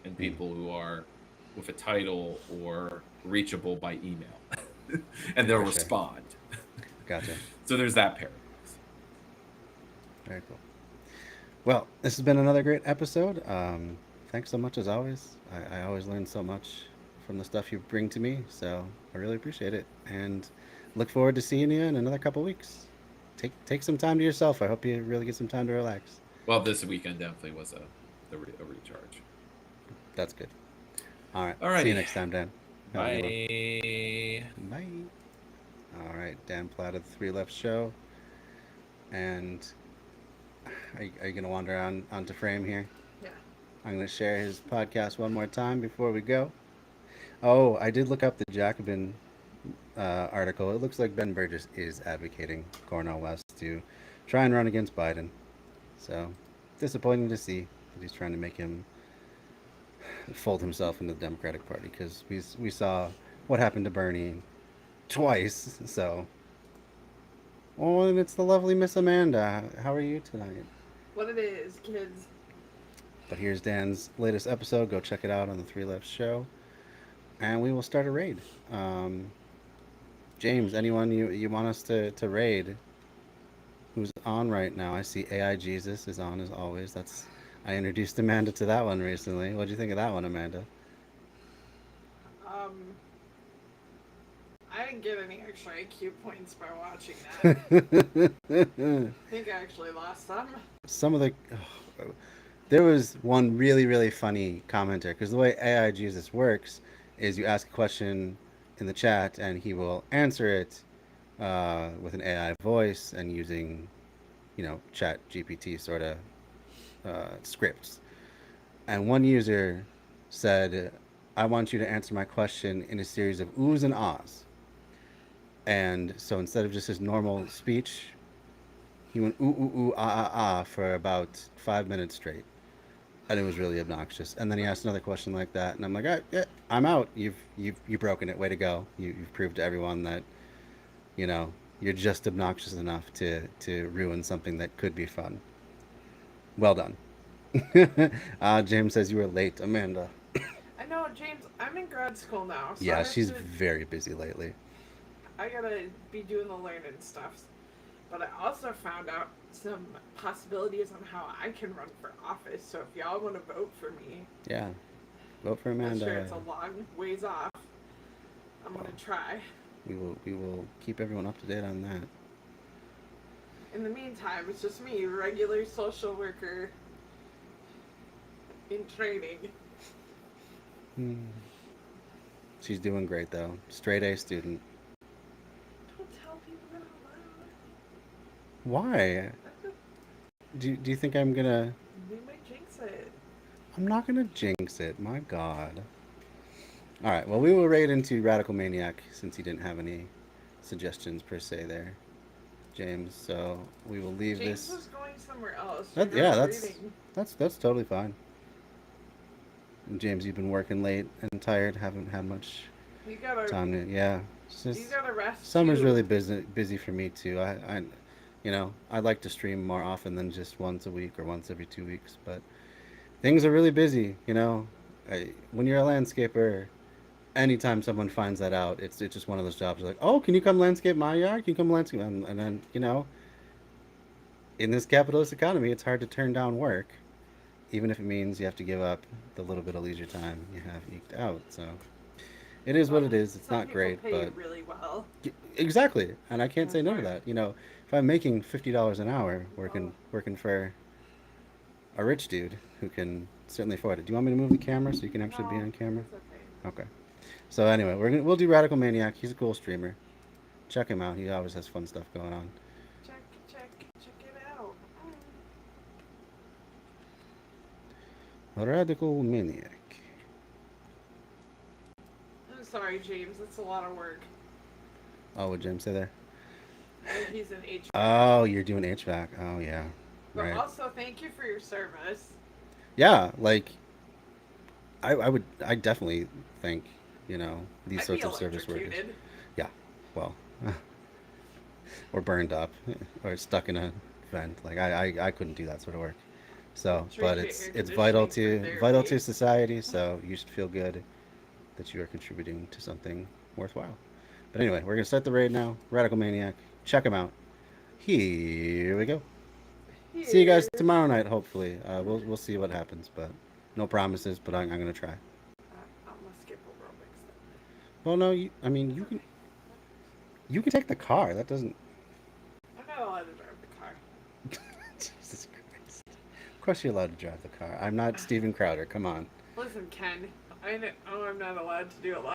and people who are with a title or reachable by email, and they'll For sure. respond. Gotcha. So there's that paradox. Very cool. Well, this has been another great episode. Thanks so much as always. I always learn so much from the stuff you bring to me, so I really appreciate it, and look forward to seeing you in another couple weeks. Take some time to yourself. I hope you really get some time to relax. Well, this weekend definitely was a recharge. That's good. All right. Alrighty. See you next time, Dan. Have a good one. Bye. Bye. All right, Dan Platt of the Three Left Show. And are you going to wander onto frame here? Yeah. I'm going to share his podcast one more time before we go. Oh, I did look up the Jacobin article. It looks like Ben Burgess is advocating Cornel West to try and run against Biden. So, disappointing to see that he's trying to make him fold himself into the Democratic Party, because we saw what happened to Bernie twice. So, oh, and it's the lovely Miss Amanda. How are you tonight? What it is, kids. But here's Dan's latest episode. Go check it out on the Three Left Show, and we will start a raid. James, anyone you want us to raid? Who's on right now? I see AI Jesus is on as always. I introduced Amanda to that one recently. What do you think of that one, Amanda? I didn't get any extra IQ points by watching that. I think I actually lost some. Some of the there was one really, really funny commenter, because the way AI Jesus works is you ask a question in the chat and he will answer it with an AI voice and using, chat GPT sort of scripts. And one user said, I want you to answer my question in a series of oohs and ahs. And so instead of just his normal speech, he went ooh ooh ooh ah ah ah for about 5 minutes straight, and it was really obnoxious. And then he asked another question like that, and I'm like, all right, yeah, I'm out. You've broken it. Way to go. You've proved to everyone that you know you're just obnoxious enough to ruin something that could be fun. Well done. James says you were late, Amanda. I know, James. I'm in grad school now, so Yeah, I have she's to. very busy lately. I gotta be doing the learning stuff. But I also found out some possibilities on how I can run for office. So if y'all want to vote for me, Yeah, vote for I'm sure Amanda. it's a long ways off. I'm gonna try. We will keep everyone up to date on that. In the meantime, it's just me, regular social worker in training. Hmm. She's doing great though. Straight A student. Don't tell people that Why? out loud. Do you think I'm gonna? We might jinx it. I'm not gonna jinx it. My God. All right. Well, we will raid into Radical Maniac since he didn't have any suggestions per se there, James. So we will leave James this. was going somewhere else. That, You're yeah, not that's reading. that's totally fine. And James, you've been working late and tired. Haven't had much You gotta, time to. Yeah. It's you just, gotta rest. summer's too. really busy for me too. I'd like to stream more often than just once a week or once every 2 weeks, but things are really busy. When you're a landscaper, anytime someone finds that out, it's just one of those jobs. Like, oh, can you come landscape my yard? Can you come landscape? And then in this capitalist economy, it's hard to turn down work, even if it means you have to give up the little bit of leisure time you have eked out. So it is what it is. It's Some not people great, pay but really well. exactly. And I can't say no to That's that. If I'm making $50 an hour working for a rich dude who can certainly afford it. Do you want me to move the camera so you can actually be No, on camera? it's okay. Okay. So anyway, we'll do Radical Maniac. He's a cool streamer. Check him out. He always has fun stuff going on. Check it out. Radical Maniac. I'm sorry, James. It's a lot of work. Oh, what James say there? He's an HVAC. Oh, you're doing HVAC. Oh yeah. But Right. also, thank you for your service. Yeah, like I definitely think, these I'd sorts be of service workers. electrocuted. Yeah. Well, or burned up or stuck in a vent. Like I couldn't do that sort of work. So, Treat but your it's air vital conditioning for to vital to therapy. society, so you should feel good that you are contributing to something worthwhile. But anyway, we're gonna start the raid now. Radical Maniac. Check him out. Here we go. See you guys Here. tomorrow night, hopefully. We'll see what happens, but no promises. But I'm gonna try. I'm gonna skip aerobics then. Well, no, you can take the car. That doesn't. I'm not allowed to drive the car. Jesus Christ. Of course you're allowed to drive the car. I'm not Steven Crowder. Come on. Listen, Ken. I know I'm not allowed to do a lot